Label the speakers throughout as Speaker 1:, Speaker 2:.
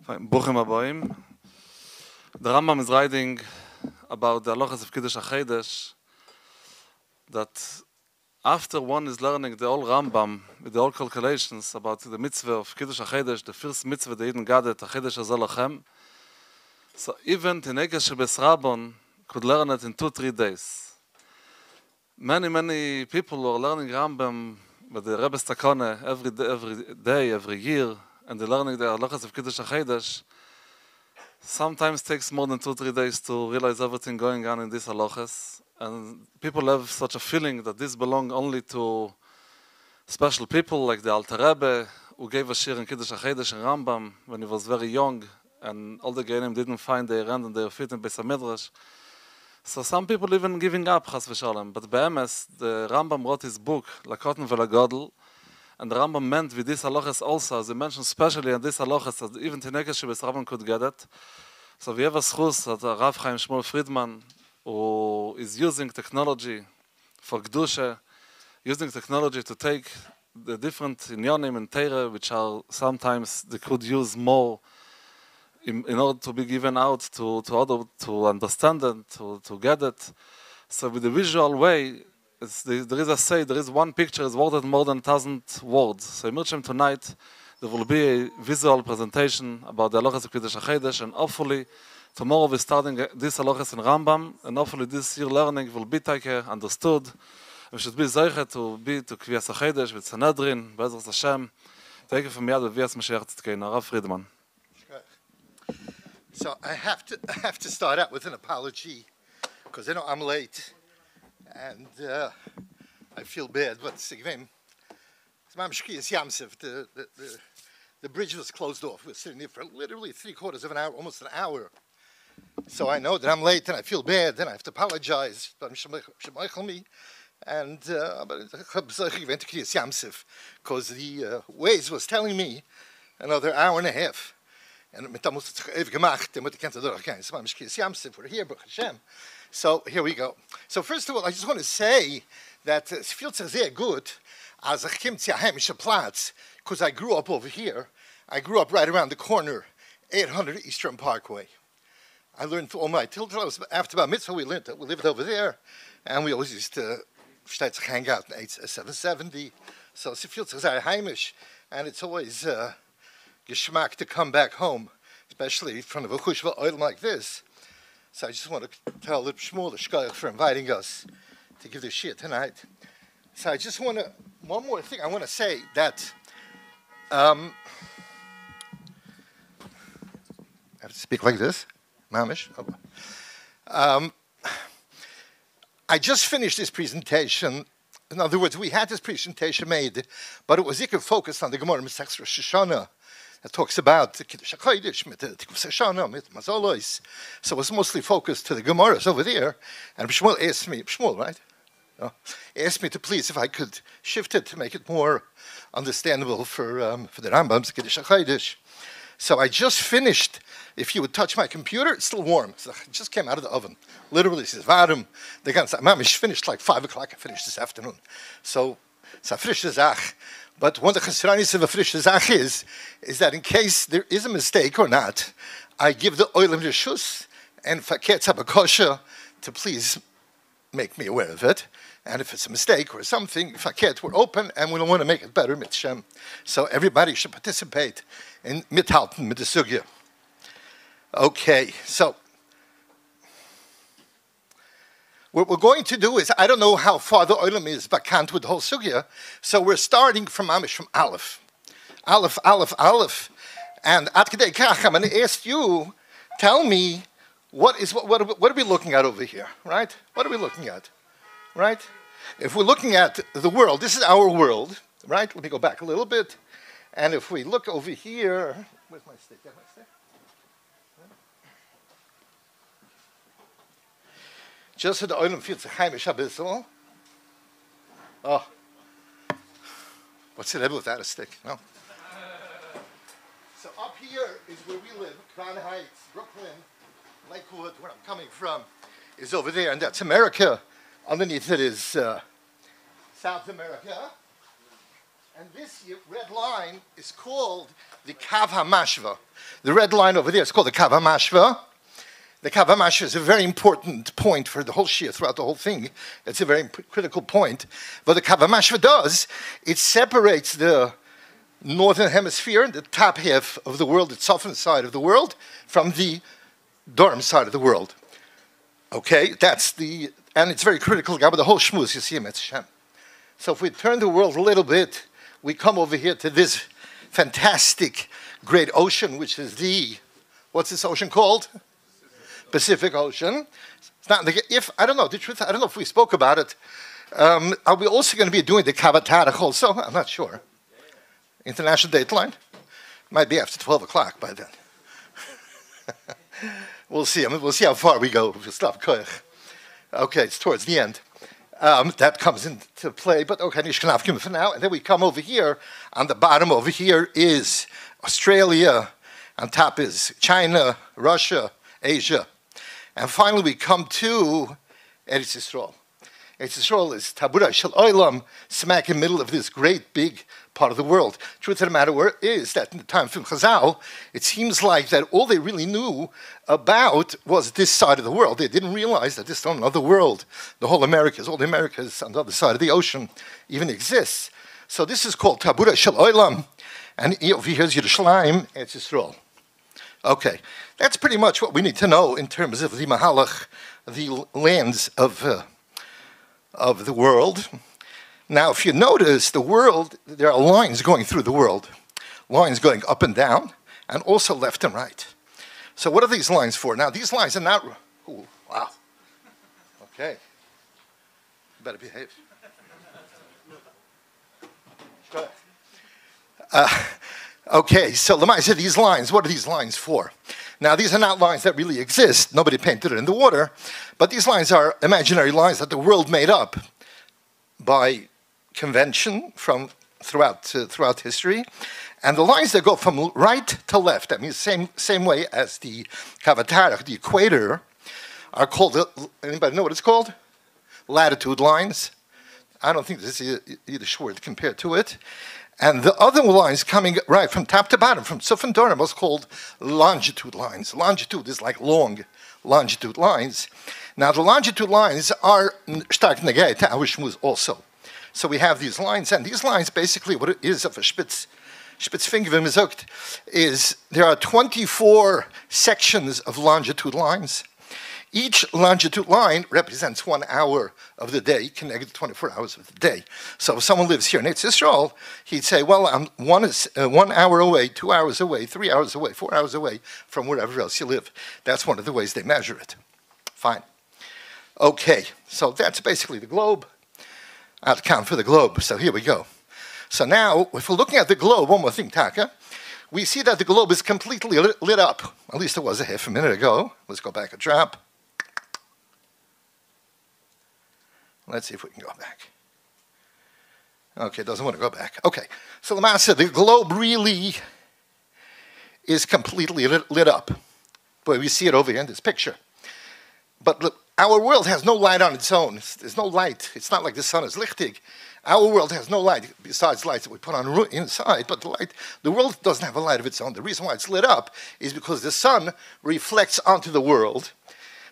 Speaker 1: Bruchim Aboim. The Rambam is writing about the halachas of Kiddush HaChodesh, that after one is learning the whole Rambam, with the whole calculations about the mitzvah of Kiddush HaChodesh, the first mitzvah the Eden gathered, HaChodesh Hazeh Lachem, so even Tinekes Shebes Rabban could learn it in 2-3 days. Many people who are learning Rambam with the Rebbe's Takone every day, every year, and they're learning the halachas of Kiddush HaChodesh, sometimes takes more than 2-3 days to realize everything going on in these halachas. And people have such a feeling that this belongs only to special people like the Alter Rebbe, who gave a shir in Kiddush HaChodesh in Rambam when he was very young, and all the Geonim didn't find their end and their feet in Beis HaMidrash. So some people even giving up, chas v'shalom. But be'emes, the Rambam wrote his book, Lakoten v'Lagodel, and the Rambam meant with these halachas also, as he mentioned especially in these halachas, that even Tinekes Shebes Rabban could get it. So we have a schus that Rav Chaim Shmuel Friedman, who is using technology for KIDDUSH, using technology to take the different inyonim and Torah, which are sometimes they could use more in order to be given out to other, to understand it, to get it. So with the visual way, there is a say, there is one picture is worded more than 1,000 words. So in Mirchem tonight, there will be a visual presentation about the halachas of Kiddush HaChodesh, and hopefully tomorrow we're starting this halachas in Rambam, and hopefully this year learning will be understood. We should be zeicha to Kviyas HaChodesh with Sanhedrin, Be'ezras Hashem. Take it from Yad V'Vias Mashiach Tzidkeinu, Rav Friedman.
Speaker 2: So I have to start out with an apology, because I know I'm late, and I feel bad. But the bridge was closed off. We were sitting there for literally 3/4 of an hour, almost an hour. So I know that I'm late, and I feel bad, and I have to apologize. But and because the Waze was telling me another hour and a half. And we're here, Baruch Hashem. So here we go. So first of all, I just want to say that it feels very good as because I grew up over here. I grew up right around the corner, 800 Eastern Parkway. I learned all my till I was after Bar Mitzvah. We lived over there, and we always used to hang out in 770. So it feels very heimish, and it's always geschmack to come back home, especially in front of a chushva oil like this. So I just want to tell Shmuel the Shkoyach for inviting us to give this shir tonight. So I just want to, one more thing I want to say that I have to speak like this, mamish. I just finished this presentation. In other words, we had this presentation made, but it was focused on the Gemara Masechus Rosh Hashanah. It talks about the Kiddush HaChodesh, mit Tikvus Hashanah, mit Mazolos. So it was mostly focused to the Gemaras over there. And Shmuel asked me, right? Asked me to please if I could shift it to make it more understandable for the RAMBAM'S Kiddush HaChodesh. So I just finished. If you would touch my computer, it's still warm. So it just came out of the oven. Literally, it says, Varum. The ganze Mamish finished like 5 o'clock. I finished this afternoon. So it's a frische Zach. But one of the chesronis of a frische Zach is that in case there is a mistake or not, I give the oilim reshus and faketz habakosha to please make me aware of it. And if it's a mistake or something, faket, we're open and we don't want to make it better, mitzshem. So everybody should participate in mithalten mit the sugya. Okay, so what we're going to do is, I don't know how far the oilam is vacant with the whole sugya, so we're starting from Amish, from Aleph. Aleph. And at Kedei Kach, I'm going to ask you, tell me, what are we looking at over here, right? What are we looking at, right? If we're looking at the world, this is our world, right? Let me go back a little bit. And if we look over here, where's my stick? Just so the oilam feels the heimish abyssal. Oh, what's it able without a stick? No. So up here is where we live, Crown Heights, Brooklyn, Lakewood, where I'm coming from, is over there, and that's America. Underneath it is South America. And this red line is called the Kav HaMashva. The red line over there is called the Kav HaMashva. The Kav HaMashva is a very important point for the whole Shia, throughout the whole thing. It's a very critical point. What the Kav HaMashva does, it separates the northern hemisphere, the top half of the world, the southern side of the world, from the Durham side of the world. Okay, and it's very critical about the whole Shmuz, you see him, it's Shem. So if we turn the world a little bit, we come over here to this fantastic great ocean, which is what's this ocean called? Pacific Ocean. It's not, I don't know, the truth, I don't know if we spoke about it. Are we also going to be doing the Kavatarach also? I'm not sure. International Dateline? Might be after 12 o'clock by then. We'll see. We'll see how far we go. Okay, it's towards the end. That comes into play, but okay, Nishkanafkim for now. And then we come over here. On the bottom over here is Australia. On top is China, Russia, Asia. And finally we come to Eretz Yisrael. Eretz Yisrael is Tabura Shel Olam, smack in the middle of this great big part of the world. Truth of the matter is that in the time of Chazal, it seems like that all they really knew about was this side of the world. They didn't realize that this another world, all the Americas on the other side of the ocean, even exists. So this is called Tabura Shel Olam, and over here is Yerushalayim, Eretz Yisrael. Okay, that's pretty much what we need to know in terms of the Mahalach, the lands of the world. Now, if you notice the world, there are lines going through the world, lines going up and down, and also left and right. So what are these lines for? Now, these lines are not... Ooh, wow. Okay. Better behave. Okay, so Lamai said these lines, what are these lines for? Now, these are not lines that really exist. Nobody painted it in the water. But these lines are imaginary lines that the world made up by convention from throughout history. And the lines that go from right to left, I mean, same way as the Kavatarach, the equator, are called, anybody know what it's called? Latitude lines. I don't think there's a Yiddish word compared to it. And the other lines coming right from top to bottom, from Suf and Durham, was called longitude lines. Longitude is like long longitude lines. Now, the longitude lines are stark negay to our Shmuz also. So we have these lines, and these lines, basically, what it is of a Spitzfinger, wenn man sagt, is there are 24 sections of longitude lines. Each longitude line represents 1 hour of the day, connected to 24 hours of the day. So if someone lives here in Eretz Yisrael, he'd say, well, I'm 1 hour away, 2 hours away, 3 hours away, 4 hours away from wherever else you live. That's one of the ways they measure it. Fine. Okay, so that's basically the globe. I'll count for the globe, so here we go. So now, if we're looking at the globe, one more thing, Taka, we see that the globe is completely lit up. At least it was a half a minute ago. Let's go back a drop. Let's see if we can go back. Okay, it doesn't want to go back. Okay, so Lamasa, the globe really is completely lit up. But we see it over here in this picture. But look, our world has no light on its own. There's no light. It's not like the sun is lichtig. Our world has no light besides lights that we put on inside, but the world doesn't have a light of its own. The reason why it's lit up is because the sun reflects onto the world.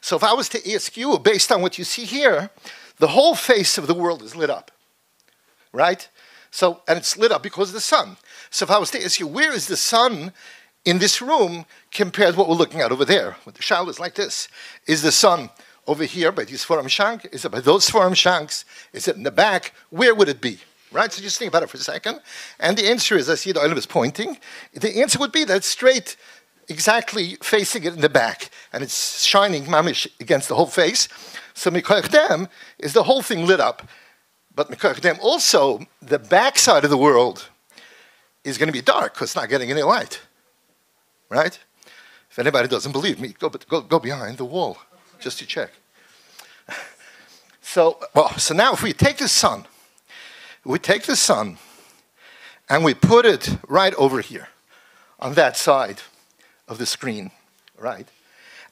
Speaker 2: So if I was to ask you, based on what you see here, the whole face of the world is lit up, right? So, and it's lit up because of the sun. So if I was to ask you, where is the sun in this room compared to what we're looking at over there? With the shadow is like this. Is the sun over here by these Sforim Shank? Is it by those Sforim Shanks? Is it in the back? Where would it be? Right? So just think about it for a second. And the answer is, I see the Olam is pointing. The answer would be that it's straight, exactly facing it in the back. And it's shining mamish against the whole face. So Mikoach Dem is the whole thing lit up. But Mikoach Dem also, the back side of the world is going to be dark because it's not getting any light. Right? If anybody doesn't believe me, go behind the wall just to check. So now if we take the sun, and we put it right over here on that side of the screen, right?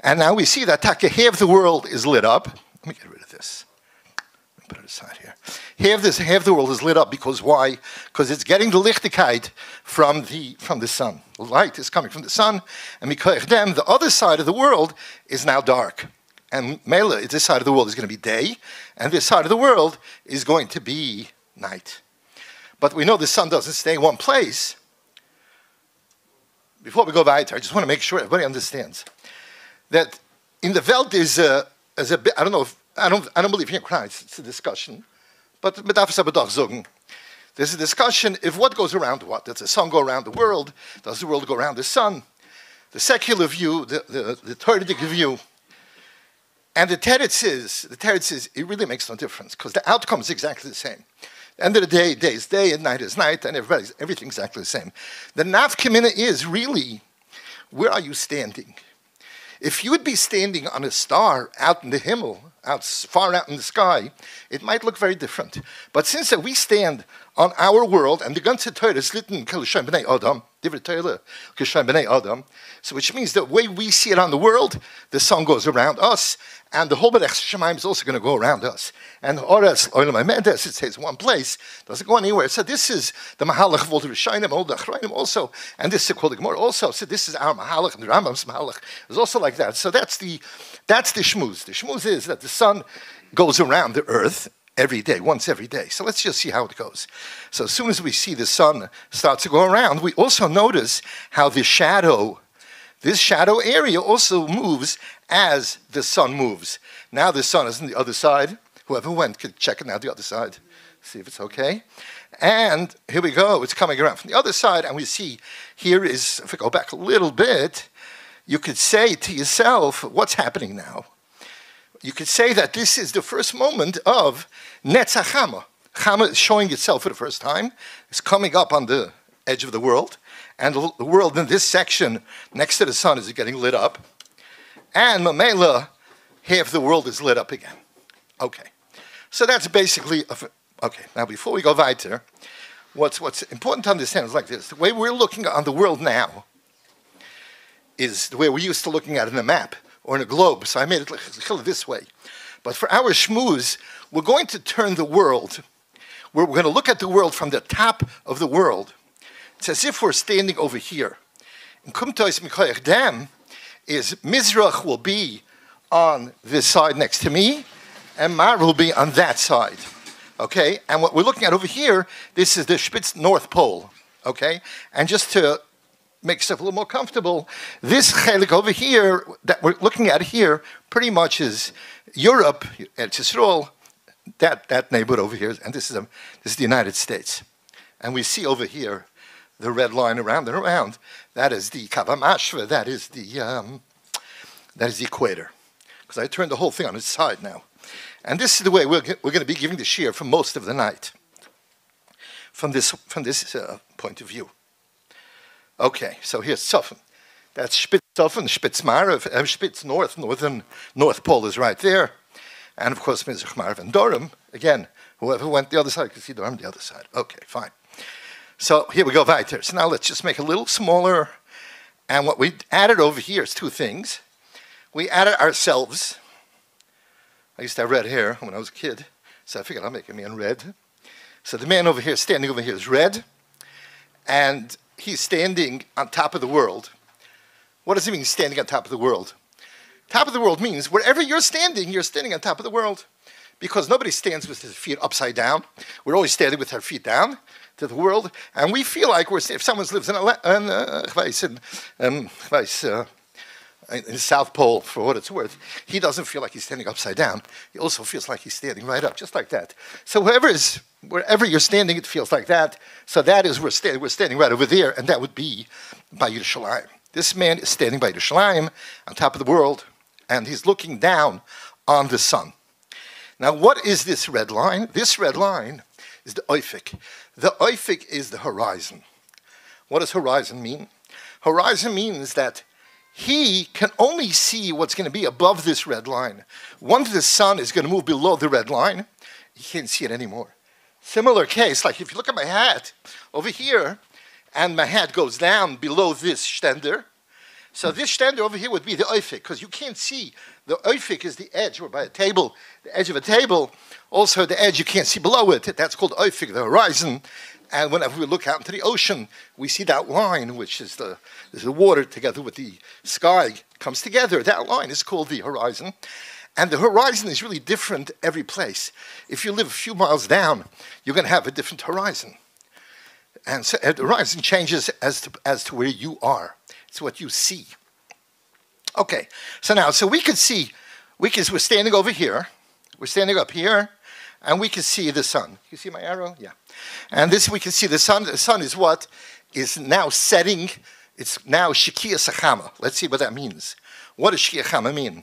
Speaker 2: And now we see that half the world is lit up. Let me get rid of this. put it aside here. Half the world is lit up because why? Because it's getting the lichtigkeit from the sun. The light is coming from the sun, and because them, the other side of the world is now dark. And Mela, this side of the world is going to be day, and this side of the world is going to be night. But we know the sun doesn't stay in one place. Before we go weiter, I just want to make sure everybody understands that in the Welt there's a bit, I don't believe in Christ, it's a discussion, but there's a discussion if what goes around what. Does the sun go around the world? Does the world go around the sun? The secular view, the Torah view, and the teretz is, it really makes no difference because the outcome is exactly the same. At the end of the day, day is day and night is night, and everything's exactly the same. The nafkamina is really, where are you standing? If you would be standing on a star out in the Himmel, far out in the sky, it might look very different. But since we stand on our world, and the ganze Torah is written K'Shem B'nei Adam, Divrei Torah K'Shem B'nei Adam, so which means the way we see it on the world, the sun goes around us, and the whole Berech Shemaim is also going to go around us. And Oretz Olam HaMedes, it says one place, doesn't go anywhere. So this is the Mahalach of all the Rishonim, all the Achrayim also, and this is called the Gemara also. So this is our Mahalach, and the Rambam's Mahalach is also like that. So that's the shmuz. The shmuz is that the sun goes around the earth every day, once every day. So let's just see how it goes. So as soon as we see the sun starts to go around, we also notice how this shadow area also moves as the sun moves. Now the sun is on the other side. Whoever went could check it now the other side, see if it's okay. And here we go, it's coming around from the other side, and we see here is, if we go back a little bit, you could say to yourself, what's happening now? You could say that this is the first moment of Netzach Chama. Chama is showing itself for the first time. It's coming up on the edge of the world. And the world in this section next to the sun is getting lit up. And Mamela, half the world is lit up again. Okay. So that's basically, okay. Now before we go weiter, what's important to understand is like this. The way we're looking on the world now is the way we're used to looking at it in a map or in a globe. So I made it this way. But for our shmuz, we're going to turn the world. We're going to look at the world from the top of the world. It's as if we're standing over here. In Kumtois Mikoyach Dam is Mizrach will be on this side next to me, and Mar will be on that side. Okay? And what we're looking at over here, this is the Spitz North Pole. Okay? And just to make stuff a little more comfortable, this chelik over here that we're looking at here pretty much is Europe, Eretz Yisrael, that neighborhood over here, and this is the United States. And we see over here the red line around and around. That is the Kavamashva, that is the equator. Because I turned the whole thing on its side now. And this is the way we're going to be giving the shiur for most of the night, from this point of view. Okay, so here's Tzofim. That's Spitz Tzofim, Spitz Marav, Spitz North Pole is right there. And of course, Mizrach Marav and Durham. Again, whoever went the other side could see Durham the other side. Okay, fine. So here we go weiter. So now let's just make it a little smaller. And what we added over here is two things. We added ourselves. I used to have red hair when I was a kid, so I figured I'll make a man red. So the man over here, standing over here, is red. And he's standing on top of the world. What does it mean, standing on top of the world? Top of the world means wherever you're standing on top of the world. Because nobody stands with his feet upside down. We're always standing with our feet down to the world. And we feel like if someone lives in the South Pole, for what it's worth, he doesn't feel like he's standing upside down. He also feels like he's standing right up, just like that. So wherever you're standing, it feels like that. So that is, we're standing right over there, and that would be by Yerushalayim. This man is standing by Yerushalayim, on top of the world, and he's looking down on the sun. Now, what is this red line? This red line is the oifik. The oifik is the horizon. What does horizon mean? Horizon means that he can only see what's going to be above this red line. Once the sun is going to move below the red line, he can't see it anymore. Similar case, like if you look at my hat over here, and my hat goes down below this stender, So this standard over here would be the oifik, because you can't see. The oifik is the edge, or by a table, the edge of a table. Also the edge you can't see below it. That's called oifik, the horizon. And whenever we look out into the ocean, we see that line, which is the water together with the sky comes together. That line is called the horizon. And the horizon is really different every place. If you live a few miles down, you're going to have a different horizon. And so the horizon changes as to where you are. It's what you see. Okay, so now, we can see, we're standing over here, we're standing up here, and we can see the sun. You see my arrow? Yeah. And this, we can see the sun. The sun is what? Is now setting. It's now Shekia Sachama. Let's see what that means. What does Shekia Chama mean?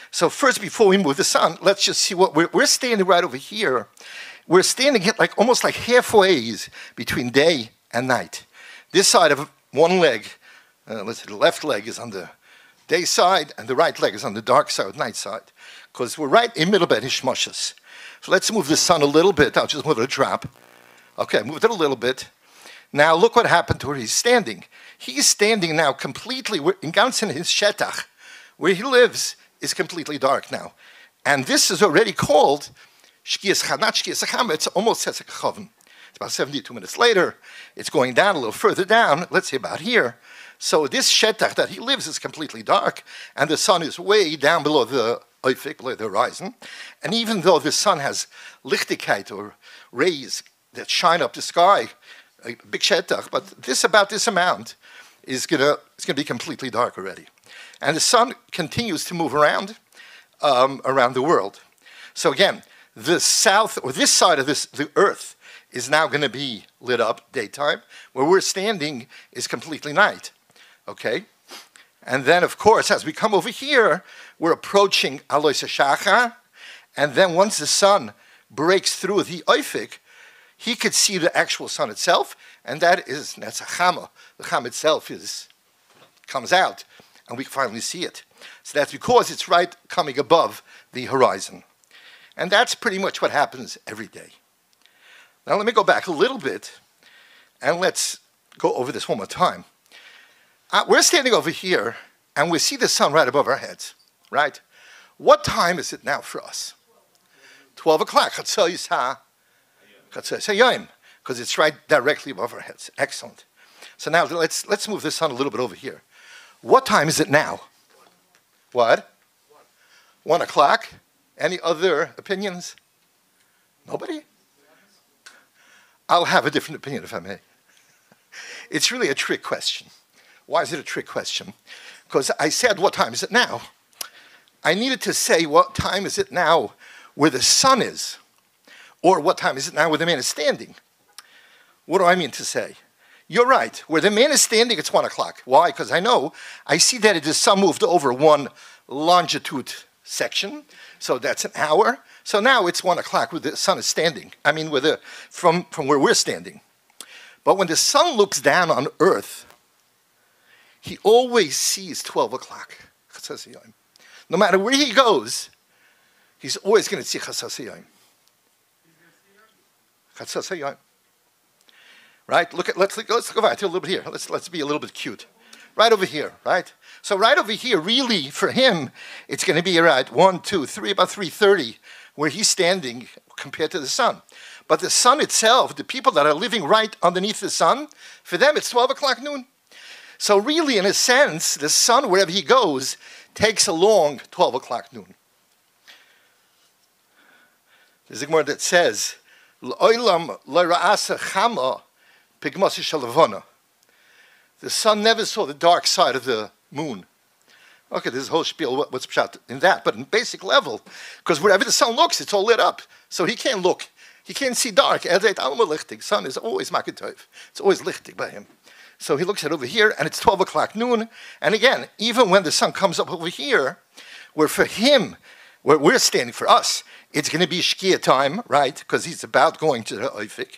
Speaker 2: So first, before we move the sun, let's just see what we're standing right over here. We're standing like almost like halfway between day and night. This side of one leg, let's say the left leg is on the day side, and the right leg is on the dark side, night side. Because we're right in the middle of Hishmoshes. So let's move the sun a little bit. I'll just move it a drop. Okay, moved it a little bit. Now look what happened to where he's standing. He's standing now completely, in Gansen, his Shetach, where he lives, is completely dark now. And this is already called Shkias Chama. It's almost says a Chaven. It's about 72 minutes later. It's going down a little further down, let's say about here. So this Shetach that he lives is completely dark, and the sun is way down below the Oifik, below the horizon. And even though the sun has lichtigkeit, or rays that shine up the sky, a big Shetach, but about this amount is gonna be completely dark already. And the sun continues to move around the world. So again, the south, or this side of the earth, is now going to be lit up daytime. Where we're standing is completely night. Okay? And then, of course, as we come over here, we're approaching Alois HaShachar, and then once the sun breaks through the Oifik, he could see the actual sun itself, and that's a Chama. The Chama itself comes out, and we finally see it. So that's because it's right coming above the horizon. And that's pretty much what happens every day. Now let me go back a little bit, and let's go over this one more time. We're standing over here, and we see the sun right above our heads, right? What time is it now for us? 12 o'clock. Because it's right directly above our heads. Excellent. So now let's move the sun a little bit over here. What time is it now? What? 1 o'clock. Any other opinions? Nobody? I'll have a different opinion if I may. It's really a trick question. Why is it a trick question? Because I said, what time is it now? I needed to say, what time is it now where the sun is? Or what time is it now where the man is standing? What do I mean to say? You're right. Where the man is standing, it's 1 o'clock. Why? Because I see that the sun moved over one longitude section. So that's an hour. So now it's 1 o'clock where the sun is standing. I mean, from where we're standing. But when the sun looks down on earth, he always sees 12 o'clock. No matter where he goes, he's always going to see Chatzas Hayom. Right? Let's go back to a little bit here. Let's be a little bit cute. Right over here, right? So right over here, really, for him, it's going to be about 1, 2, 3, about 3:30, where he's standing compared to the sun. But the sun itself, the people that are living right underneath the sun, for them it's 12 o'clock noon. So really, in a sense, the sun, wherever he goes, takes along 12 o'clock noon. There's a Gemara that says, "L'olam lo ra'asa chama pigmasi shalavona." The sun never saw the dark side of the moon. Okay, there's a whole spiel, what's pshat in that, but in basic level, because wherever the sun looks, it's all lit up. So he can't look. He can't see dark. Sun is always maketov. It's always lichtig by him. So he looks at over here, and it's 12 o'clock noon. And again, even when the sun comes up over here, where for him, where we're standing for us, it's going to be shkia time, right? Because he's about going to the Oifik.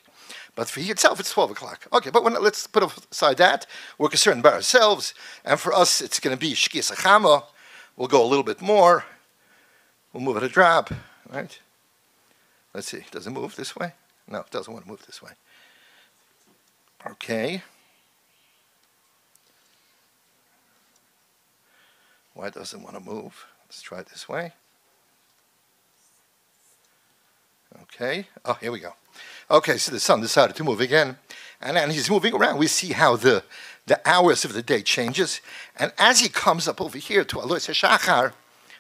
Speaker 2: But for he itself, it's 12 o'clock. Okay, but let's put aside that. We're concerned about ourselves. And for us, it's going to be shkia sachama. We'll go a little bit more. We'll move it a drop, right? Let's see. Does it move this way? No, it doesn't want to move this way. Okay. Why doesn't want to move? Let's try it this way. Okay. Oh, here we go. Okay, so the sun decided to move again. And then he's moving around. We see how the hours of the day changes. And as he comes up over here to Alois HaShachar,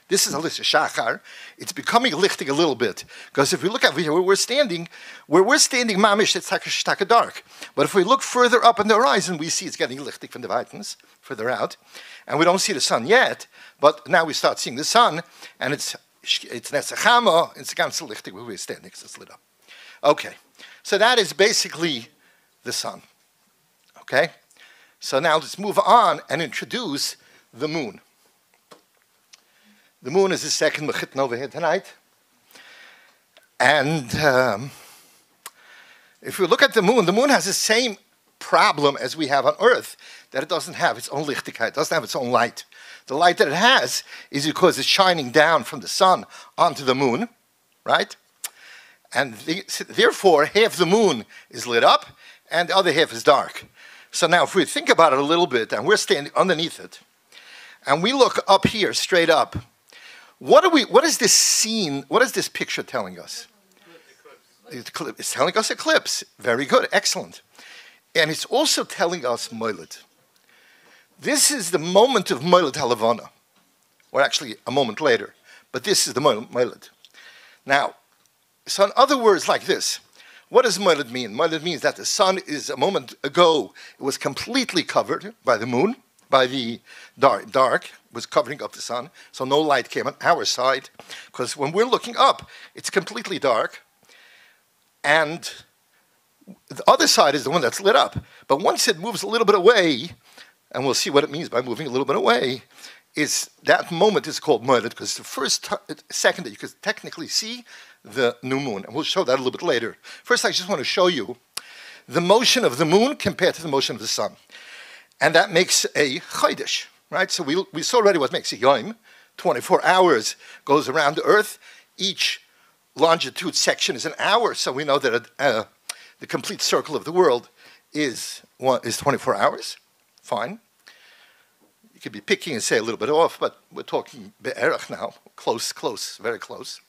Speaker 2: this is Alois HaShachar, it's becoming lichting a little bit. Because if we look over here where we're standing mamish, it's taka dark. But if we look further up on the horizon, we see it's getting lichtig from the Weitens, further out. And we don't see the sun yet, but now we start seeing the sun, and it's Netzachama, it's ganz lichtig where we're standing, because it's lit up. Okay, so that is basically the sun. Okay? So now let's move on and introduce the moon. The moon is the second mechitna over here tonight. And if we look at the moon has the same problem as we have on Earth, that it doesn't have its own lichtigkeit, it doesn't have its own light. The light that it has is because it's shining down from the sun onto the moon, right? And therefore, half the moon is lit up, and the other half is dark. So now if we think about it a little bit, and we're standing underneath it, and we look up here, straight up, what is this scene, what is this picture telling us? It's telling us eclipse. Very good, excellent. And it's also telling us Moiled. This is the moment of Moiled Halavana, or actually a moment later, but this is the Moiled. Now, so in other words like this, what does Moiled mean? Moiled means that the sun is, a moment ago, it was completely covered by the moon, by the dark, was covering up the sun, so no light came on our side, because when we're looking up, it's completely dark, and the other side is the one that's lit up. But once it moves a little bit away, and we'll see what it means by moving a little bit away, is that moment is called Moiled, because it's the first second that you can technically see the new moon, and we'll show that a little bit later. First, I just want to show you the motion of the moon compared to the motion of the sun. And that makes a HACHODESH, right? So we saw already what makes a Yom. 24 hours goes around the Earth. Each longitude section is an hour, so we know that the complete circle of the world is 24 hours. Fine. You could be picking and say a little bit off, but we're talking be'erach now. Close, very close.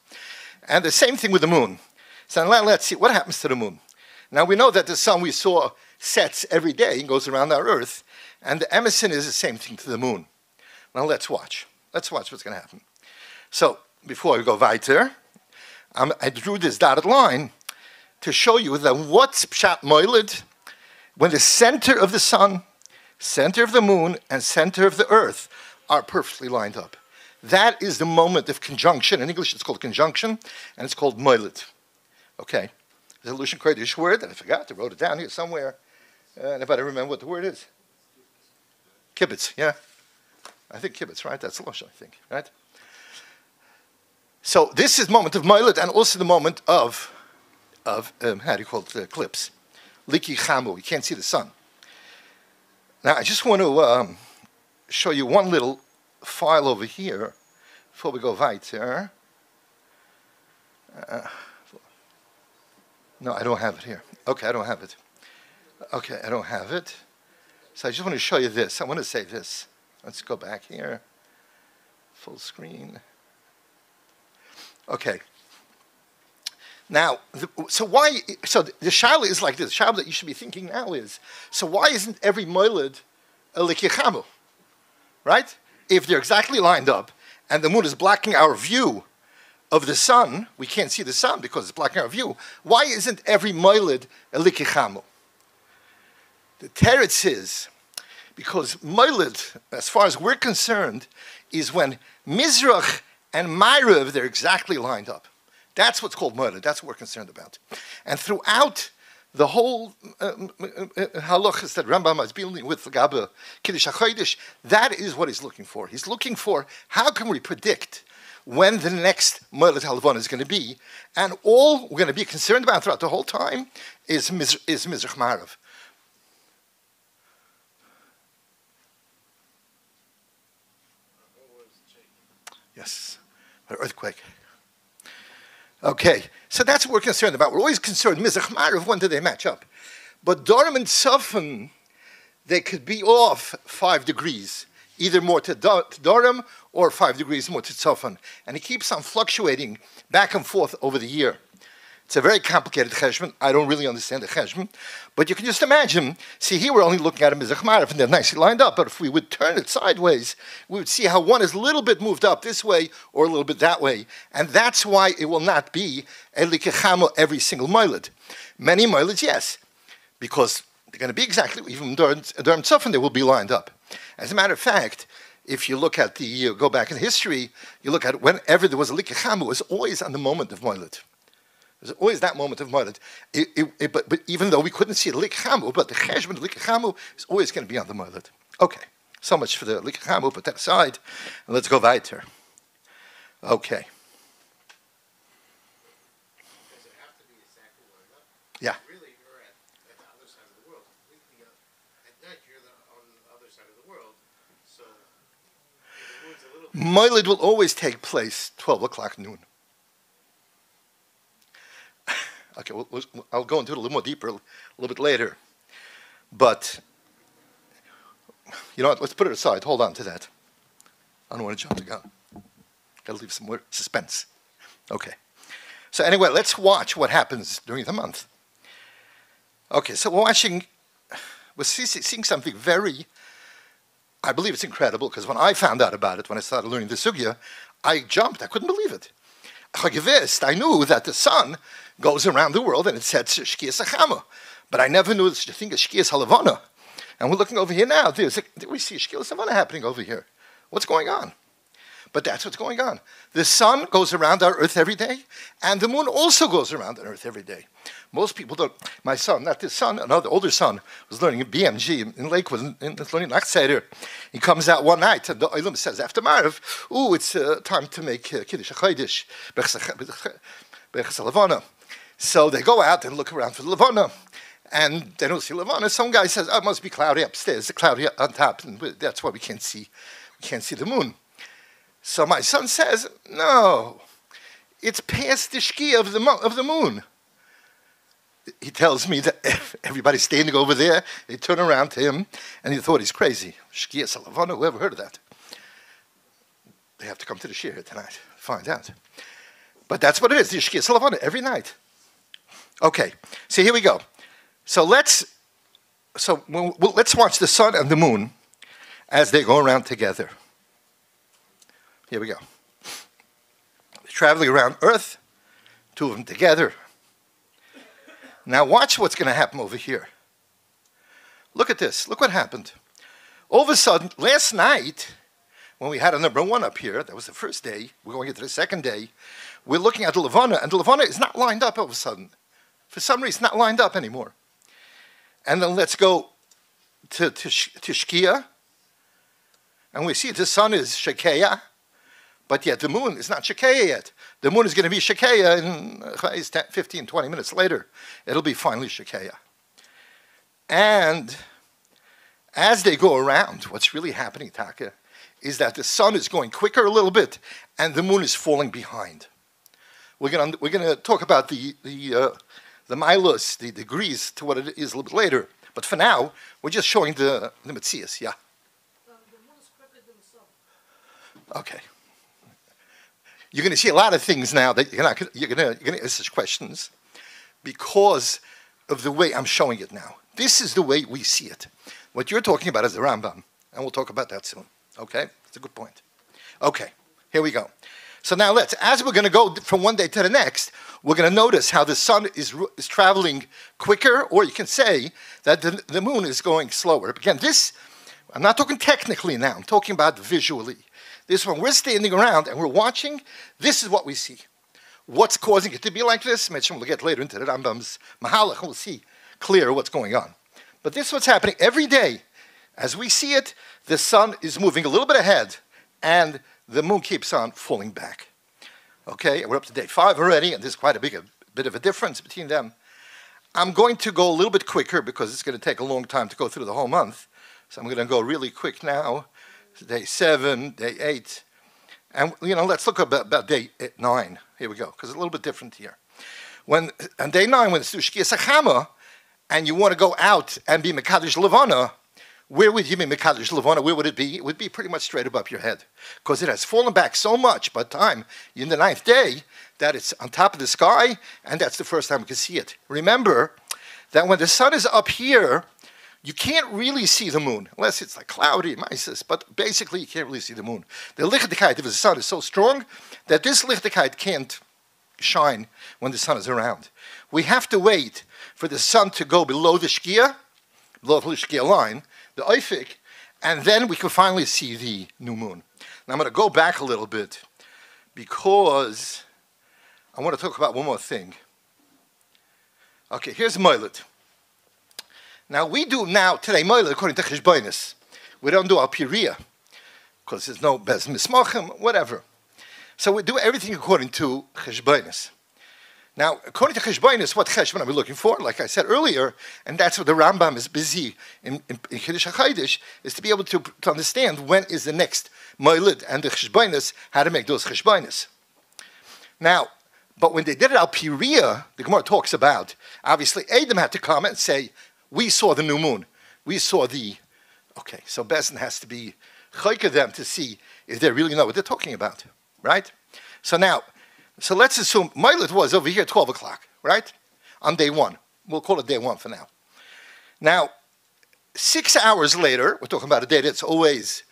Speaker 2: And the same thing with the moon. So let's see, what happens to the moon? Now we know that the sun we saw sets every day and goes around our Earth, and the emission is the same thing to the moon. Now let's watch. Let's watch what's going to happen. So before we go weiter, I drew this dotted line to show you that what's Pshat Moiled, when the center of the sun, center of the moon, and center of the Earth are perfectly lined up. That is the moment of conjunction. In English, it's called conjunction, and it's called Moiled. Okay? There's a Lushan Kodesh word that I forgot. I wrote it down here somewhere. And if I don't remember what the word is. Kibbutz, yeah? I think kibbutz, right? That's Lushan, I think, right? So this is the moment of Moiled, and also the moment of how do you call it, the eclipse. Liki Chamu, you can't see the sun. Now, I just want to show you one little file over here before we go weiter. No, I don't have it here. Okay, I don't have it. Okay, I don't have it. So I just want to show you this. I want to say this. Let's go back here. Full screen. Okay. Now, so the shaila is like this. The shaila that you should be thinking now is, so why isn't every moiled a likichamu? Right? If they're exactly lined up, and the moon is blocking our view of the sun, we can't see the sun because it's blocking our view, why isn't every moiled a likichamu? The teretz is, because moiled, as far as we're concerned, is when Mizrach and Ma'ariv, they're exactly lined up. That's what's called moiled. That's what we're concerned about. And throughout the whole halachas that Rambam is building with the KIDDUSH HACHODESH, that is what he's looking for. He's looking for how can we predict when the next moiled halavana is going to be, and all we're going to be concerned about throughout the whole time is Mizrach Ma'ariv. Yes, an earthquake. Okay, so that's what we're concerned about. We're always concerned, Mizrach Ma'ariv, when do they match up? But Dorim and Sofan, they could be off 5 degrees either more to Dorim or 5 degrees more to Tzofan. And it keeps on fluctuating back and forth over the year. It's a very complicated cheshbon. I don't really understand the cheshbon. But you can just imagine, see, here we're only looking at them as a chmarif, and they're nicely lined up. But if we would turn it sideways, we would see how one is a little bit moved up this way or a little bit that way. And that's why it will not be a likechamo every single moiled. Many moileds, yes, because they're going to be exactly, even during Tzofan, they will be lined up. As a matter of fact, if you look at the, go back in history, you look at whenever there was a likechamo, it was always on the moment of moiled. There's always that moment of moiled. But even though we couldn't see the likechamo, but the cheshbon of likechamo is always going to be on the moiled. Okay, so much for the likechamo. Put that aside, and let's go weiter. Okay.
Speaker 3: Does it have to be exactly lined up?
Speaker 2: Yeah.
Speaker 3: Really, you're at the other side of the world. At night, you're on the other side of the world. So the moon's a little bit.
Speaker 2: Moiled will always take place 12 o'clock noon. Okay, I'll go into it a little more deeper a little bit later. But, you know what, let's put it aside. Hold on to that. I don't want to jump the gun. Got to leave some more suspense. Okay. So anyway, let's watch what happens during the month. Okay, so we're seeing something very, I believe it's incredible, because when I found out about it, when I started learning the sugya, I jumped. I couldn't believe it. I knew that the sun goes around the world and it said Shkias Achama. But I never knew such a thing as Shkias Halavana. And we're looking over here now. We see Shkias Halavana happening over here. What's going on? But that's what's going on. The sun goes around our earth every day, and the moon also goes around our earth every day. Most people don't. My son, not this son, another older son, was learning at BMG in Lakewood, learning Nacht. He comes out one night, and the Olam says after Mariv, "Ooh, it's time to make KIDDUSH, HACHODESH, Levana." So they go out and look around for the Levana, and they don't see Levana. Some guy says, "Oh, it must be cloudy upstairs, it's cloudy on top, and that's why we can't see the moon." So my son says, "No, it's past the shkia of the moon." He tells me that everybody's standing over there. They turn around to him, and he thought he's crazy. Shkia Salavana, who ever heard of that? They have to come to the shir tonight to find out. But that's what it is, the Shkia Salavana, every night. Okay, so here we go. So let's watch the sun and the moon as they go around together. Here we go. They're traveling around Earth, two of them together. Now watch what's going to happen over here. Look at this. Look what happened. All of a sudden, last night, when we had a number 1 up here, that was the first day, we're going into the second day, we're looking at the Levana, and the Levana is not lined up all of a sudden. For some reason, not lined up anymore. And then let's go to Shkia, and we see the sun is Shekeya, but yet the moon is not Shekeya yet. The moon is going to be Shekeya in 15, 20 minutes later. It'll be finally Shekeya. And as they go around, what's really happening, Taka, is that the sun is going quicker a little bit, and the moon is falling behind. We're going to talk about the milos, the degrees, to what it is a little bit later. But for now, we're just showing the Metzias, yeah?
Speaker 4: The moon is quicker than the sun.
Speaker 2: Okay. You're going to see a lot of things now that you're going to ask questions because of the way I'm showing it now. This is the way we see it. What you're talking about is the Rambam, and we'll talk about that soon. Okay? That's a good point. Okay, here we go. So now as we're going to go from one day to the next, we're going to notice how the sun is traveling quicker, or you can say that the moon is going slower. Again, I'm not talking technically now, I'm talking about visually. This one, we're standing around and we're watching, this is what we see. What's causing it to be like this? We'll get later into the RAMBAM'S Mahalach, and we'll see clear what's going on. But this is what's happening every day. As we see it, the sun is moving a little bit ahead, and the moon keeps on falling back. Okay, we're up to day 5 already, and there's quite a bit of a difference between them. I'm going to go a little bit quicker because it's going to take a long time to go through the whole month. So I'm going to go really quick now. Day 7, day 8, and let's look about day 9. Here we go, because it's a little bit different here. On day 9, when it's Shkias Achama, and you want to go out and be Mekadosh Levana, where would you be Mekadosh Levana? Where would it be? It would be pretty much straight above your head, because it has fallen back so much by the time you're in the 9th day that it's on top of the sky, and that's the first time we can see it. Remember that when the sun is up here, you can't really see the moon, unless it's like cloudy, but basically you can't really see the moon. The lichtigkeit of the sun is so strong that this lichtigkeit can't shine when the sun is around. We have to wait for the sun to go below the shkia, below the shkia line, the oifik, and then we can finally see the new moon. Now I'm going to go back a little bit because I want to talk about one more thing. Okay, here's Moiled. Now we do now today Moiled according to Cheshbonis. We don't do Al Piriya because there's no Bez Mismachim, whatever. So we do everything according to Cheshbonis. Now, according to Cheshbonis, what Cheshbon are we looking for? Like I said earlier, and that's what the Rambam is busy in Kiddush HaChodesh, is to be able to understand when is the next Moiled and the Cheshbonis, how to make those Cheshbonis. Now, but when they did it Al Piriya, the Gemara talks about, obviously, Adam had to come and say, we saw the new moon. We saw the, okay, so Bezin has to be chayka them to see if they really know what they're talking about, right? So now, so let's assume Moiled was over here at 12 o'clock, right? On day 1. We'll call it day 1 for now. Now, 6 hours later, we're talking about a day that's always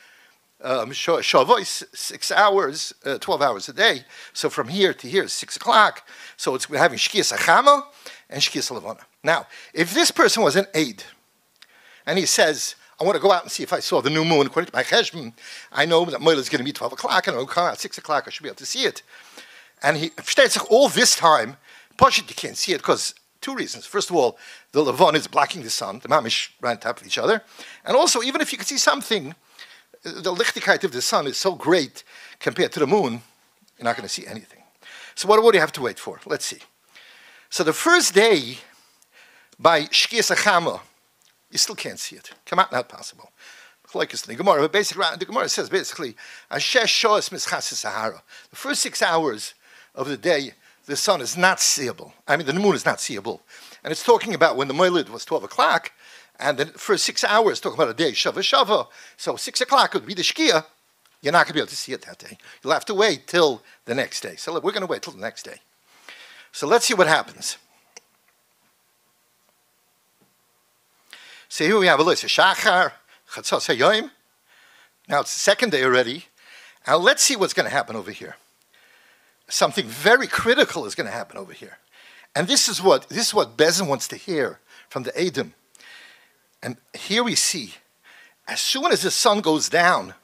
Speaker 2: Shavuos, 6 hours, 12 hours a day. So from here to here is 6 o'clock. So it's we're having Shkias Achama and Shkias Levana. Now, if this person was an aide, and he says, I want to go out and see if I saw the new moon, according to my cheshbon, I know that Moiled is going to be 12 o'clock, and I'll come out at 6 o'clock, I should be able to see it. And he states all this time, Pashit, you can't see it, because 2 reasons. First of all, the Levon is blocking the sun, the mamish right on top of each other. And also, even if you can see something, the lichtigkeit of the sun is so great compared to the moon, you're not going to see anything. So what do you have to wait for? Let's see. So the first day, by Shkias Achama, you still can't see it. Come out, not possible. Like it's the Gemara, but basically, the Gemara says basically, Ashesh Shoas Mischas Sahara. The first 6 hours of the day, the sun is not seeable. I mean, the moon is not seeable. And it's talking about when the Moiled was 12 o'clock, and the first 6 hours, talking about a day, Shava Shava. So 6 o'clock would be the Shkia. You're not going to be able to see it that day. You'll have to wait till the next day. So look, we're going to wait till the next day. So let's see what happens. So here we have a list of Shachar, Chatzos HaYom. Now it's the second day already. Now let's see what's going to happen over here. Something very critical is going to happen over here. And this is what Bezin wants to hear from the Edom. And here we see, as soon as the sun goes down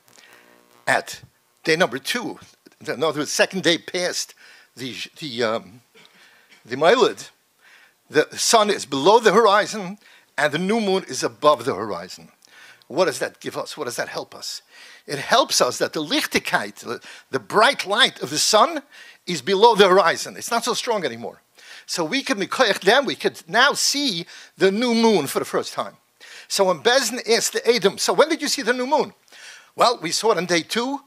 Speaker 2: at day number 2, in other words, second day past the Moiled, the sun is below the horizon, and the new moon is above the horizon. What does that give us? What does that help us? It helps us that the lichtigkeit, the bright light of the sun, is below the horizon. It's not so strong anymore. So we could now see the new moon for the first time. So when Bezin asked the Edom, so when did you see the new moon? Well, we saw it on day 2.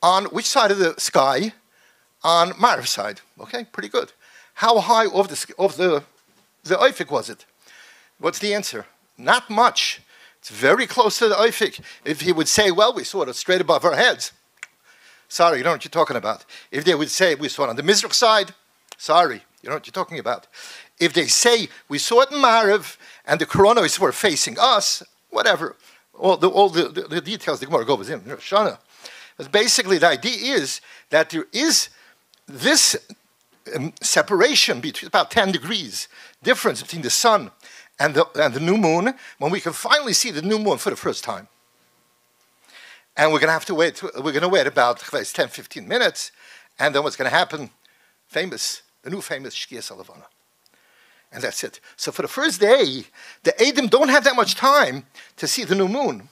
Speaker 2: On which side of the sky? On Marav side. Okay, pretty good. How high of the oifik was it? What's the answer? Not much. It's very close to the oifik. If he would say, well, we saw it straight above our heads. Sorry, you know what you're talking about. If they would say, we saw it on the Mizrach side. Sorry, you know what you're talking about. If they say, we saw it in Marav, and the Coronos were facing us, whatever. All the details, the Gemara goes in. Shana. But basically, the idea is that there is this separation between about 10 degrees difference between the sun and the new moon, when we can finally see the new moon for the first time. And we're going to have to wait. We're going to wait about 10, 15 minutes, and then what's going to happen? The new famous Shkias Levana. And that's it. So for the first day, the Edom don't have that much time to see the new moon.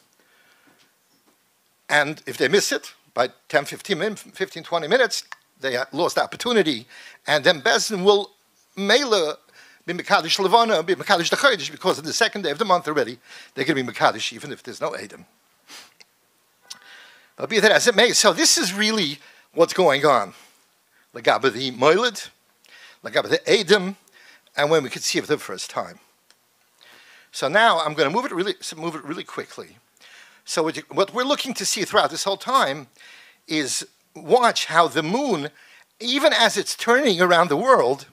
Speaker 2: And if they miss it by 10, 15, 20 minutes, they lost the opportunity. And then Bezin will Mela be Mekadosh Levana, be Mekadosh the Chodesh, because in the second day of the month already, they're going to be Mekadosh, even if there's no Edom. But be that as it may, so this is really what's going on. Lagaba the Moiled, Lagaba the Edom, and when we could see it for the first time. So now I'm going to move it really quickly. So what we're looking to see throughout this whole time is watch how the moon, even as it's turning around the world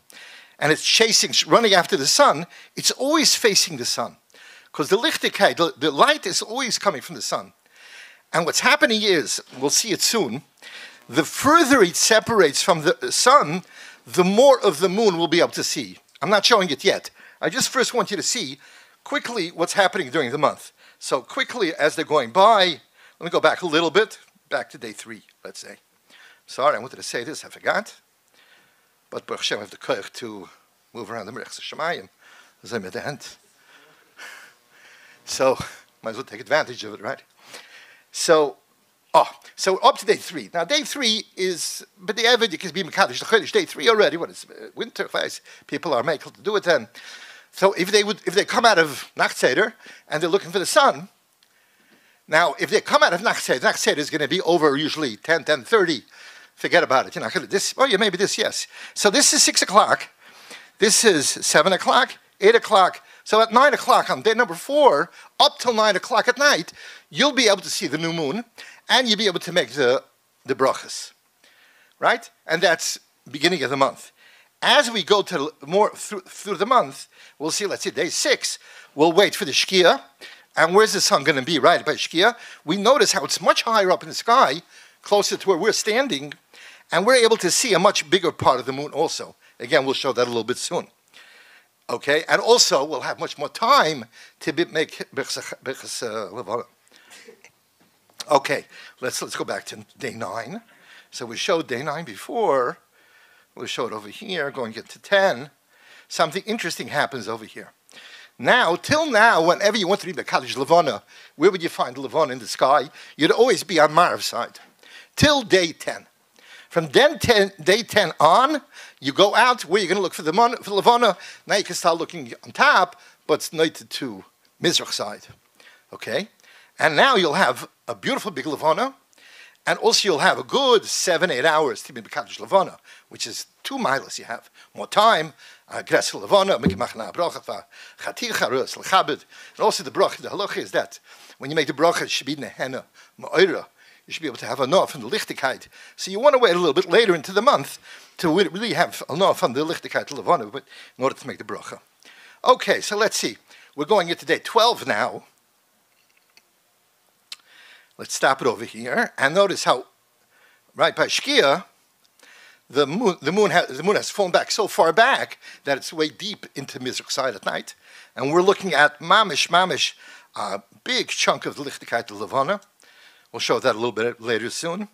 Speaker 2: and it's chasing, running after the sun, it's always facing the sun. Because the Lichtigkeit, the light is always coming from the sun. And what's happening is, we'll see it soon, the further it separates from the sun, the more of the moon we'll be able to see. I'm not showing it yet. I just first want you to see quickly what's happening during the month. So quickly, as they're going by, let me go back a little bit, back to day 3, let's say. Sorry, I wanted to say this, I forgot. But Baruch Hashem, I have the koich to move around the Merech Shemayim, as I'm at the end. So, might as well take advantage of it, right? So up to day 3. Now, day 3 is, but the Eved, you can be Mekadosh the Chodesh, day 3 already, what is winter, people are making to do it then. So if they come out of Nacht Seder and they're looking for the sun, now if they come out of Nacht Seder is going to be over usually 10:30. Forget about it. You're not going to this. Oh, yeah, maybe this. Yes. So this is 6 o'clock. This is 7 o'clock, 8 o'clock. So at 9 o'clock on day number 4, up till 9 o'clock at night, you'll be able to see the new moon, and you'll be able to make the brachas, right? And that's beginning of the month. As we go to more through the month, we'll see. Let's see, day 6. We'll wait for the Shkia, and where's the sun going to be? Right by Shkia. We notice how it's much higher up in the sky, closer to where we're standing, and we're able to see a much bigger part of the moon also. Again, we'll show that a little bit soon. Okay, and also we'll have much more time to make Birchas Levana. Okay, let's go back to day 9. So we showed day 9 before. We'll show it over here, going into 10. Something interesting happens over here. Now, till now, whenever you want to read the HACHODESH Levana, where would you find the Levana in the sky? You'd always be on Marav side. Till day 10. From day 10 on, you go out where you're going to look for the Levana. Now you can start looking on top, but it's nighted to Mizrach side. Okay? And now you'll have a beautiful big Levana, and also you'll have a good 7-8 hours to be HACHODESH Levana, which is 2 miles you have. More time, Gres Levana, Mikimachna Bracha, Chaticha, Rus, L'chabed. And also the bracha, the halacha is that when you make the bracha, it should be Nehena, Ma'ira. You should be able to have enough in the Lichtigkeit. So you want to wait a little bit later into the month to really have enough on the Lichtigkeit Levana, but in order to make the bracha. Okay, so let's see. We're going into day 12 now. Let's stop it over here and notice how, right by Shkia, the moon has fallen back so far back that it's way deep into Mizrach side at night, and we're looking at mamish, a big chunk of the Lichtigkeit Levana. We'll show that a little bit later soon.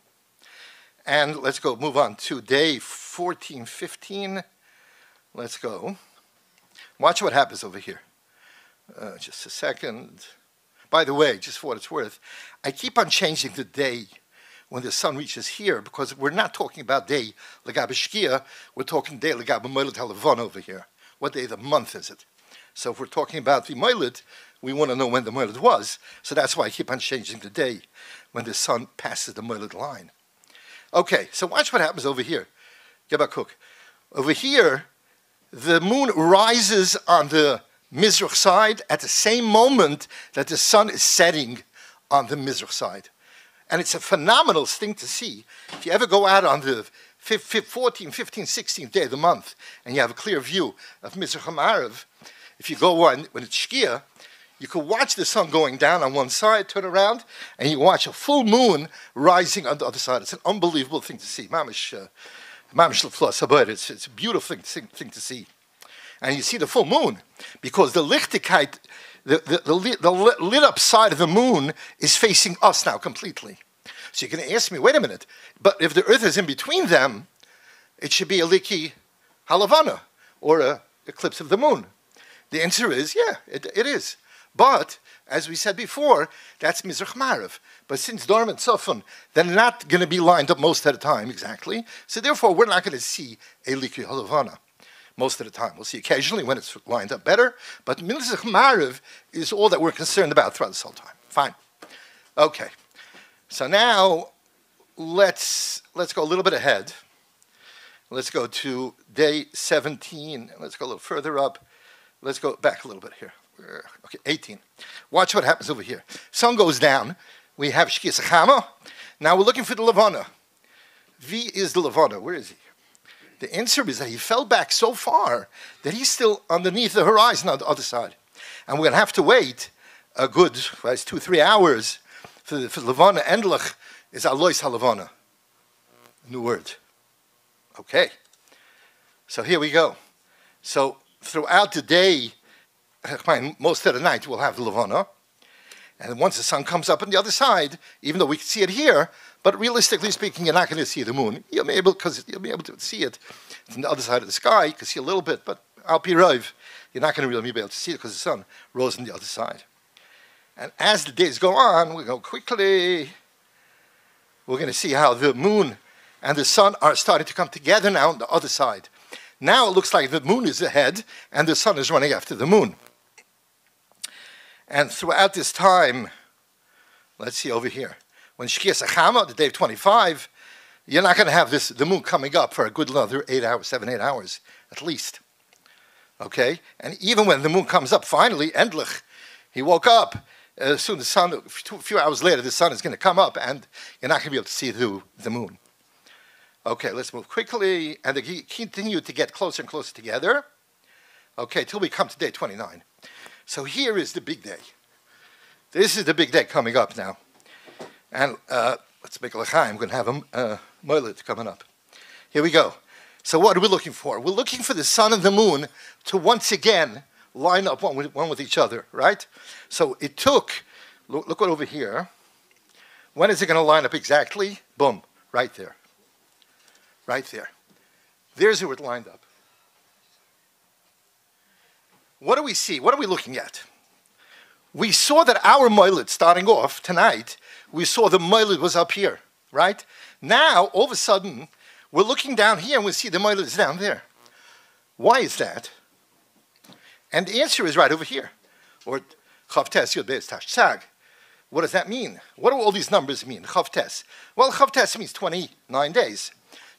Speaker 2: And let's go move on to day 14, 15. Let's go. Watch what happens over here. Just a second. By the way, just for what it's worth, I keep on changing the day when the sun reaches here because we're not talking about day L'Gab Shkia, we're talking day L'Gab Moiled HaLevon over here. What day of the month is it? So if we're talking about the Moiled, we want to know when the Moiled was. So that's why I keep on changing the day when the sun passes the Moiled line. Okay, so watch what happens over here. Gebakuk. Over here, the moon rises on the Mizrach side at the same moment that the sun is setting on the Mizrach side. And it's a phenomenal thing to see. If you ever go out on the 14th, 15th, 16th day of the month and you have a clear view of Mizrach HaMarav, if you go on when it's Shkia, you can watch the sun going down on one side, turn around, and you watch a full moon rising on the other side. It's an unbelievable thing to see. Mamish l'flos habed. It's a beautiful thing to see. And you see the full moon because the Lichtigkeit, the lit up side of the moon is facing us now completely. So you're going to ask me, wait a minute, but if the earth is in between them, it should be a Liki Halavana or an eclipse of the moon. The answer is, yeah, it is. But, as we said before, that's Mizrach Marav. But since Dorm and Sofon, they're not going to be lined up most of the time, exactly. So therefore, we're not going to see a Liki Halavana most of the time. We'll see occasionally when it's lined up better. But Mizrach Marav is all that we're concerned about throughout this whole time. Fine. Okay. So now, let's go a little bit ahead. Let's go to day 17. Let's go a little further up. Let's go back a little bit here. Okay, 18. Watch what happens over here. Sun goes down. We have Shkia Sachama. Now we're looking for the Levana. V is the Levana. Where is he? The answer is that he fell back so far that he's still underneath the horizon on the other side. And we're going to have to wait a good 2-3 hours for Levana. Endlich is Alois HaLevana. New word. Okay. So here we go. So throughout the day, most of the night, we'll have the Levana. And once the sun comes up on the other side, even though we can see it here, but realistically speaking, you're not going to see the moon. You'll be able to see it from the other side of the sky. You can see a little bit, but Al Pi Rov, you're not going to really be able to see it because the sun rose on the other side. And as the days go on, we go quickly. We're going to see how the moon and the sun are starting to come together now on the other side. Now it looks like the moon is ahead and the sun is running after the moon. And throughout this time, let's see over here. When Shkia Sachama, the day of 25, you're not going to have the moon coming up for a good another 8 hours, 7-8 hours at least. Okay? And even when the moon comes up, finally, endlich, he woke up. Soon the sun, a few hours later, the sun is going to come up and you're not going to be able to see the moon. Okay, let's move quickly. And they continue to get closer and closer together. Okay, till we come to day 29. So here is the big day. This is the big day coming up now. And let's make a l'chaim. I'm going to have a moiled coming up. Here we go. So what are we looking for? We're looking for the sun and the moon to once again line up one with each other, right? So it took, look what over here. When is it going to line up exactly? Boom, right there. Right there. There's where it lined up. What do we see? What are we looking at? We saw that our moiled, starting off tonight, we saw the moiled was up here, right? Now, all of a sudden, we're looking down here and we see the moiled is down there. Why is that? And the answer is right over here. Or Chavtes Yud Beis Tash Tzag. What does that mean? What do all these numbers mean? Chavtes. Well, Chavtes means 29 days.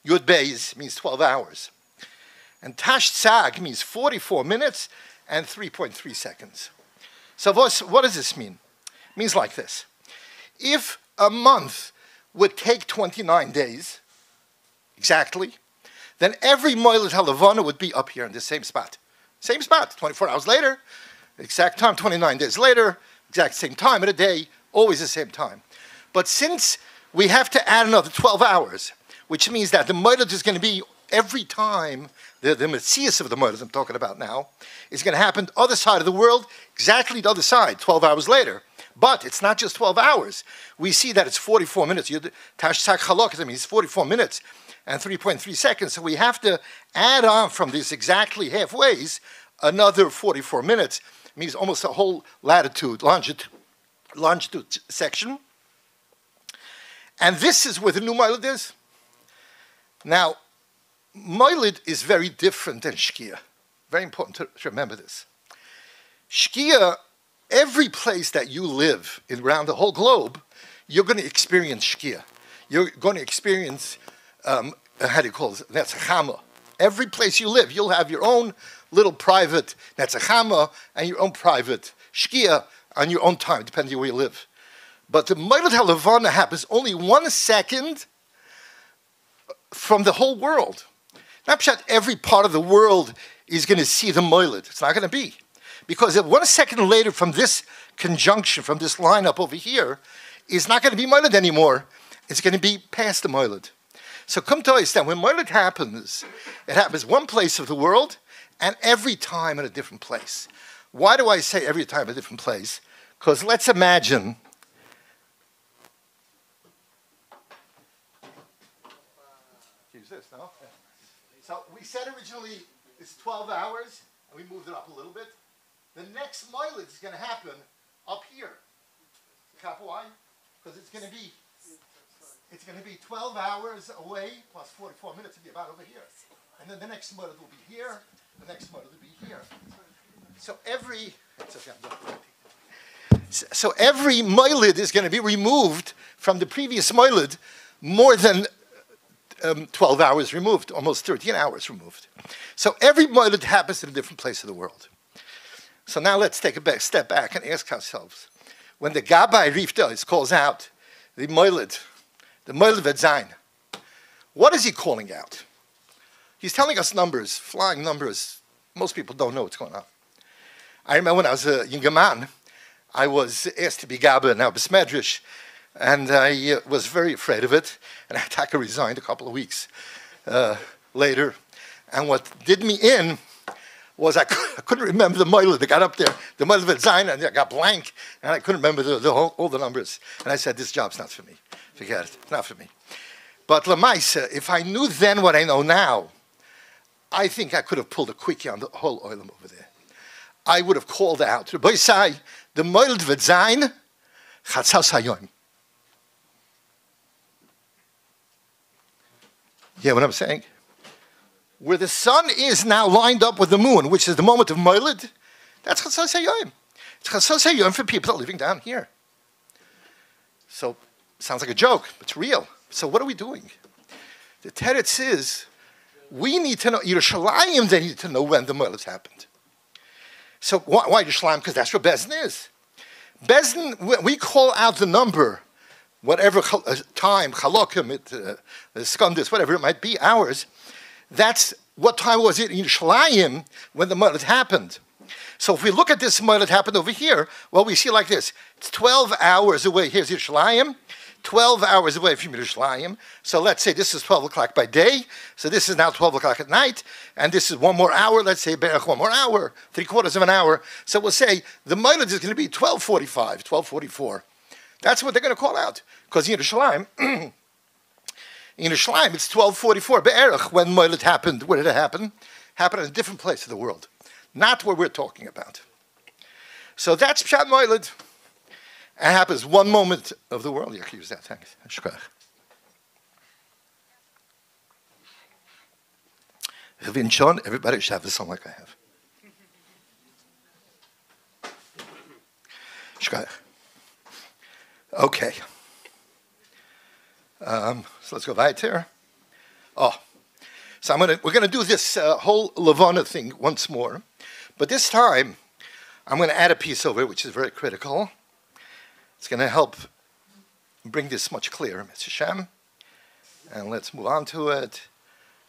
Speaker 2: Yud Beis means 12 hours. And Tash Tzag means 44 minutes and 3.3 seconds. So what does this mean? It means like this. If a month would take 29 days, exactly, then every Moiled HaLevana would be up here in the same spot. Same spot, 24 hours later, exact time, 29 days later, exact same time of the day, always the same time. But since we have to add another 12 hours, which means that the Moiled is going to be every time, the Metzias of the Moiled I'm talking about now, is going to happen the other side of the world, exactly the other side, 12 hours later. But it's not just 12 hours. We see that it's 44 minutes. Tash Tzak Chalok, means 44 minutes and 3.3 seconds. So we have to add on from this exactly halfways another 44 minutes. It means almost a whole latitude, longitude section. And this is where the new Moiled is. Now, Moiled is very different than Shkia. Very important to remember this. Shkia, every place that you live around the whole globe, you're going to experience Shkia. You're going to experience, how do you call it, Netzachama. Every place you live, you'll have your own little private Netzachama and your own private Shkia on your own time, depending on where you live. But the Moiled HaLevana happens only 1 second from the whole world. Not that every part of the world is going to see the Moiled. It's not going to be. Because if 1 second later from this conjunction, from this lineup over here, is not going to be Moiled anymore. It's going to be past the Moiled. So come to understand, when Moiled happens, it happens one place of the world and every time in a different place. Why do I say every time in a different place? Because let's imagine this, no? So we said originally it's 12 hours, and we moved it up a little bit. The next Moiled is going to happen up here. Cap why? Because it's going to be 12 hours away plus 44 minutes to be about over here. And then the next Moiled will be here, the next Moiled will be here. So every Moiled is going to be removed from the previous Moiled more than 12 hours removed, almost 13 hours removed. So every Moiled happens in a different place of the world. So now let's take a step back and ask ourselves, when the Gabbai Rifta calls out the Moiled Vedzain, what is he calling out? He's telling us numbers, flying numbers. Most people don't know what's going on. I remember when I was a younger man, I was asked to be Gabbai now Besmedrish, and I was very afraid of it, and I resigned a couple of weeks later. And what did me in was I couldn't remember the Moiled that got up there, the Moiled Vedzain, and I got blank, and I couldn't remember all the numbers. And I said, this job's not for me. Forget it, not for me. But Lamaisa, if I knew then what I know now, I think I could have pulled a quickie on the whole oilam over there. I would have called out, Rabbi Sai, the Moiled Vedzain, Chatzas Hayoim. Yeah, what I'm saying? Where the sun is now lined up with the moon, which is the moment of Moiled, that's Chatzas Hayoim. It's Chatzas Hayoim for people that are living down here. So, sounds like a joke, but it's real. So what are we doing? The teretz is, we need to know, Yerushalayim, they need to know when the Moiled happened. So why Yerushalayim? Because that's where Bezdin is. Bezdin, we call out the number, whatever time, Chalokim, Skandis, whatever it might be, hours. That's what time was it in Yerushalayim when the Moiled happened. So if we look at this Moiled happened over here, well, we see like this. It's 12 hours away. Here's Yerushalayim, 12 hours away from Yerushalayim. So let's say this is 12 o'clock by day. So this is now 12 o'clock at night. And this is 1 more hour. Let's say Berach 1 more hour, 3/4 of an hour. So we'll say the Moiled is going to be 12:45, 12:44. That's what they're going to call out. Because in Yerushalayim, it's 12:44. Be'erach, when Moiled happened, where did it happen? Happened in a different place of the world. Not what we're talking about. So that's Pshat Moiled. It happens one moment of the world. You can use that. Thanks. Ravin Shon, everybody should have the song like I have. Okay. So let's go right here. So we're going to do this whole Levana thing once more. But this time, I'm going to add a piece over it, which is very critical. It's going to help bring this much clearer, Mr. Shem. And let's move on to it.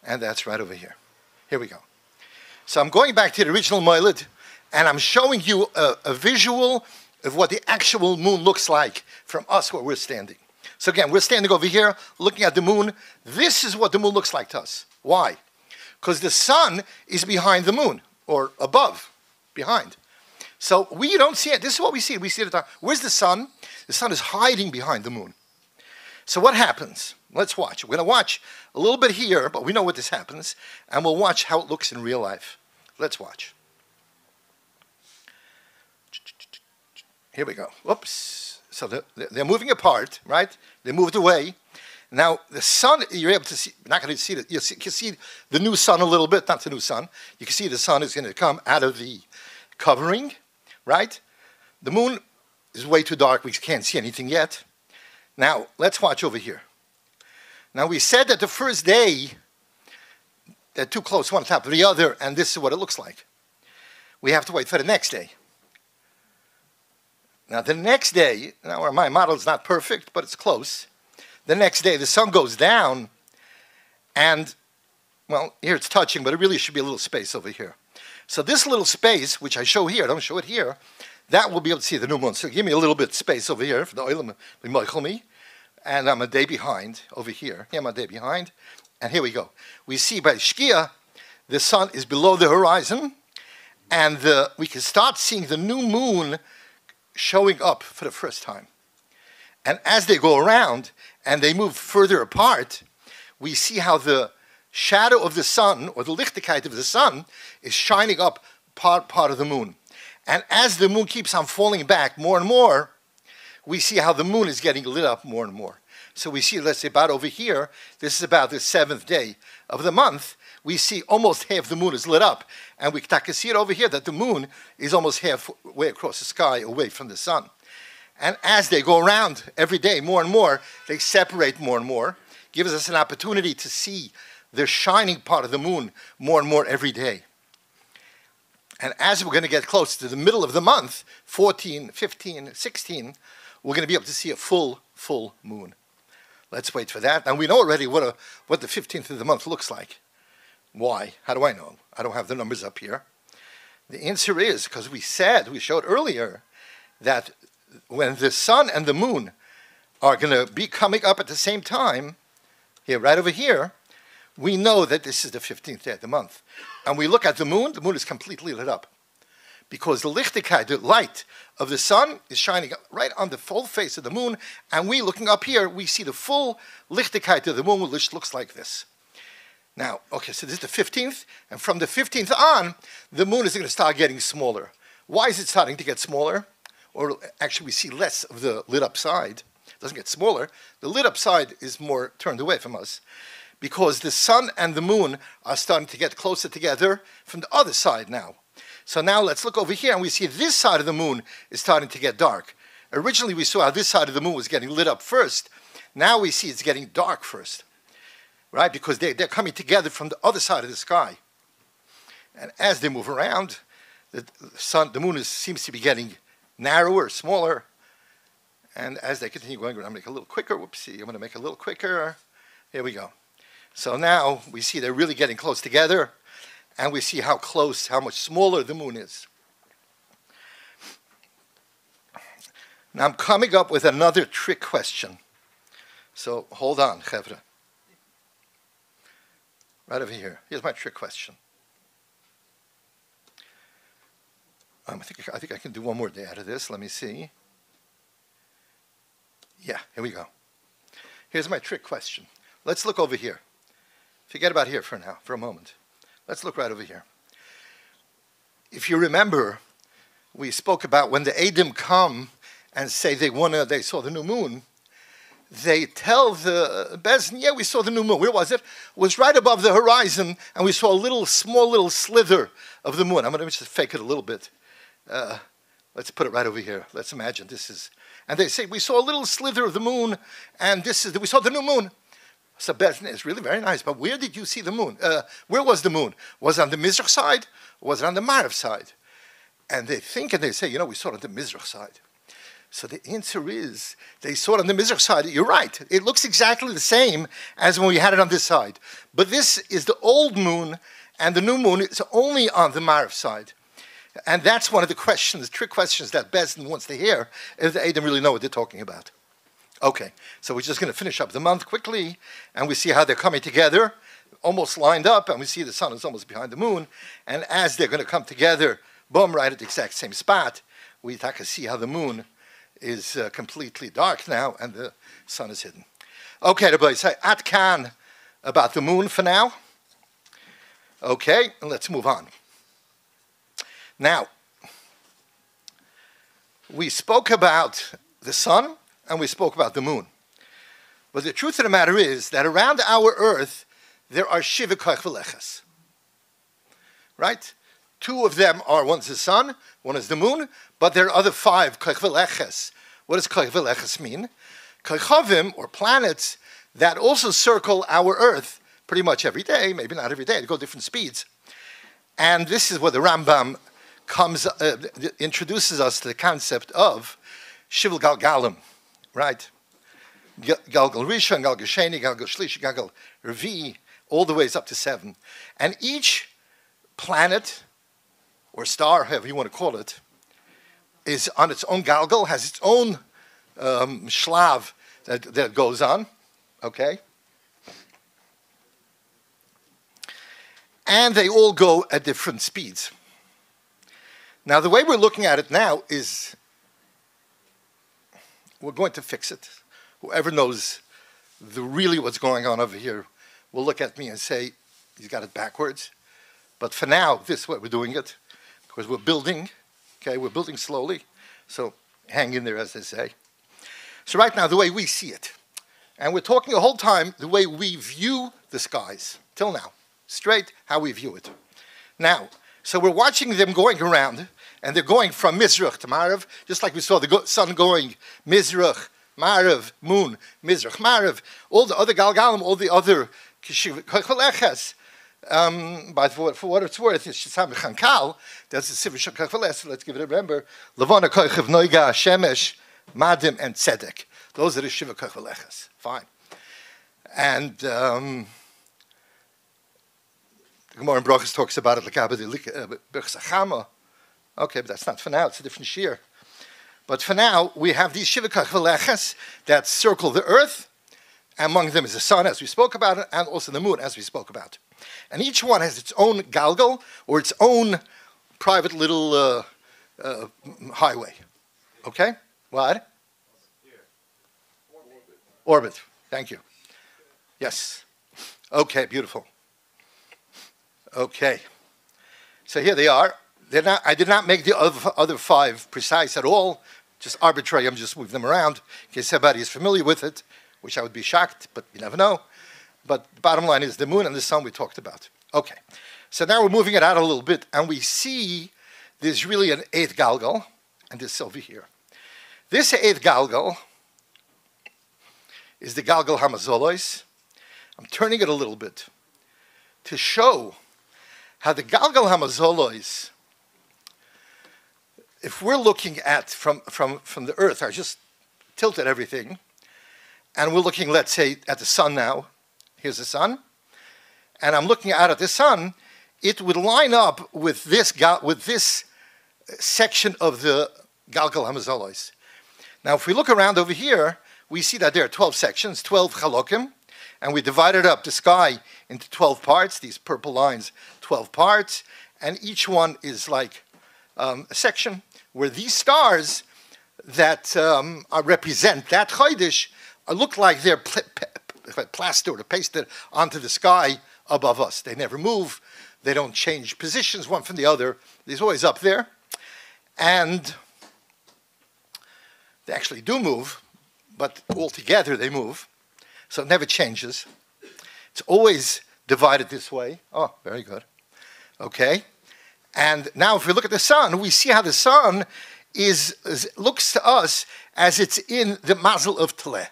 Speaker 2: And that's right over here. Here we go. So I'm going back to the original Moiled, and I'm showing you a visual of what the actual moon looks like from us where we're standing. So again, we're standing over here, looking at the moon. This is what the moon looks like to us. Why? Because the sun is behind the moon, or above, behind. So we don't see it. This is what we see. We see it at the time. Where's the sun? The sun is hiding behind the moon. So what happens? Let's watch. We're going to watch a little bit here, but we know what this happens, and we'll watch how it looks in real life. Let's watch. Here we go. Whoops. So they're moving apart, right? They moved away. Now, the sun, you're able to see, not going to see it. You can see the new sun a little bit, not the new sun. You can see the sun is going to come out of the covering, right? The moon is way too dark. We can't see anything yet. Now, let's watch over here. Now, we said that the first day, they're too close one on top of the other, and this is what it looks like. We have to wait for the next day. Now, the next day, now my model is not perfect, but it's close. The next day, the sun goes down, and, well, here it's touching, but it really should be a little space over here. So this little space, which I show here, I don't show it here, that will be able to see the new moon. So give me a little bit of space over here for the oil, and I'm a day behind over here. Here I'm a day behind, and here we go. We see by Shkia, the sun is below the horizon, and we can start seeing the new moon showing up for the first time. And as they go around and they move further apart, we see how the shadow of the sun, or the lichtigkeit of the sun, is shining up part of the moon. And as the moon keeps on falling back more and more, we see how the moon is getting lit up more and more. So we see, let's say about over here, this is about the 7th day of the month, we see almost half the moon is lit up. And we can see it over here that the moon is almost halfway across the sky away from the sun. And as they go around every day more and more, they separate more and more, gives us an opportunity to see the shining part of the moon more and more every day. And as we're going to get close to the middle of the month, 14, 15, 16, we're going to be able to see a full moon. Let's wait for that. And we know already what the 15th of the month looks like. Why? How do I know? I don't have the numbers up here. The answer is because we showed earlier that when the sun and the moon are going to be coming up at the same time, here, right over here, we know that this is the 15th day of the month. And we look at the moon is completely lit up. Because the lichtigkeit, the light of the sun, is shining right on the full face of the moon, and we, looking up here, we see the full lichtigkeit of the moon, which looks like this. Now, okay, so this is the 15th, and from the 15th on, the moon is going to start getting smaller. Why is it starting to get smaller? Or actually, we see less of the lit up side. It doesn't get smaller. The lit up side is more turned away from us, because the sun and the moon are starting to get closer together from the other side now. So now let's look over here, and we see this side of the moon is starting to get dark. Originally, we saw how this side of the moon was getting lit up first. Now we see it's getting dark first, right? Because they're coming together from the other side of the sky. And as they move around, the moon seems to be getting narrower, smaller. And as they continue going, I'm going to make it a little quicker. Whoopsie, I'm going to make it a little quicker. Here we go. So now we see they're really getting close together, and we see how much smaller the moon is. Now I'm coming up with another trick question. So hold on, Chevra. Right over here. Here's my trick question. I think I can do one more day out of this. Let me see. Yeah, here we go. Here's my trick question. Let's look over here. Forget about here for now, for a moment. Let's look right over here. If you remember, we spoke about when the Adim come and say they saw the new moon, they tell the Bezin, yeah, we saw the new moon. Where was it? It was right above the horizon, and we saw a small little slither of the moon. I'm going to just fake it a little bit. Let's put it right over here. Let's imagine this is, and they say, we saw a little slither of the moon, and we saw the new moon. So Bezin is really very nice, but where did you see the moon? Where was the moon? Was it on the Mizrach side, or was it on the Ma'ariv side? And they think and they say, we saw it on the Mizrach side. So the answer is, they saw it on the Mizrach side. You're right. It looks exactly the same as when we had it on this side. But this is the old moon, and the new moon is only on the Ma'ariv side. And that's one of the trick questions that Bezin wants to hear, if the Adam really know what they're talking about. Okay, so we're just going to finish up the month quickly, and we see how they're coming together, almost lined up, and we see the sun is almost behind the moon, and as they're going to come together, boom, right at the exact same spot, we can see how the moon is completely dark now, and the sun is hidden. Okay, Rabbi, say at kan about the moon for now. Okay, and let's move on. Now, we spoke about the sun, and we spoke about the moon. But the truth of the matter is that around our earth, there are Shiva Koich V'Leches. Right? Two of them are, one's the sun, one is the moon, but there are other 5 Koich V'Leches. What does Koich V'Leches mean? Koichavim, or planets, that also circle our earth pretty much every day, maybe not every day, they go different speeds. And this is where the Rambam introduces us to the concept of Shival Galgalim. Right? Galgal Rishon, Galgal Sheni, Galgal Shlishi, Galgal Revi, all the ways up to 7. And each planet, or star, however you want to call it, is on its own Galgal, has its own shlav that goes on. Okay? And they all go at different speeds. Now, the way we're looking at it now is, we're going to fix it. Whoever knows really what's going on over here will look at me and say, he's got it backwards. But for now, this is what we're doing it. Because we're building, okay? We're building slowly. So hang in there, as they say. So right now, the way we see it, and we're talking the whole time the way we view the skies, till now. Straight, how we view it. Now, so we're watching them going around, and they're going from Mizrach to Ma'ariv, just like we saw the sun going Mizrach, Ma'ariv, moon, Mizrach, Ma'ariv, all the other Galgalim, all the other Koich V'Leches, But for what it's worth, it's Shesam Chankal. That's the Sivir Shakach. Let's give it a remember. Levana Koichev Noiga Shemesh Madim and Tzedek. Those are the Shiva Koicheleches. Fine. And the Gemara in Brachos talks about it like Birchsachama. Okay, but that's not for now. It's a different shear. But for now, we have these Shiva Koicheleches that circle the earth. Among them is the sun, as we spoke about it, and also the moon, as we spoke about. And each one has its own galgal, or its own private little highway. Okay? What? Orbit. Thank you. Yes. Okay, beautiful. Okay. So here they are. I did not make the other five precise at all, just arbitrary. I'm just moving them around in case everybody is familiar with it, which I would be shocked, but you never know. But the bottom line is the moon and the sun we talked about. Okay. So now we're moving it out a little bit, and we see there's really an eighth galgal, and this over here. This eighth galgal is the galgal hamazolois. I'm turning it a little bit to show how the galgal hamazolois, if we're looking at from the earth, I just tilted everything, and we're looking, let's say, at the sun now. Here's the sun. And I'm looking out at the sun. It would line up with this section of the Galgal HaMazolois. Now, if we look around over here, we see that there are 12 sections, 12 chalokim, and we divided up the sky into 12 parts, these purple lines, 12 parts, and each one is like a section where these stars that represent that HACHODESH look like they're plastered or pasted onto the sky above us. They never move. They don't change positions one from the other. They're always up there. And they actually do move, but altogether they move. So it never changes. It's always divided this way. Oh, very good. Okay. And now if we look at the sun, we see how the sun looks to us as it's in the mazel of Teleh.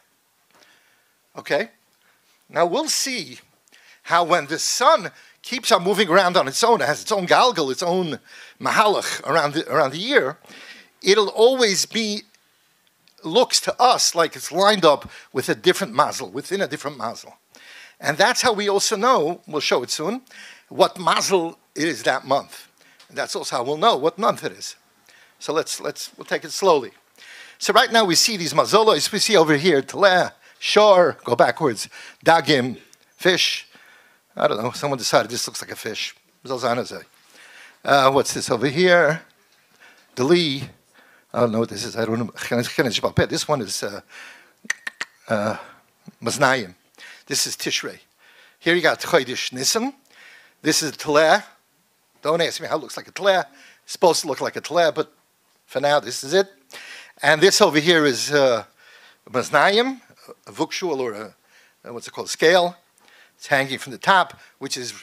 Speaker 2: Okay? Now we'll see how when the sun keeps on moving around on its own, it has its own galgal, its own mahalach around the year, it'll always looks to us like it's lined up with a different mazel, within a different mazel. And that's how we also know, we'll show it soon, what mazel it is that month. And that's also how we'll know what month it is. So we'll take it slowly. So right now we see these mazolos, we see over here, Teleh, Shor, go backwards, Dagim, fish. I don't know, someone decided this looks like a fish. What's this over here? Dali. I don't know what this is. I don't know. This one is Maznayim. This is Tishrei. Here you got Chodesh Nisan. This is Teleh. Don't ask me how it looks like a Teleh. It's supposed to look like a Teleh, but for now, this is it. And this over here is Maznayim, a vukshul, or what's it called, scale. It's hanging from the top, which is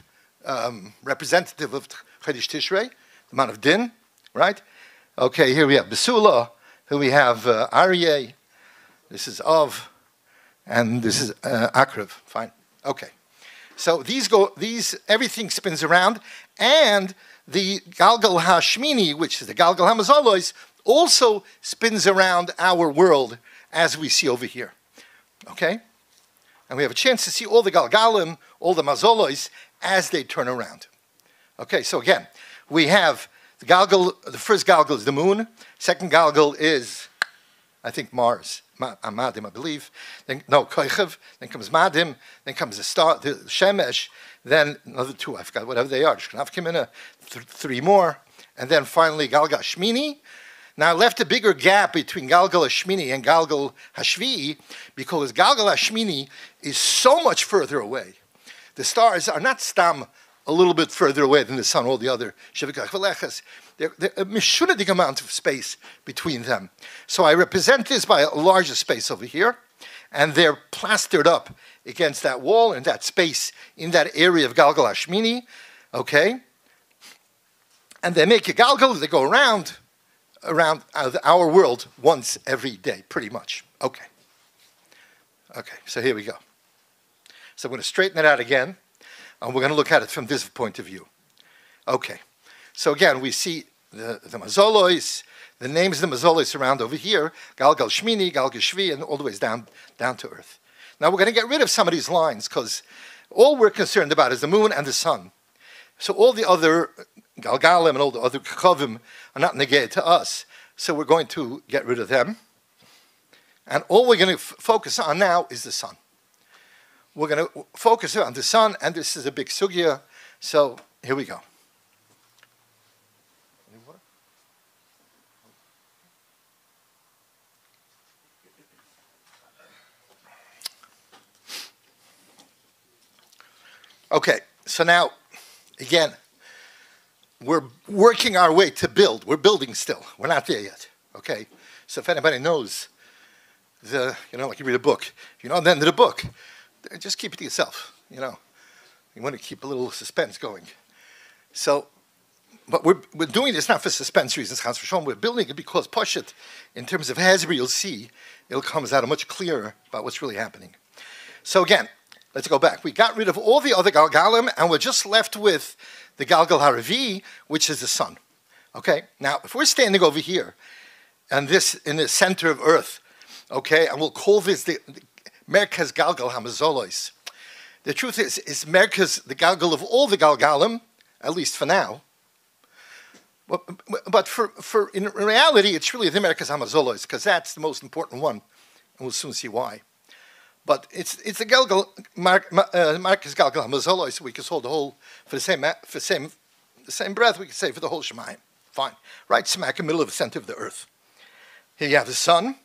Speaker 2: representative of Chodesh Tishrei, the month of Din, right? Okay, here we have Besula, here we have Aryeh, this is Av, and this is Akrev. Fine. Okay. So everything spins around, and the Galgal HaShmini, which is the Galgal HaMazolois, also spins around our world as we see over here. Okay? And we have a chance to see all the Galgalim, all the Mazolois, as they turn around. Okay, so again, we have the Galgal, the first Galgal is the moon, second Galgal is, I think, Mars, Madim, I believe. Then, no, Koichev, then comes Madim, then comes the star, the Shemesh, then another two, I forgot, whatever they are, Shknavkimina, three more, and then finally Galgal Shmini. Now I left a bigger gap between Galgal HaShmini and Galgal HaShvi'i because Galgal HaShmini is so much further away. The stars are not stam a little bit further away than the sun, all the other Shevikach V'lechas. There's a mishunadik amount of space between them. So I represent this by a larger space over here, and they're plastered up against that wall and that space in that area of Galgal HaShmini, okay? And they make a Galgal, they go around our world once every day, pretty much. Okay. Okay, so here we go. So I'm going to straighten it out again. And we're going to look at it from this point of view. Okay. So again, we see the mazolois, the names of the mazolois around over here, Galgal Shmini, Galgal Shvi, and all the way down to earth. Now we're going to get rid of some of these lines because all we're concerned about is the moon and the sun. So all the other Galgalim and all the other Kachavim are not negated to us. So we're going to get rid of them. And all we're going to focus on now is the sun. We're going to focus on the sun, and this is a big sugya. So here we go. Okay, so now, again, we're working our way to build. We're building still. We're not there yet, okay? So if anybody knows like you read a book, if you know the end of the book, just keep it to yourself, You want to keep a little suspense going. So, but we're doing this not for suspense reasons, Chas v'Shalom. We're building it because Pashut, in terms of Hezbollah, you'll see, it'll come out much clearer about what's really happening. So again, let's go back. We got rid of all the other Galgalim, and we're just left with the Galgal Haravi, which is the sun. Okay? Now, if we're standing over here, and this in the center of Earth, okay, and we'll call this the Merkaz Galgal HaMazolois. The truth is Merkaz the Galgal of all the Galgalim, at least for now. But for in reality, it's really the Merkaz HaMazolois, because that's the most important one, and we'll soon see why. But it's the Galgal Merkaz Galgal HaMazolois, so we can hold the whole for the same breath. We can say for the whole Shemayim. Fine, right smack in the middle of the center of the earth. Here you have the sun,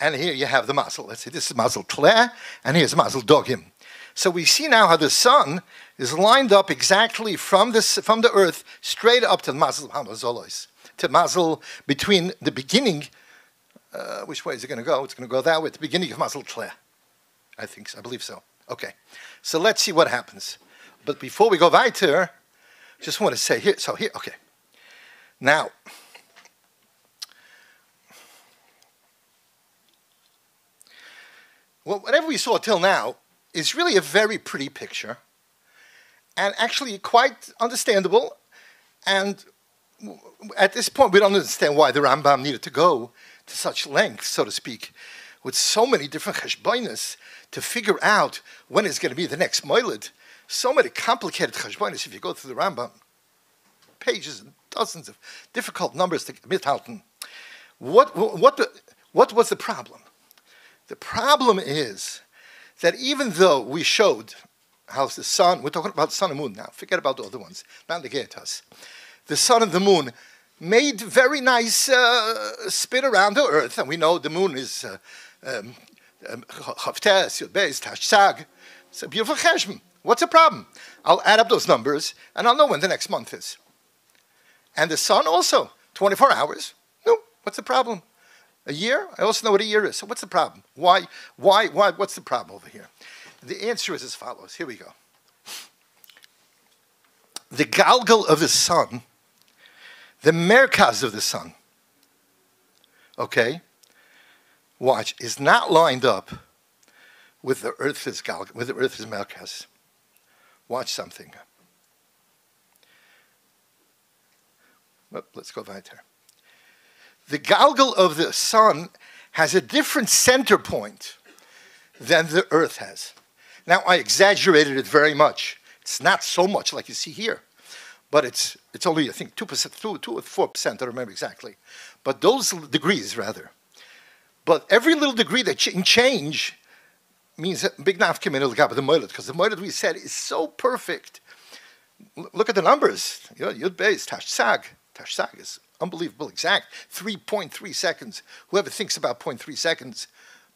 Speaker 2: and here you have the mazel. Let's say this is mazel tleh, and here's mazel dogim. So we see now how the sun is lined up exactly from the earth straight up to the mazel hamazolois, to mazel between the beginning. Which way is it going to go? It's going to go that way. The beginning of mazel tleh. I think so. I believe so. Okay. So let's see what happens. But before we go weiter, just want to say here. So here, okay. Now, well, whatever we saw till now is really a very pretty picture, and actually quite understandable. And at this point, we don't understand why the Rambam needed to go to such length, so to speak, with so many different cheshbonos to figure out when is going to be the next moiled. So many complicated cheshbonos if you go through the Rambam. Pages and dozens of difficult numbers to mithalten. What was the problem? The problem is that even though we showed how the sun, we're talking about the sun and moon now, forget about the other ones, not the Getas. The sun and the moon made very nice spin around the earth, and we know the moon is Chavtes, Yud Beis, Tashsag. It's a beautiful cheshbon. What's the problem? I'll add up those numbers, and I'll know when the next month is. And the sun also, 24 hours. No, what's the problem? A year? I also know what a year is. So what's the problem? Why, what's the problem over here? The answer is as follows. Here we go. The galgal of the sun, the merkaz of the sun, okay, watch, is not lined up with the earth's galgal, with the earth's merkaz. Watch something. Well, let's go weiter. The galgal of the sun has a different center point than the earth has. Now, I exaggerated it very much. It's not so much like you see here, but it's only, I think, 2%, 2 or 4%, I don't remember exactly. But those degrees, rather. But every little degree that change means a big nafkim in the moiled, because the moiled we said is so perfect. Look at the numbers. Yud Beis, Tashsag. Tashsag is unbelievable, exact. 3.3 seconds. Whoever thinks about 0.3 seconds.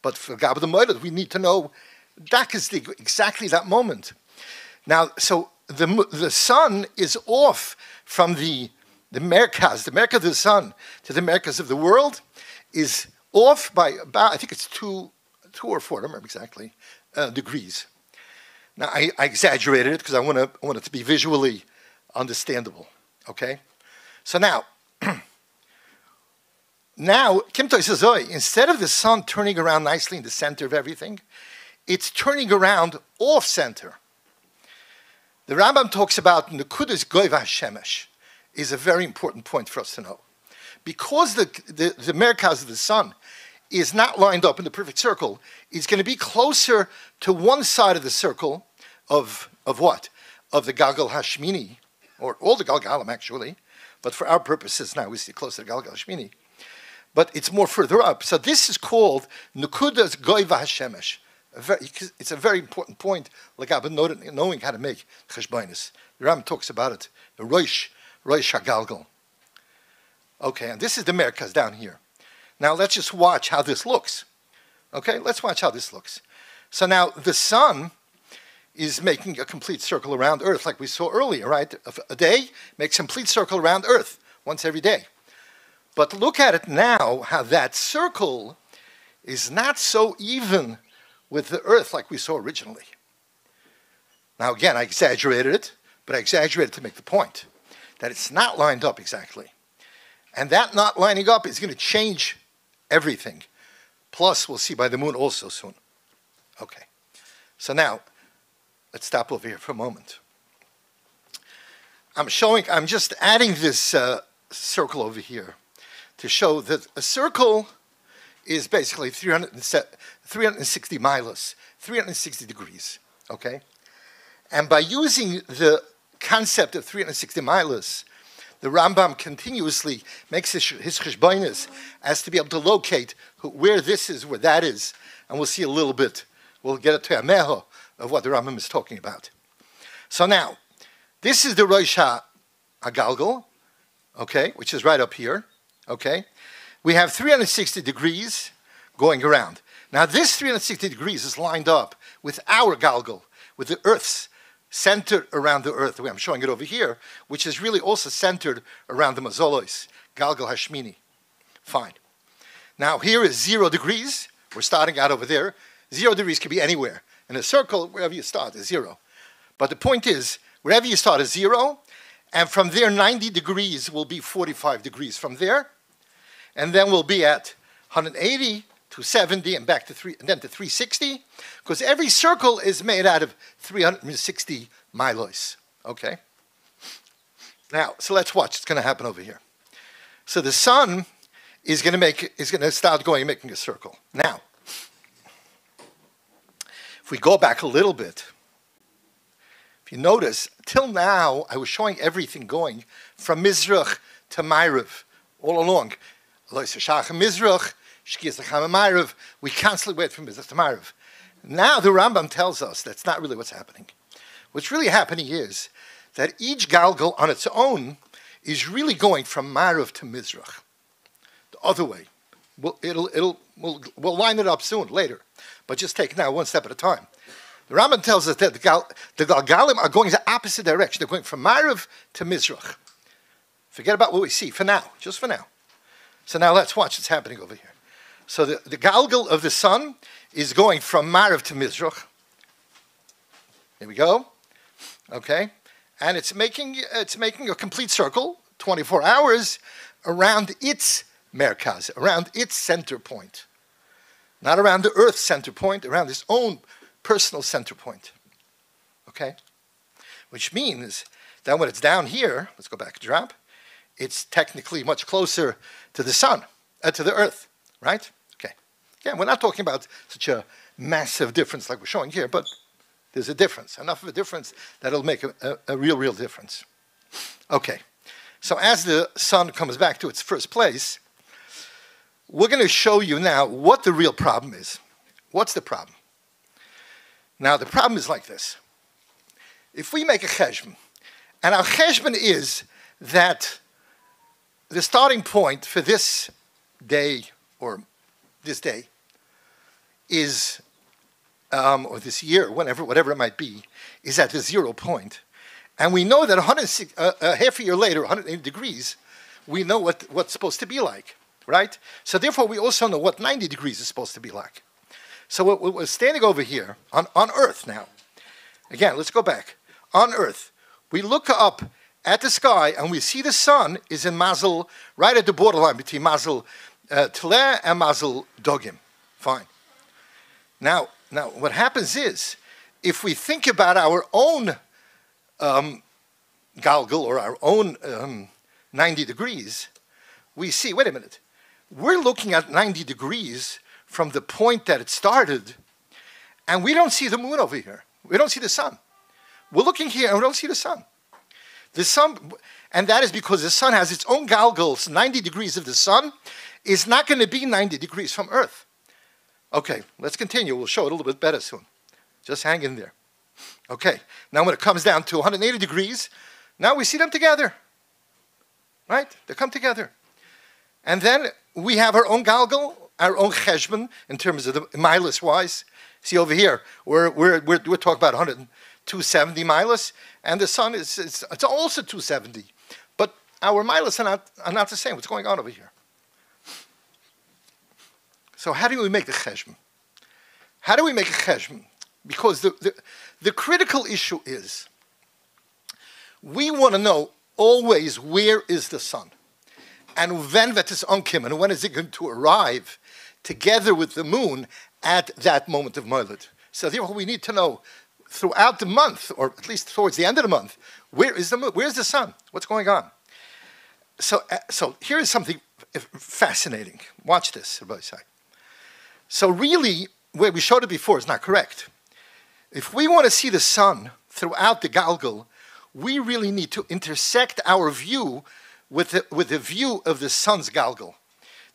Speaker 2: But for Gab the Moiled, we need to know exactly that moment. Now, so the sun is off from the merkaz of the sun to the merkaz of the world is off by about, I think it's 2 or 4, I don't remember exactly, degrees. Now, I exaggerated it because I want it to be visually understandable, okay? So now, Kimto says, instead of the sun turning around nicely in the center of everything, it's turning around off center. The Rambam talks about Nekudas Goyva Shemesh is a very important point for us to know. Because the Merkaz of the sun is not lined up in the perfect circle, it's going to be closer to one side of the circle of what? Of the Galgal Hashmini, or all the Galgalim actually, but for our purposes now we see closer to Galgal Hashmini. But it's more further up. So this is called Nekudas Goyva Hashemesh. It's a very important point, like I've been knowing how to make cheshbonis. The Ram talks about it, the Rosh HaGalgal. Okay, and this is the Merkaz down here. Now let's just watch how this looks. Okay, let's watch how this looks. So now the sun is making a complete circle around Earth, like we saw earlier, right? A day makes a complete circle around Earth, once every day. But look at it now, how that circle is not so even with the Earth like we saw originally. Now again, I exaggerated it, but I exaggerated to make the point that it's not lined up exactly. And that not lining up is going to change everything. Plus, we'll see by the moon also soon. Okay. So now, let's stop over here for a moment. I'm just adding this circle over here to show that a circle is basically 360 miles, 360 degrees, okay? And by using the concept of 360 miles, the Rambam continuously makes his cheshbonos as to be able to locate where this is, where that is, and we'll see a little bit. We'll get to Ameho of what the Rambam is talking about. So now, this is the Rosh HaGalgal, okay, which is right up here, okay? We have 360 degrees going around. Now, this 360 degrees is lined up with our Galgal, with the Earth's centered around the Earth, the way I'm showing it over here, which is really also centered around the Mazolos, Galgal Hashmini. Fine. Now, here is 0 degrees. We're starting out over there. 0 degrees can be anywhere. In a circle, wherever you start is 0. But the point is, wherever you start is 0, and from there, 90 degrees will be 45 degrees from there. And then we'll be at 180 to 70 and back to and then to 360, because every circle is made out of 360 milos. Okay? Now, so let's watch what's going to happen over here. So the sun is going to start going and making a circle. Now, if we go back a little bit, if you notice, till now I was showing everything going from Mizrach to Ma'ariv all along. Mizrach, we constantly wait from Mizrach to Ma'ariv. Now the Rambam tells us that's not really what's happening. What's really happening is that each Galgal on its own is really going from Ma'ariv to Mizrach. The other way. We'll line it up soon, later. But just take now one step at a time. The Rambam tells us that the Galgalim are going in the opposite direction. They're going from Ma'ariv to Mizrach. Forget about what we see for now, just for now. So now let's watch what's happening over here. So the Galgal of the sun is going from Ma'ariv to Mizrach. Here we go. Okay. And it's making a complete circle, 24 hours, around its Merkaz, around its center point. Not around the Earth's center point, around its own personal center point. Okay? Which means that when it's down here, let's go back a drop, it's technically much closer to the sun, to the Earth, right? Okay. Again, we're not talking about such a massive difference like we're showing here, but there's a difference, enough of a difference that it'll make a real difference. Okay. So as the sun comes back to its first place, we're going to show you now what the real problem is. What's the problem? Now, the problem is like this. If we make a cheshbon, and our cheshbon is that the starting point for this day, or this day, is, or this year, whatever it might be, is at the 0 point. And we know that half a year later, 180 degrees, we know what it's supposed to be like, right? So therefore, we also know what 90 degrees is supposed to be like. So we're standing over here on Earth now. Again, let's go back. On Earth, we look up at the sky and we see the sun is in Mazel, right at the borderline between Mazel Tleh and Mazel Dogim. Fine. Now what happens is, if we think about our own galgal, or our own 90 degrees, we see, wait a minute, we're looking at 90 degrees from the point that it started, and we don't see the moon over here. We don't see the sun. We're looking here and we don't see the sun. The sun, and that is because the sun has its own galgals. 90 degrees of the sun is not going to be 90 degrees from Earth. Okay, let's continue. We'll show it a little bit better soon. Just hang in there. Okay, now when it comes down to 180 degrees, now we see them together. Right? They come together. And then we have our own galgal, our own cheshbon, in terms of the milus wise. See over here, we're talking about 270 milus, and the sun it's also 270. But our milus are not the same. What's going on over here? So how do we make the cheshbon? How do we make a cheshbon? Because the critical issue is we want to know always where is the sun, and when that is onkim, and when is it going to arrive together with the moon at that moment of Moiled. So therefore we need to know throughout the month, or at least towards the end of the month, where is the moon? Where is the sun? What's going on? So here is something fascinating. Watch this, Rabbi. So really, where we showed it before is not correct. If we want to see the sun throughout the galgal, we really need to intersect our view with the view of the sun's galgal.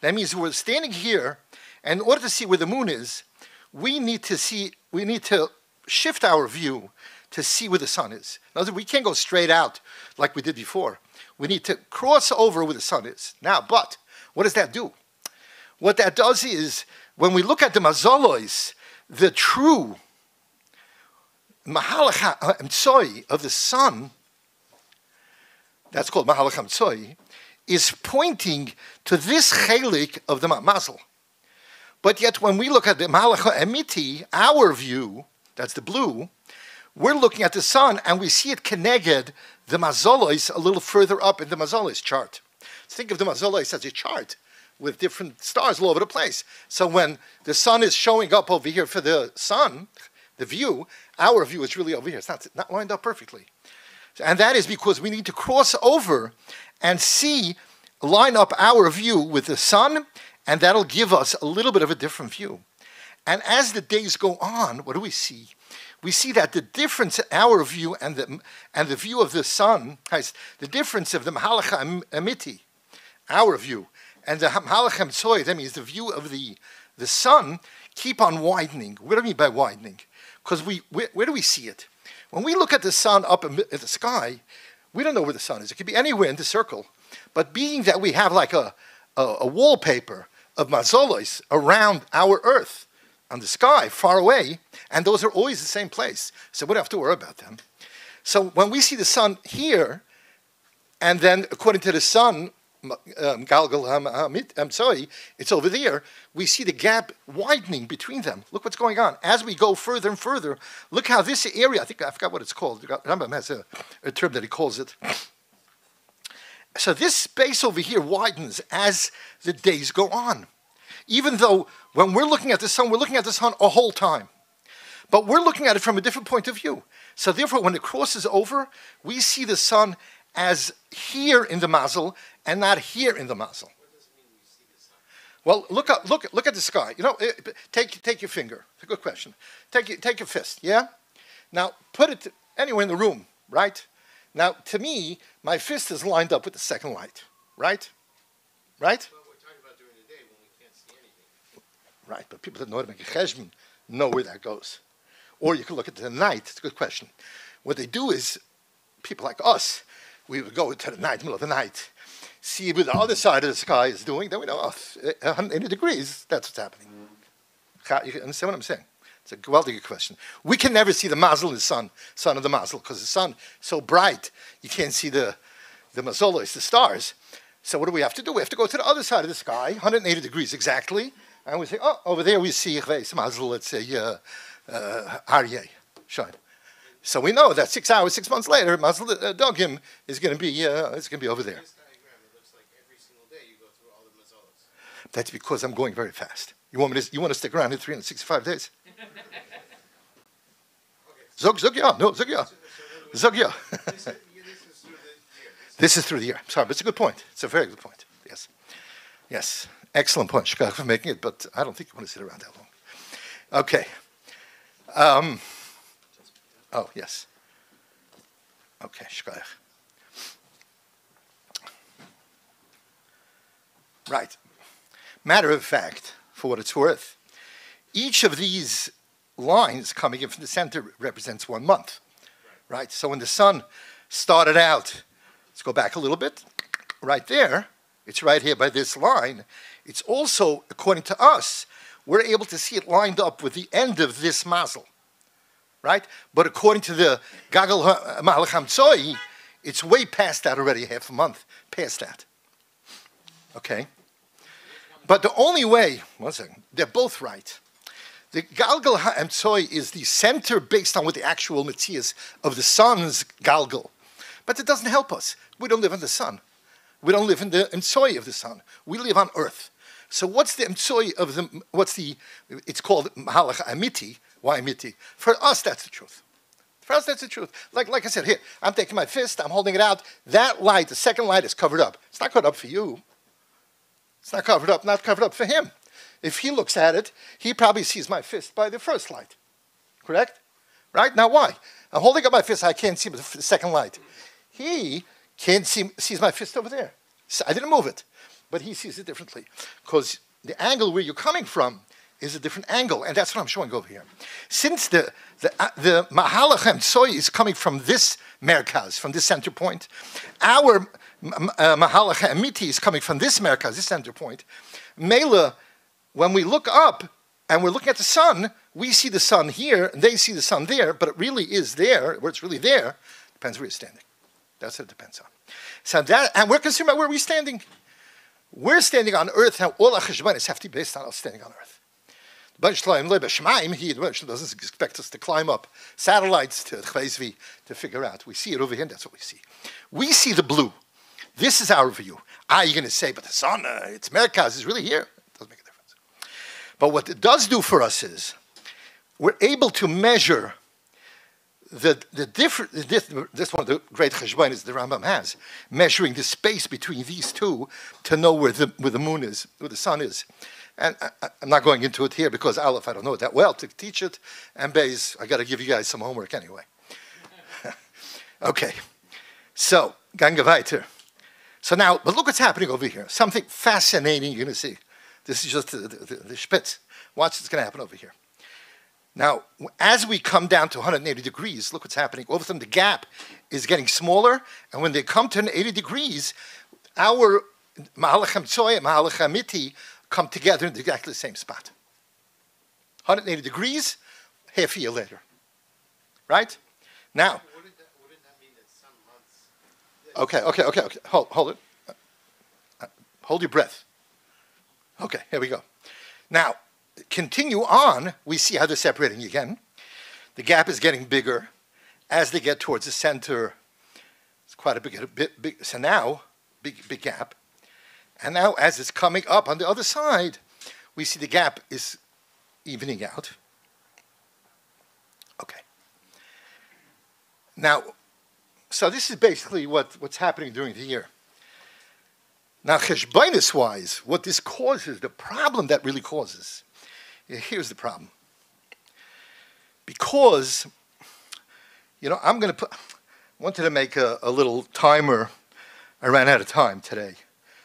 Speaker 2: That means we're standing here, and in order to see where the moon is, we need to shift our view to see where the sun is. In other words, we can't go straight out like we did before. We need to cross over where the sun is. Now, but what does that do? What that does is, when we look at the mazolois, the true mahalach hamtsoi of the sun, that's called mahalach hamtsoi, is pointing to this chelik of the mazel. But yet when we look at the mahalach emiti, our view, that's the blue, we're looking at the sun and we see it keneged the mazolois a little further up in the mazolois chart. Think of the mazolois as a chart with different stars all over the place. So when the sun is showing up over here for the sun, the view, our view is really over here. It's not lined up perfectly. And that is because we need to cross over and line up our view with the sun, and that'll give us a little bit of a different view. And as the days go on, what do we see? We see that the difference in our view and the view of the sun, the difference of the mahalach emiti, our view, and the mahalach emtsoi, that means the view of the sun, keep on widening. What do I mean by widening? Because where do we see it? When we look at the sun up in the sky, we don't know where the sun is. It could be anywhere in the circle. But being that we have like a wallpaper of mazolos around our earth, on the sky, far away, and those are always the same place. So we don't have to worry about them. So when we see the sun here, and then according to the sun, it's over there, we see the gap widening between them. Look what's going on. As we go further and further, look how this area, I forgot what it's called. Rambam has a term that he calls it. So this space over here widens as the days go on. Even though when we're looking at the sun a whole time. But we're looking at it from a different point of view. So therefore, when it crosses over, we see the sun as here in the mazel and not here in the mazel.
Speaker 3: What does it mean we see the sun?
Speaker 2: Well, look at the sky. You know, take your finger. It's a good question. Take your fist. Yeah. Now put it anywhere in the room. Right. Now, to me, my fist is lined up with the second light. Right. Right.
Speaker 3: Well, we're talking about during the day when we can't see anything.
Speaker 2: Right, but people that know how to make a cheshbon know where that goes. Or you can look at the night. It's a good question. What they do is, people like us, we would go into the night, middle of the night, see what the other side of the sky is doing, then we know, 180 degrees, that's what's happening. You understand what I'm saying? It's a well-good question. We can never see the mazel in the sun of the mazel, because the sun is so bright, you can't see the mazolos, the stars. So what do we have to do? We have to go to the other side of the sky, 180 degrees exactly, and we say, oh, over there we see mazel, let's say, Aryeh, Shine. So we know that 6 hours, 6 months later, mazel dogim is going to be over there.
Speaker 3: This diagram, it looks like every single day you go through all the mazolos.
Speaker 2: That's because I'm going very fast. You want to stick around here 365 days?
Speaker 3: Okay.
Speaker 2: Zog ya, no, zog ya.
Speaker 3: So in other
Speaker 2: Zogya.
Speaker 3: This is through the year.
Speaker 2: This is through the year. Sorry, but it's a good point. It's a very good point. Yes. Yes. Excellent point. Shkach for making it, but I don't think you want to sit around that long. Okay. Oh, yes. Okay, Shkach. Right. Matter of fact, for what it's worth, each of these lines coming in from the center represents 1 month. Right? So when the sun started out, let's go back a little bit, right there, it's right here by this line. It's also, according to us, we're able to see it lined up with the end of this mazel. Right? But according to the Gagel Mahalach Hamtzoi, it's way past that already, half a month past that. Okay? But the only way, one second, they're both right. The Galgal HaEmtsoi is the center based on what the actual Metzias of the sun's Galgal. But it doesn't help us. We don't live in the sun. We don't live in the Emtsoi of the sun. We live on earth. So what's the Emtsoi of the, it's called Mahalach Amiti. Why Amiti? For us, that's the truth. For us, that's the truth. Like I said, here, I'm taking my fist, I'm holding it out. That light, the second light, is covered up. It's not covered up for you. It's not covered up for him. If he looks at it, he probably sees my fist by the first light. Correct? Right? Now why? I'm holding up my fist, I can't see the second light. He can't sees my fist over there. So I didn't move it, but he sees it differently. Because the angle where you're coming from is a different angle, and that's what I'm showing over here. Since the Mahalach Emtsoi is coming from this merkaz, from this center point, our Mahalach Amiti is coming from this merkaz, this center point. Mela, when we look up and we're looking at the sun, we see the sun here, and they see the sun there, but it really is there, where it's really there, depends where you're standing. That's what it depends on. So that, and we're concerned about where we're standing. We're standing on earth, and all our cheshbonos have to be based on us standing on earth. He doesn't expect us to climb up satellites to figure out. We see it over here, and that's what we see. We see the blue. This is our view. You're going to say, but the sun, its merkaz is really here. It doesn't make a difference. But what it does do for us is, we're able to measure this one of the great cheshbonos the Rambam has, measuring the space between these two to know where the moon is, where the sun is. And I'm not going into it here because Aleph, I don't know it that well to teach it, and Beis, I got to give you guys some homework anyway. Okay, so Ganga weiter. So now, but look what's happening over here. Something fascinating you're going to see. This is just the spitz. Watch what's going to happen over here. Now, as we come down to 180 degrees, look what's happening. All of a sudden, the gap is getting smaller, and when they come to 80 degrees, our Mahalach Emtsoi and Mahalach Amiti come together in exactly the same spot. 180 degrees, half a year later. Right? Now.
Speaker 3: Wouldn't that mean that some months...
Speaker 2: Okay. Hold it. Hold your breath. Okay, here we go. Now, continue on. We see how they're separating again. The gap is getting bigger. As they get towards the center, it's quite a big so now, big gap. And now, as it's coming up on the other side, we see the gap is evening out. Okay. Now, so this is basically what's happening during the year. Now, cheshbonos-wise, what this causes, the problem that really causes, here's the problem. Because, I'm going to wanted to make a little timer. I ran out of time today.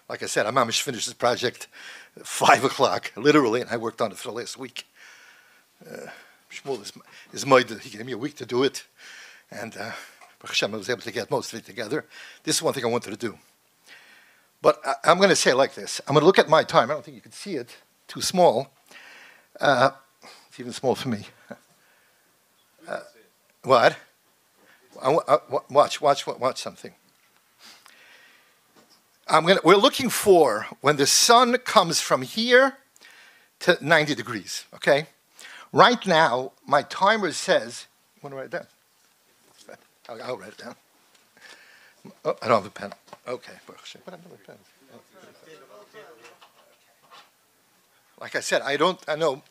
Speaker 2: Like I said, I'm almost finished this project at 5 o'clock, literally, and I worked on it for the last week. Shmuel is moide. He gave me a week to do it, and Baruch Hashem, I was able to get most of it together. This is one thing I wanted to do. But I'm going to say it like this. I'm going to look at my time. I don't think you can see it. Too small. It's even small for me. What? Watch something. We're looking for when the sun comes from here to 90 degrees, okay? Right now, my timer says, you want to write it down? I'll write it down. Oh, I don't have a pen. Okay. What happened to my pen? Like I said, I know.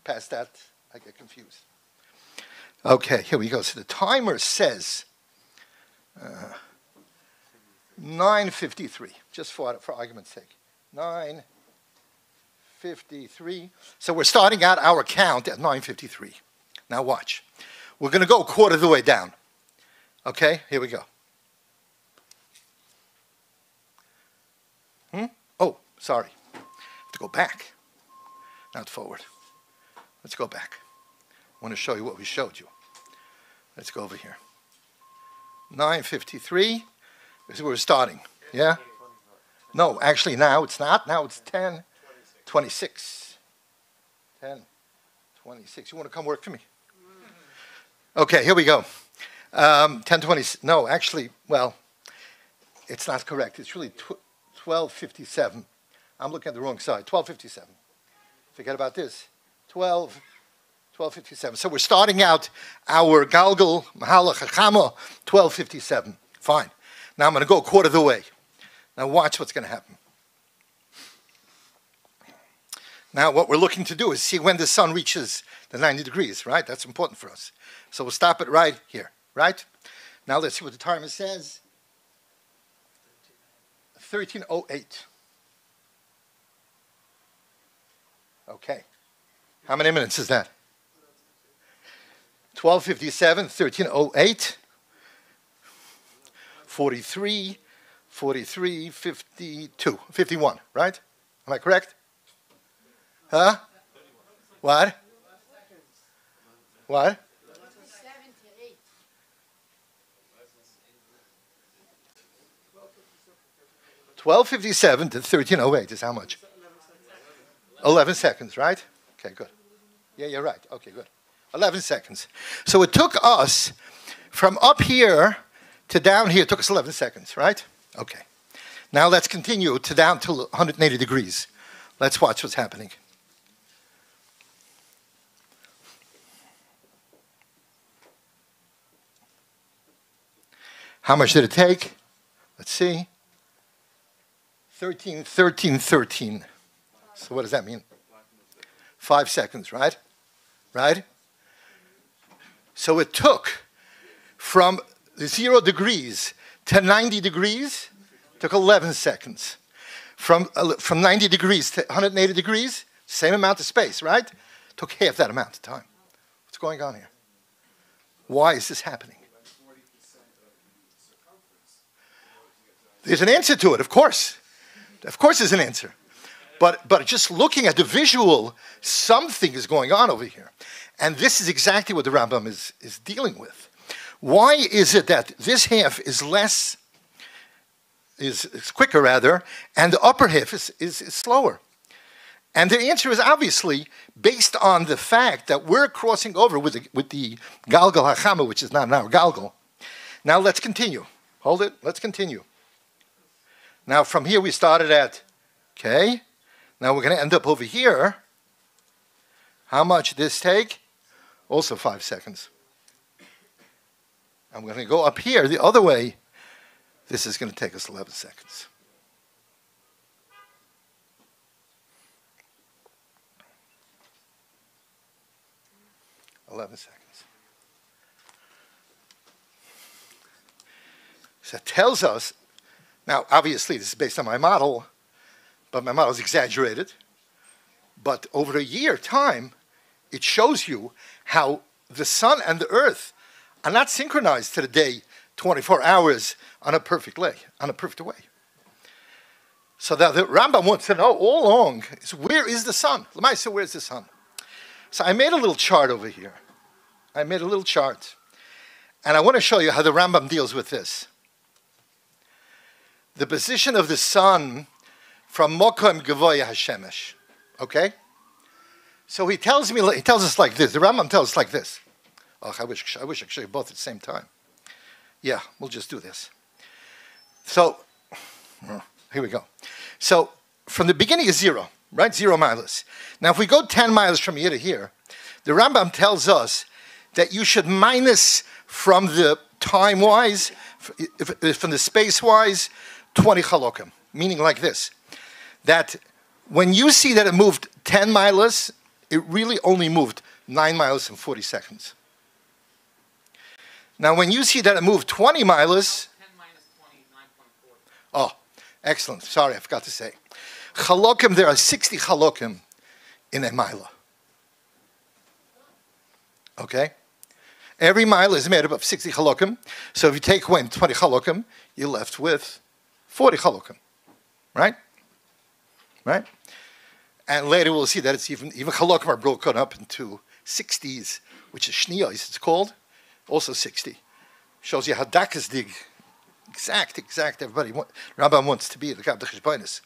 Speaker 2: Past that, I get confused. Okay, here we go. So the timer says 9:53, just for argument's sake. 9:53. So we're starting out our count at 9:53. Now watch. We're going to go a quarter of the way down. Okay, here we go. Oh, sorry. I have to go back, not forward. Let's go back. I want to show you what we showed you. Let's go over here. 9:53 is where we're starting. Yeah? No, actually now it's not. Now it's 10:26. 10:26. You want to come work for me? Okay, here we go. 10:20. No, actually, well, it's not correct. It's really 12:57. I'm looking at the wrong side. 12:57. Forget about this. 12:57. So we're starting out our Galgal Mahalach Hachama 12:57. Fine. Now I'm going to go a quarter of the way. Now watch what's going to happen. Now what we're looking to do is see when the sun reaches the 90 degrees, right? That's important for us. So we'll stop it right here, right? Now let's see what the timer says. 13:08. Okay. How many minutes is that? 12:57, 13:08, 43, 43, 52, 51, right? Am I correct? Huh? What? What? 12:57 to 13:08 is how much? 11 seconds, right? Okay, good. Yeah, you're right. Okay, good. 11 seconds. So it took us from up here to down here, it took us 11 seconds, right? Okay. Now let's continue to down to 180 degrees. Let's watch what's happening. How much did it take? Let's see. 13, 13, 13. So what does that mean? 5 seconds, right? Right? So it took from 0 degrees to 90 degrees, took 11 seconds. From 90 degrees to 180 degrees, same amount of space, right? Took half that amount of time. What's going on here? Why is this happening? There's an answer to it, of course. Of course there's an answer. But just looking at the visual, something is going on over here. And this is exactly what the Rambam is dealing with. Why is it that this half is less, is quicker rather, and the upper half is slower? And the answer is obviously based on the fact that we're crossing over with the Galgal Hachama, which is not an hour Galgal. Now let's continue. Hold it. Let's continue. Now from here we started at, okay. Now we're going to end up over here. How much did this take? Also 5 seconds. I'm going to go up here the other way. This is going to take us 11 seconds. So it tells us, now obviously this is based on my model, but my model is exaggerated. But over a year time, it shows you how the sun and the earth are not synchronized to the day 24 hours on a perfect way. So that the Rambam wants to know all along is where is the sun? Lamaisa, where's the sun? So I made a little chart over here. And I want to show you how the Rambam deals with this. The position of the sun from Mokom Gevoya Hashemesh. Okay? So he tells us like this. The Rambam tells us like this. Oh, I wish I could show you both at the same time. Yeah, we'll just do this. So, here we go. So, from the beginning is 0, right? 0 miles. Now, if we go 10 miles from here to here, the Rambam tells us that you should minus from the time-wise, from the space-wise, 20 halokim. Meaning like this, that when you see that it moved 10 miles, it really only moved 9 miles and 40 seconds. Now, when you see that it moved 20 miles,
Speaker 5: 10 minus 20, 9.4.
Speaker 2: oh, excellent. Sorry, I forgot to say. Chalokim, there are 60 chalokim in a mila. Okay? Every mile is made up of 60 chalokim. So if you take away 20 chalokim, you're left with 40 chalokim. Right? Right? And later we'll see that it's even chalokim are broken up into 60s, which is shniyos, it's called. Also 60. Shows you how dakas dig. Exact. Everybody, Rambam wants to be the Gab Cheshbonis.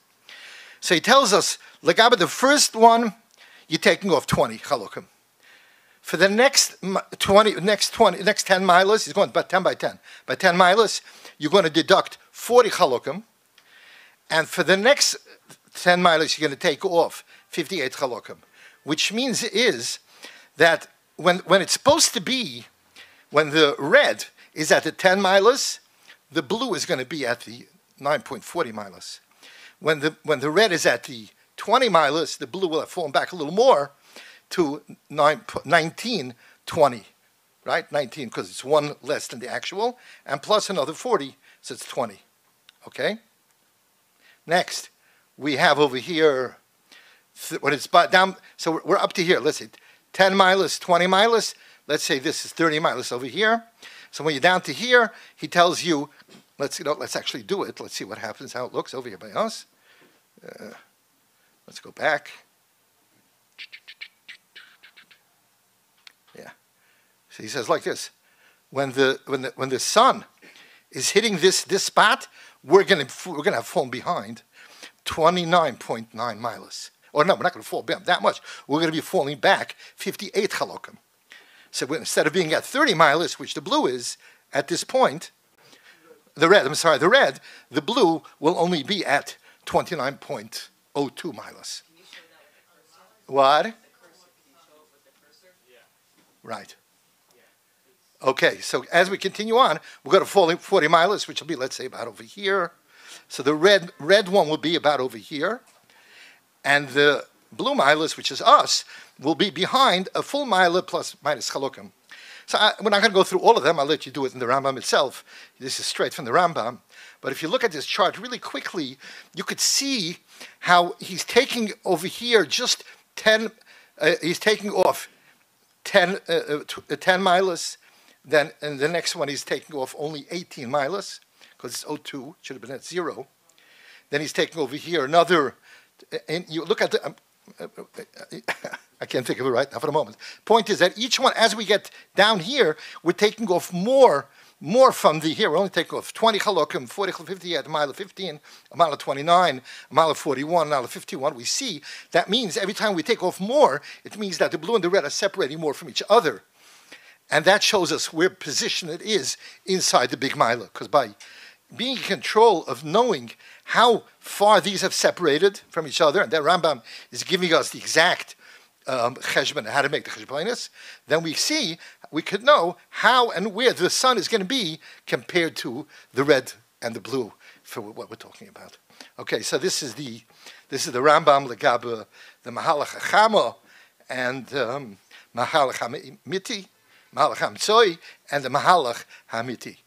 Speaker 2: So he tells us, Legaba, the first one, you're taking off 20 chalokim. For the next 10 miles, he's going about 10 by 10. By 10 miles, you're going to deduct 40 chalokim. And for the next 10 miles, you're going to take off 58 chalokim. Which means is that when it's supposed to be, when the red is at the 10 miles, the blue is going to be at the 9.40 miles. When the red is at the 20 miles, the blue will have fallen back a little more to 19.20, right? 19, because it's one less than the actual, and plus another 40, so it's 20. Okay? Next, we have over here, when it's down, so we're up to here. Let's see, 10 miles, 20 miles. Let's say this is 30 miles over here. So when you're down to here, he tells you, let's actually do it. Let's see what happens, how it looks over here by us. Let's go back. Yeah. So he says like this: when the sun is hitting this spot, we're gonna have fallen behind 29.9 miles. Or no, we're not going to fall back that much. We're going to be falling back 58 chalokim. So instead of being at 30 miles, which the blue is at this point, the blue will only be at 29.02 miles.
Speaker 5: Can you show that with the cursor?
Speaker 2: What?
Speaker 5: The cursor. Can you show it with the cursor? Yeah.
Speaker 2: Right. Okay, so as we continue on, we're going to 40 miles, which will be, let's say, about over here. So the red one will be about over here. And the blue miles, which is us, will be behind a full mile plus minus chalokim. So we're not going to go through all of them. I'll let you do it in the Rambam itself. This is straight from the Rambam. But if you look at this chart really quickly, you could see how he's taking over here just 10, he's taking off 10 miles. Then, and the next one he's taking off only 18 miles, because it's 02, should have been at 0. Then he's taking over here another, and you look at the, I can't think of it right now for the moment. Point is that each one, as we get down here, we're taking off more from the here. We're only taking off 20 chalokim, 40, 50 at a mile of 15, a mile of 29, a mile of 41, a mile of 51. We see that means every time we take off more, it means that the blue and the red are separating more from each other. And that shows us where position it is inside the big mile. Because by being in control of knowing how far these have separated from each other, and then Rambam is giving us the exact cheshbon, how to make the cheshbonis, then we could know how and where the sun is going to be compared to the red and the blue for what we're talking about. Okay, so this is the Rambam Legaba, the Mahalach HaChama, and Mahalach HaMiti, Mahalach HaMtsoi, and the Mahalach HaMiti.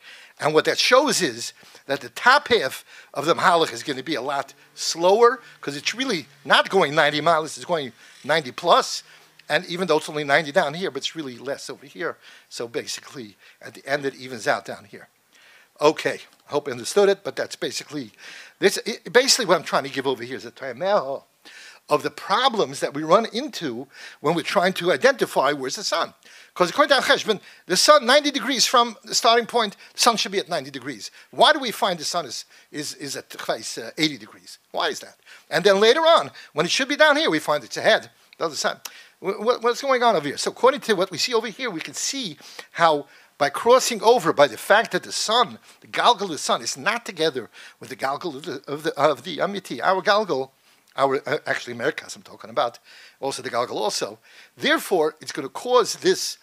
Speaker 2: And what that shows is that the top half of the Mahalach is going to be a lot slower, because it's really not going 90 miles, it's going 90 plus, and even though it's only 90 down here, but it's really less over here. So basically, at the end, it evens out down here. Okay, I hope you understood it, but that's basically what I'm trying to give over here is a taimeh of the problems that we run into when we're trying to identify where's the sun. Because according to Cheshbon, the sun, 90 degrees from the starting point, the sun should be at 90 degrees. Why do we find the sun is at 80 degrees? Why is that? And then later on, when it should be down here, we find it's ahead, the other side. What's going on over here? So according to what we see over here, we can see how by crossing over, by the fact that the sun, the galgal of the sun, is not together with the galgal of the Amiti, our galgal, actually Americas I'm talking about, also the galgal also. Therefore, it's going to cause this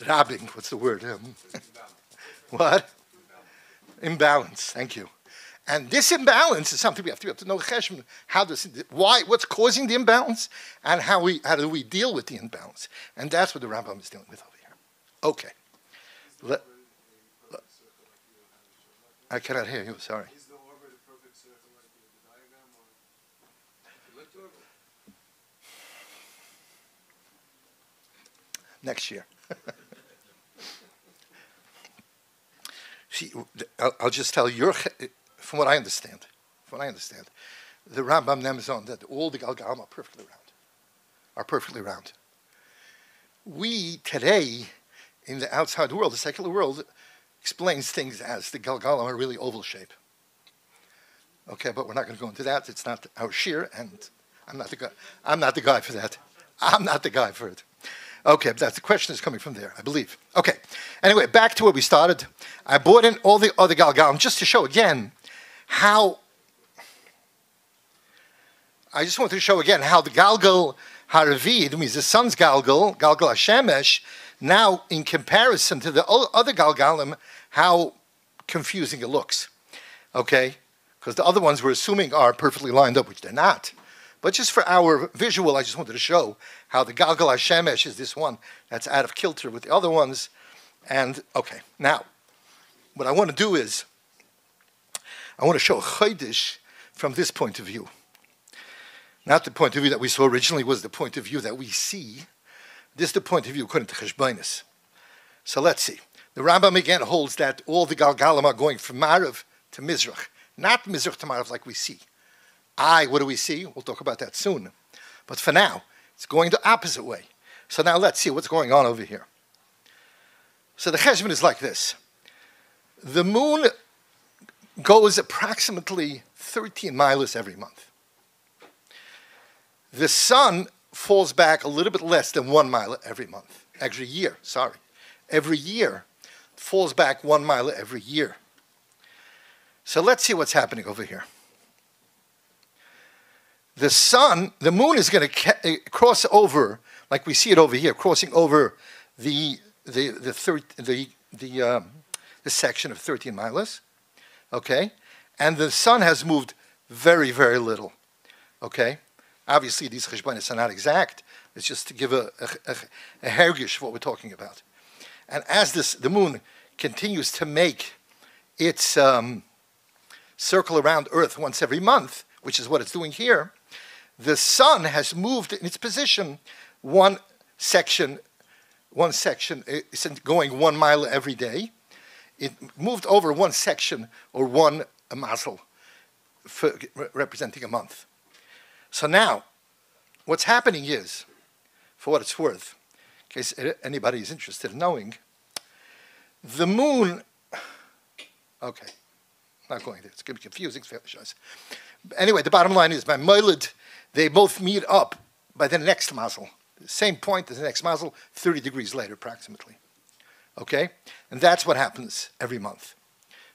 Speaker 2: rabbing, what's the word? What? Imbalance, thank you. And this imbalance is something we have to know Cheshbon, what's causing the imbalance, and how do we deal with the imbalance. And that's what the Rambam is dealing with over here. Okay. I cannot hear you, sorry.
Speaker 3: Is the orbit a perfect circle like the diagram, or elliptic?
Speaker 2: Next year. See, I'll just tell you, from what I understand, the Rambam names on that all the Galgalim are perfectly round. We today, in the outside world, the secular world, explains things as the Galgalim are really oval shape. Okay, but we're not going to go into that. It's not our shir, and I'm not the guy. I'm not the guy for that. I'm not the guy for it. Okay, but that's the question is coming from there, I believe. Okay, anyway, back to where we started. I brought in all the other Galgalim just to show again how. I just wanted to show again how the Galgal Haravid, means the sun's Galgal HaShemesh, now in comparison to the other Galgalim, how confusing it looks. Okay? Because the other ones we're assuming are perfectly lined up, which they're not. But just for our visual, I just wanted to show how the Galgal HaShemesh is this one that's out of kilter with the other ones. And, okay, now, what I want to do is, I want to show HACHODESH from this point of view. Not the point of view that we saw originally was the point of view that we see. This is the point of view according to Cheshbonis. So let's see. The Rambam again holds that all the Galgalim are going from Marav to Mizrach. Not Mizrach to Marav like we see. What do we see? We'll talk about that soon. But for now, it's going the opposite way. So now let's see what's going on over here. So the Cheshbon is like this. The moon goes approximately 13 miles every month. The sun falls back a little bit less than 1 mile every month. Every year. Every year falls back 1 mile every year. So let's see what's happening over here. The moon is going to cross over, like we see it over here, crossing over the section of 13 miles. Okay? And the sun has moved very, very little. Okay? Obviously, these cheshbonis are not exact. It's just to give a hergish of what we're talking about. And as the moon continues to make its circle around Earth once every month, which is what it's doing here, the sun has moved in its position one section is going 1 mile every day. It moved over one section or one mazel, representing a month. So now, what's happening is, for what it's worth, in case anybody is interested in knowing, the moon, okay, not going there, it's going to be confusing. Anyway, the bottom line is, by Moiled, they both meet up by the next mazel. The same point as the next mazel, 30 degrees later, approximately. Okay? And that's what happens every month.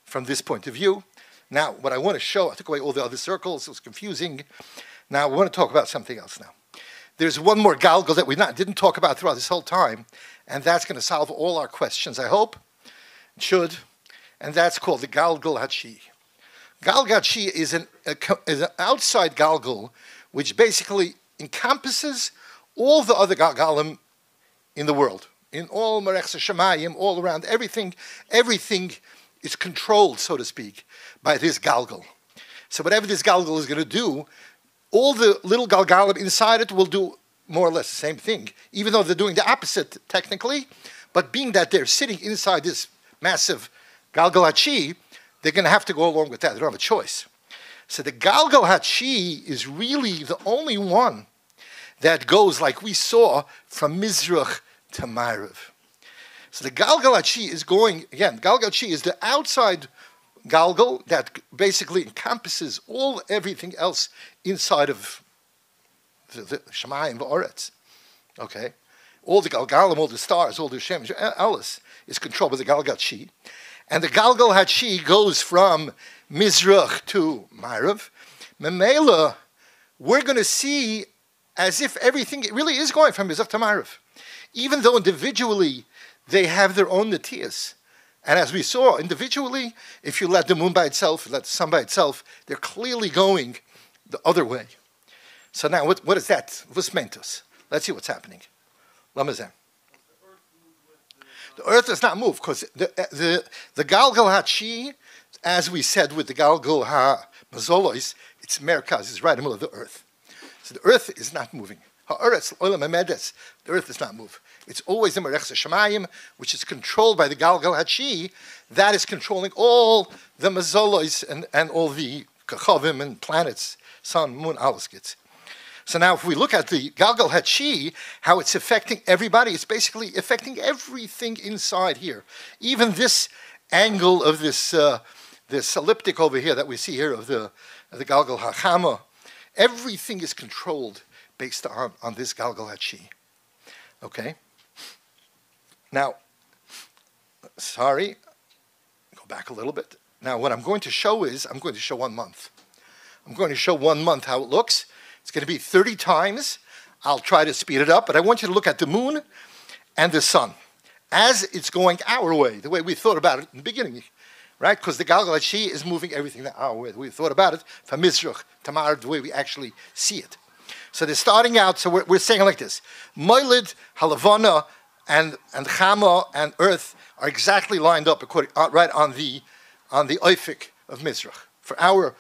Speaker 2: From this point of view, now, what I want to show, I took away all the other circles, it was confusing. Now, we want to talk about something else now. There's one more galgal that we didn't talk about throughout this whole time, and that's going to solve all our questions, I hope. It should. And that's called the galgal hachi. Galgal hachi is an outside galgal, which basically encompasses all the other galgalim in the world. In all Marechsa Shemayim, all around, everything is controlled, so to speak, by this galgal. So whatever this galgal is going to do, all the little galgalim inside it will do more or less the same thing, even though they're doing the opposite technically. But being that they're sitting inside this massive galgal hachi, they're going to have to go along with that. They don't have a choice. So the galgal hachi is really the only one that goes, like we saw, from Mizrach to Ma'ariv. So the galgal hachi is going, again, galgal hachi is the outside galgal that basically encompasses everything else inside of the Shemayim v'Oretz. Okay? All the galgalim, all the stars, all the Shemesh, alles is controlled by the galgal hachi. And the galgal hachi goes from Mizrach to Ma'ariv. Memela, we're going to see as if everything really is going from Mizrach to Ma'ariv. Even though individually they have their own natiyas. And as we saw, individually, if you let the moon by itself, let the sun by itself, they're clearly going the other way. So now, what is that? What's meant us? Let's see what's happening. Lamazem. The earth does not move because the Galgal HaChi, as we said with the Galgal HaMazolois, it's Merkaz, it's right in the middle of the earth. So the earth is not moving. Ha'aretz Olam Hamedes, the earth does not move. It's always in Merech Shemayim, which is controlled by the Galgal HaChi. That is controlling all the Mazolois and all the Kachavim and planets, sun, moon, Alaskits. So now if we look at the Galgal HaChi, how it's affecting everybody, it's basically affecting everything inside here. Even this angle of this elliptic over here that we see here of the Galgal HaChama, everything is controlled based on this Galgal HaChi. Okay? Now, sorry, go back a little bit. Now what I'm going to show is, I'm going to show 1 month. I'm going to show 1 month how it looks. It's going to be 30 times. I'll try to speed it up, but I want you to look at the moon and the sun as it's going our way, the way we thought about it in the beginning, right? Because the Galgal HaChi is moving everything our way. We thought about it from Mizrach, Tamar, the way we actually see it. So they're starting out, so we're saying like this. Moilid, Halavana, and Chama and Earth are exactly lined up according, right on the Oifik of Mizrach. For our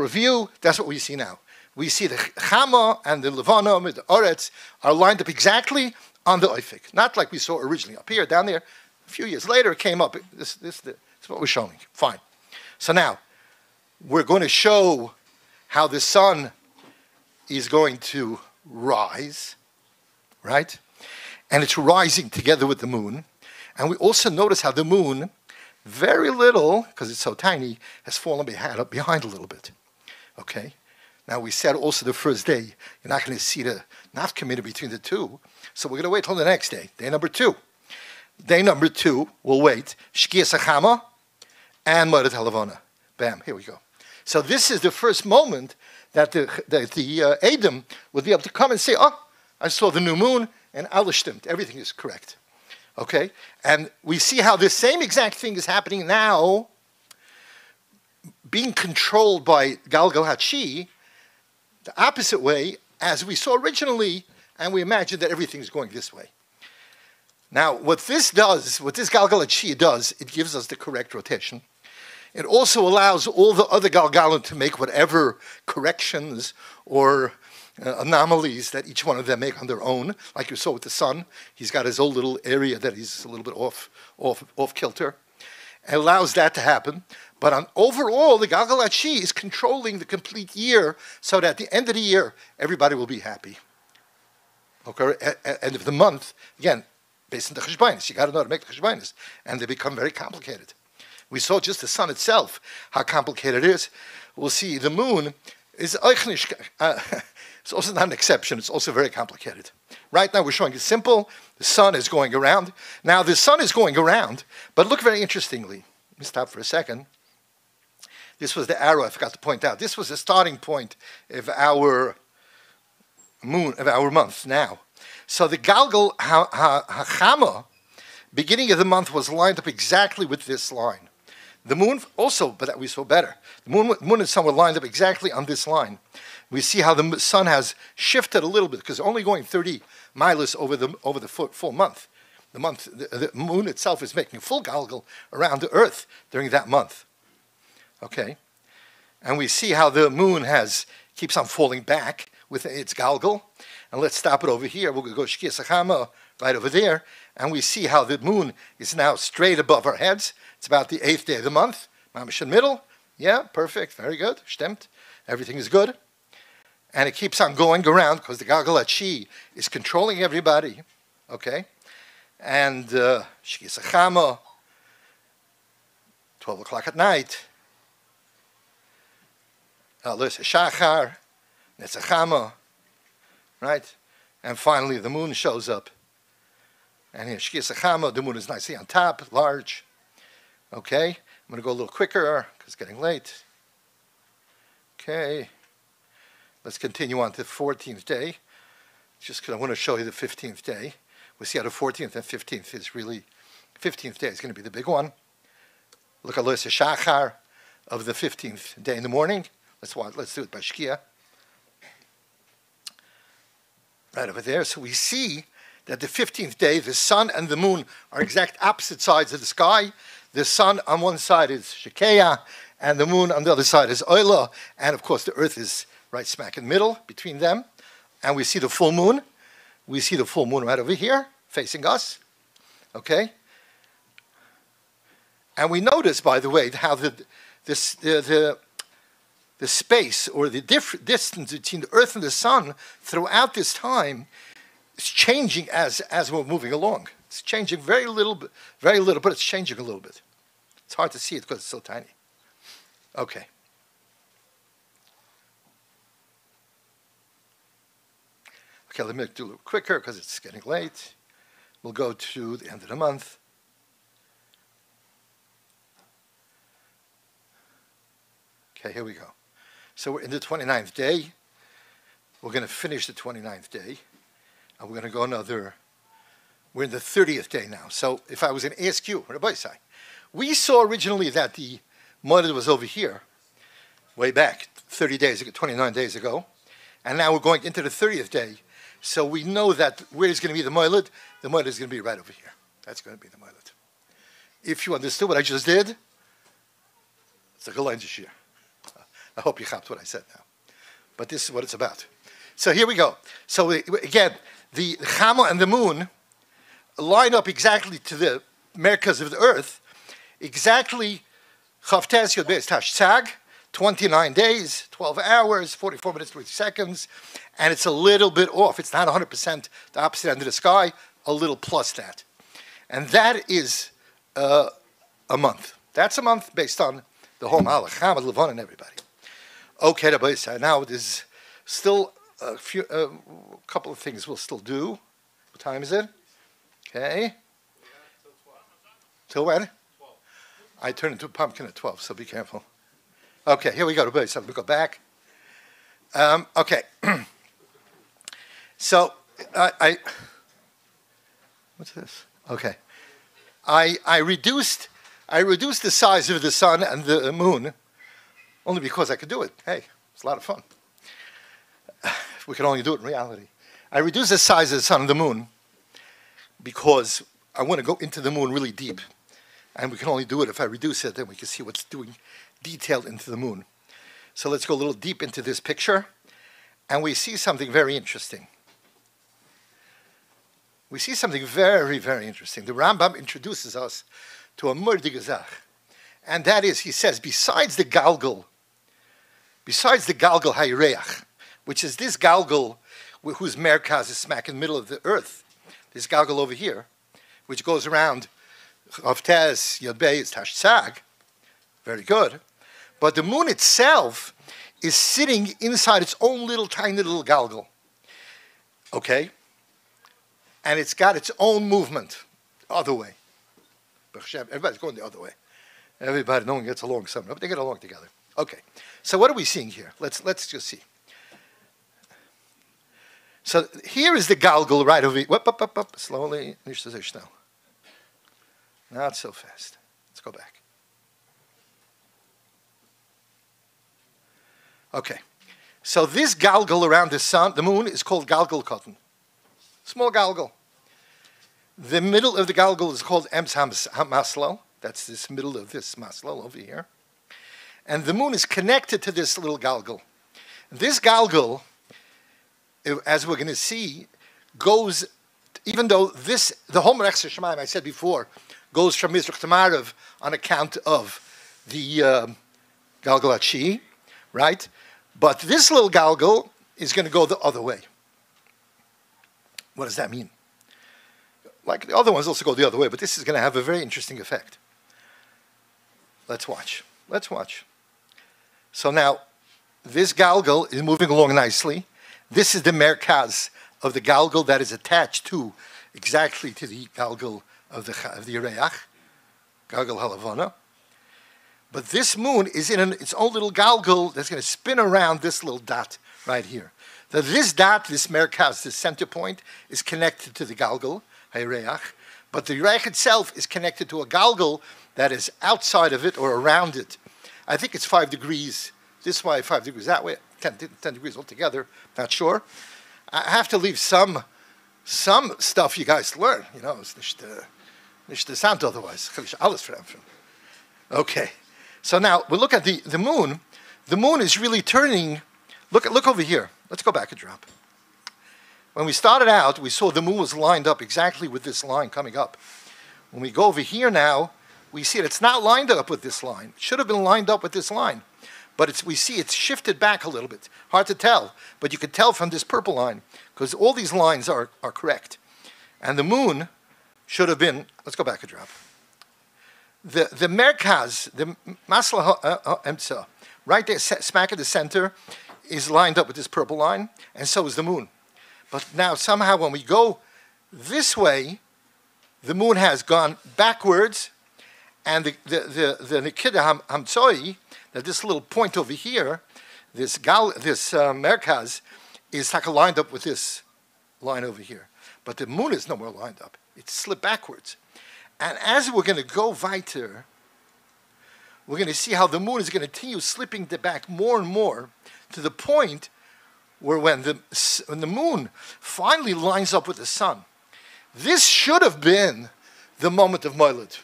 Speaker 2: view, that's what we see now. We see the Chama and the Levana with the Oretz are lined up exactly on the Oifik. Not like we saw originally up here, down there. A few years later, it came up. This is what we're showing. Fine. So now, we're going to show how the sun is going to rise, right? And it's rising together with the moon. And we also notice how the moon, very little, because it's so tiny, has fallen behind a little bit. Okay? Now, we said also the first day, you're not going to see the nafkamina between the two. So we're going to wait till the next day, day number 2. Day number 2, we'll wait. Shkia Sachama and Moed Halavona. Bam, here we go. So this is the first moment that the Adam will be able to come and say, oh, I saw the new moon, and alles stimmt. Everything is correct. Okay? And we see how the same exact thing is happening now, being controlled by Galgal HaChi, the opposite way, as we saw originally, and we imagine that everything is going this way. Now, what this does, what this Galgal HaChi does, it gives us the correct rotation. It also allows all the other Galgalim to make whatever corrections or anomalies that each one of them make on their own. Like you saw with the sun, he's got his own little area that he's a little bit off kilter. It allows that to happen. But overall, the Galgal HaChi is controlling the complete year so that at the end of the year, everybody will be happy. Okay, at end of the month, again, based on the cheshbainis, you got to know how to make the cheshbainis, and they become very complicated. We saw just the sun itself, how complicated it is. We'll see the moon is it's also not an exception, it's also very complicated. Right now we're showing it simple, the sun is going around. Now the sun is going around, but look very interestingly. Let me stop for a second. This was the arrow I forgot to point out. This was the starting point of our moon, of our month now. So the Galgal HaChama, beginning of the month, was lined up exactly with this line. The moon also, but that we saw better. The moon and sun were lined up exactly on this line. We see how the sun has shifted a little bit because only going 30 miles over the full month. The moon itself is making a full galgal around the earth during that month. Okay, and we see how the moon keeps on falling back with its galgal. And let's stop it over here. We'll go Shkia Sachama right over there, and we see how the moon is now straight above our heads. It's about the 8th day of the month. Mamish in middle. Yeah, perfect. Very good. Stimmt. Everything is good. And it keeps on going around because the Galgal HaChi is controlling everybody. Okay? And Shkia Sachama, 12 o'clock at night. Lis Shachar, Netzachama, right? And finally the moon shows up. And here, Shkia Sachama, the moon is nicely on top, large. Okay, I'm going to go a little quicker because it's getting late. Okay, let's continue on to the 14th day. Just because I want to show you the 15th day. We see how the 14th and 15th is really, 15th day is going to be the big one. Look at Lis Shachar of the 15th day in the morning. Let's do it by Shkia. Right over there. So we see that the 15th day, the sun and the moon are exact opposite sides of the sky. The sun on one side is Shekeah, and the moon on the other side is Oila. And of course, the earth is right smack in the middle between them. And we see the full moon. We see the full moon right over here, facing us. Okay? And we notice, by the way, how the space or the distance between the earth and the sun throughout this time is changing as we're moving along. It's changing very little, but it's changing a little bit. It's hard to see it because it's so tiny. Okay. Okay, let me do a little quicker because it's getting late. We'll go to the end of the month. Okay, here we go. So we're in the 29th day. We're going to finish the 29th day. And we're going to go we're in the 30th day now. So if I was going to ask you, Rabbi, we saw originally that the Moed was over here, way back, 30 days ago, 29 days ago. And now we're going into the 30th day. So we know that where is going to be the Moed is going to be right over here. That's going to be the Moed. If you understood what I just did, it's like a line to share. I hope you hopped what I said now. But this is what it's about. So here we go. So again, the Chama and the moon line up exactly to the merkaz of the earth, exactly Chavtes Yod Beis Tash Tzag, 29 days, 12 hours, 44 minutes, 20 seconds, and it's a little bit off. It's not 100% the opposite end of the sky, a little plus that. And that is a month. That's a month based on the whole Malach, Chama, Levon, and everybody. Okay, Rabbi, now there's still a couple of things we'll still do. What time is it? Okay. Till when? 12. I turn into a pumpkin at 12, so be careful. Okay, here we go, Rabbi. So we go back. Okay. So what's this? Okay. I reduced the size of the sun and the moon only because I could do it. Hey, it's a lot of fun. We can only do it in reality. I reduced the size of the sun and the moon because I want to go into the moon really deep. And we can only do it if I reduce it, then we can see what's doing detailed into the moon. So let's go a little deep into this picture. And we see something very interesting. We see something very, very interesting. The Rambam introduces us to a murdig zach. And that is, he says, besides the galgal hayreach, which is this galgal whose merkaz is smack in the middle of the earth, this galgal over here, which goes around Chavtes Yod Beis Tash Tzag, very good. But the moon itself is sitting inside its own little tiny little galgal. Okay? And it's got its own movement, other way. Everybody's going the other way. Everybody, no one gets along somehow, but they get along together. Okay, so what are we seeing here? Let's just see. So here is the galgal right over here. Up, slowly. Not so fast. Let's go back. Okay, so this galgal around the sun, the moon, is called galgal cotton. Small galgal. The middle of the galgal is called Ems Maslo. That's this middle of this Maslo over here. And the moon is connected to this little galgal. This galgal, as we're going to see, goes, even though the whole Merech Shemaim, I said before, goes from Mizrach to Marav on account of the galgal Atshi, right? But this little galgal is going to go the other way. What does that mean? Like the other ones also go the other way, but this is going to have a very interesting effect. Let's watch. Let's watch. So now, this galgal is moving along nicely. This is the merkaz of the galgal that is attached to, exactly to the galgal of the Yereach, galgal halavana. But this moon is in its own little galgal that's going to spin around this little dot right here. So this dot, this merkaz, this center point, is connected to the galgal, Yereach, but the Yereach itself is connected to a galgal that is outside of it or around it. I think it's 5 degrees this way, 5 degrees that way, 10 degrees altogether, not sure. I have to leave some some stuff you guys learn, it's nicht sant otherwise. Alles from. Okay. So now we look at the moon. The moon is really turning. Look over here. Let's go back a drop. When we started out, we saw the moon was lined up exactly with this line coming up. When we go over here now, we see that it's not lined up with this line. It should have been lined up with this line. But we see it's shifted back a little bit. Hard to tell, but you can tell from this purple line, because all these lines are correct. And the moon should have been, let's go back a drop. The Merkaz, the Masla Emtsa, right there, smack in the center, is lined up with this purple line, and so is the moon. But now somehow when we go this way, the moon has gone backwards, and the Nikida Hamtsoi, that this little point over here, this Merkaz, is like lined up with this line over here. But the moon is no more lined up. It's slipped backwards. And as we're going to go weiter, we're going to see how the moon is going to continue slipping back more and more to the point where when the moon finally lines up with the sun, this should have been the moment of Moiled.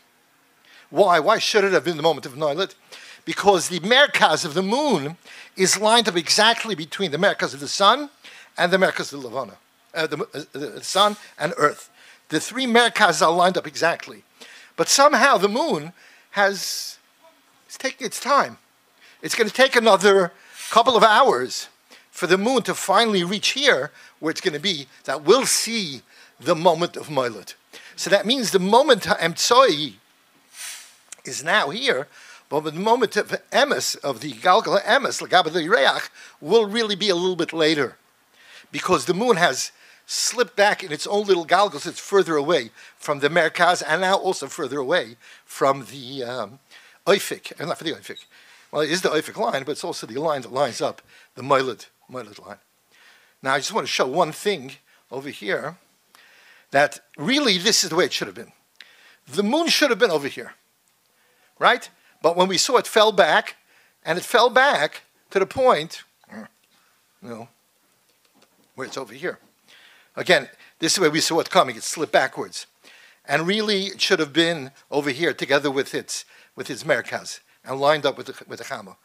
Speaker 2: Why? Why should it have been the moment of Moiled? Because the Merkaz of the moon is lined up exactly between the Merkaz of the sun and the Merkaz of the Levana, the sun and earth. The three Merkaz are lined up exactly. But somehow the moon it's taking its time. It's going to take another couple of hours for the moon to finally reach here, where it's going to be that we'll see the moment of Moiled. So that means the moment Emtsoi is now here, but the moment of Emes, of the Galgal Emes, L'Gabad Reach, will really be a little bit later. Because the moon has slipped back in its own little galgals. It's further away from the Merkaz, and now also further away from the Oifik. Not for the Oifik. Well, it is the Oifik line, but it's also the line that lines up the Moiled line. Now, I just want to show one thing over here, that really this is the way it should have been. The moon should have been over here, right? But when we saw it fell back, and it fell back to the point, where it's over here. Again, this is where we saw it coming. It slipped backwards. And really, it should have been over here together with its Merkaz and lined up with the Chama.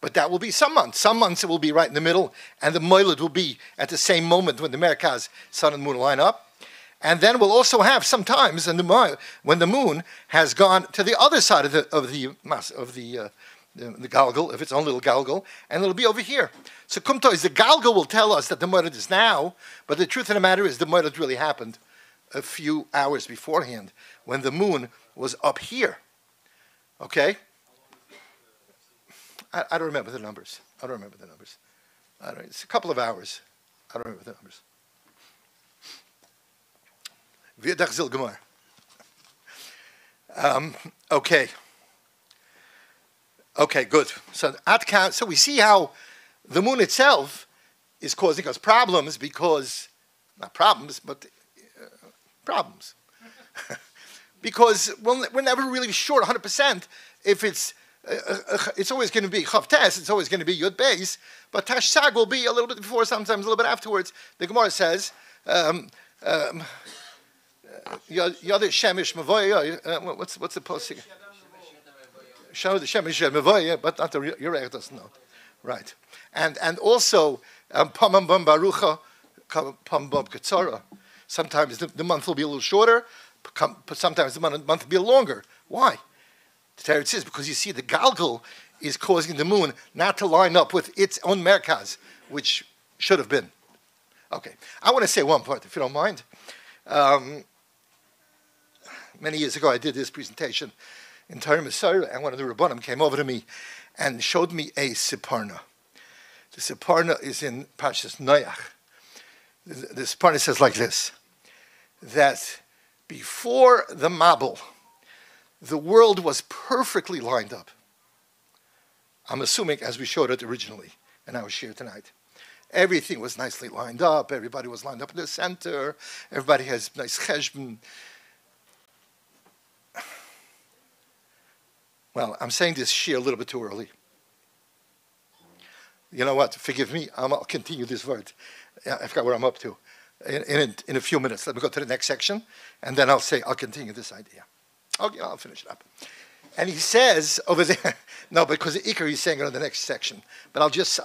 Speaker 2: But that will be some months. Some months it will be right in the middle, and the Moiled will be at the same moment when the Merkaz, sun and moon line up. And then we'll also have sometimes when the moon has gone to the other side of the galgal, of its own little galgal, and it'll be over here. So Kumto is the galgal will tell us that the Moiled is now, but the truth of the matter is the Moiled really happened a few hours beforehand when the moon was up here. Okay? I don't remember the numbers. It's a couple of hours. I don't remember the numbers. Okay. Okay, good. So we see how the moon itself is causing us problems because, not problems, but problems. Because we're never really sure 100% if it's always going to be Chav Tes, it's always going to be Yud Beis, but Tash Sag will be a little bit before, sometimes a little bit afterwards. The Gemara says, Yad Shemish Mavoya, what's the post? Show the Shemish Mavoya, but not the Yerech doesn't know. Right. And also, Pamam Bam Barucha, Pam Bam Ketzara. Sometimes the month will be a little shorter, but sometimes the month will be longer. Why? The Torah says because you see the galgal is causing the moon not to line up with its own merkaz, which should have been. Okay, I want to say one part, if you don't mind. Many years ago, I did this presentation in Torah Messiah, and one of the Rabbanim came over to me and showed me a Siparna. The Siparna is in Parshas Noach. The Siparna says like this, that before the Mabul, the world was perfectly lined up. I'm assuming as we showed it originally in our shir tonight. Everything was nicely lined up. Everybody was lined up in the center. Everybody has nice cheshbon. Well, I'm saying this shir a little bit too early. You know what? Forgive me. I'll continue this word. I forgot where I'm up to. in a few minutes. Let me go to the next section, and then I'll continue this idea. Okay, I'll finish it up. And he says over there, no, because the Iker he's saying it on the next section. But I'll just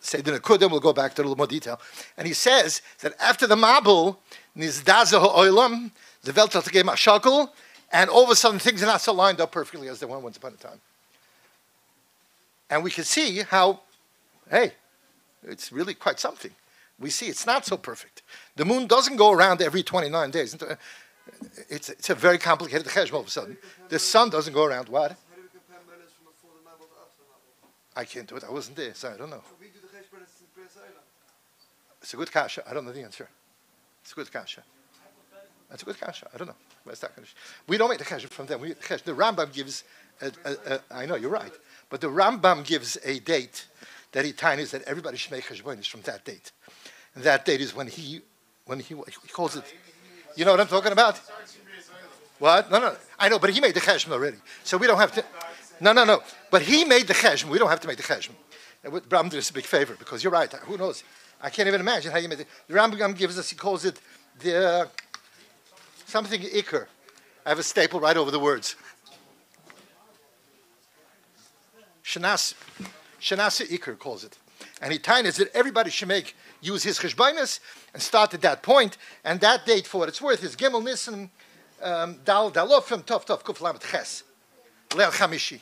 Speaker 2: say the Nekudim, we'll go back to a little more detail. And he says that after the Mabul, Nizdaza ha'olam, the Welt hat gegeben a shakel, and all of a sudden things are not so lined up perfectly as they were once upon a time. And we can see how, hey, it's really quite something. We see it's not so perfect. The moon doesn't go around every 29 days. It's a very complicated cheshbon all of a sudden. The sun doesn't go around. What? I can't do it. I wasn't there, so I don't know. It's a good kasha. I don't know the answer. It's a good kasha. That's a good kasha. I don't know. We don't make the kasha from them. The Rambam gives, I know, you're right. But the Rambam gives a date that he tinies that everybody should make cheshbonis from that date. And that date is when he calls it, you know what I'm talking about? What? No. I know, but he made the cheshbon already. So we don't have to, no. But he made the cheshbon. We don't have to make the cheshbon. Rambam did us a big favor because you're right. Who knows? I can't even imagine how you made it. The Rambam gives us, he calls it the, something Iker. I have a staple right over the words. Shanas Iker calls it. And he tinies that everybody should use his cheshbonis and start at that point. And that date, for what it's worth, is Gimel Nisan Dal Dalofim Tov Kuf Lamet Ches Leil Chamishi.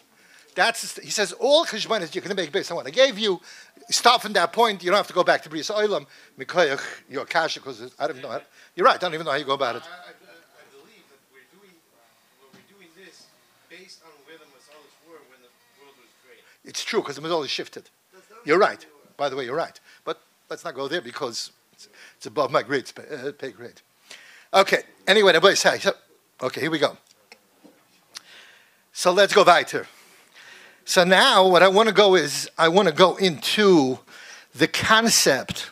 Speaker 2: He says all cheshbonis you're going to make based on what I gave you. Start from that point. You don't have to go back to Bris Oilam Mikoyach your kasha because I don't know. You're right. I don't even know how you go about it.
Speaker 3: I believe that we're doing this based on where the Masalas were when the world was created.
Speaker 2: It's true because the Masalas shifted. You're right. By the way, you're right. But let's not go there because it's above my grade, pay grade. Okay. Anyway, everybody say. Okay, here we go. So let's go weiter. So now what I want to go is I want to go into the concept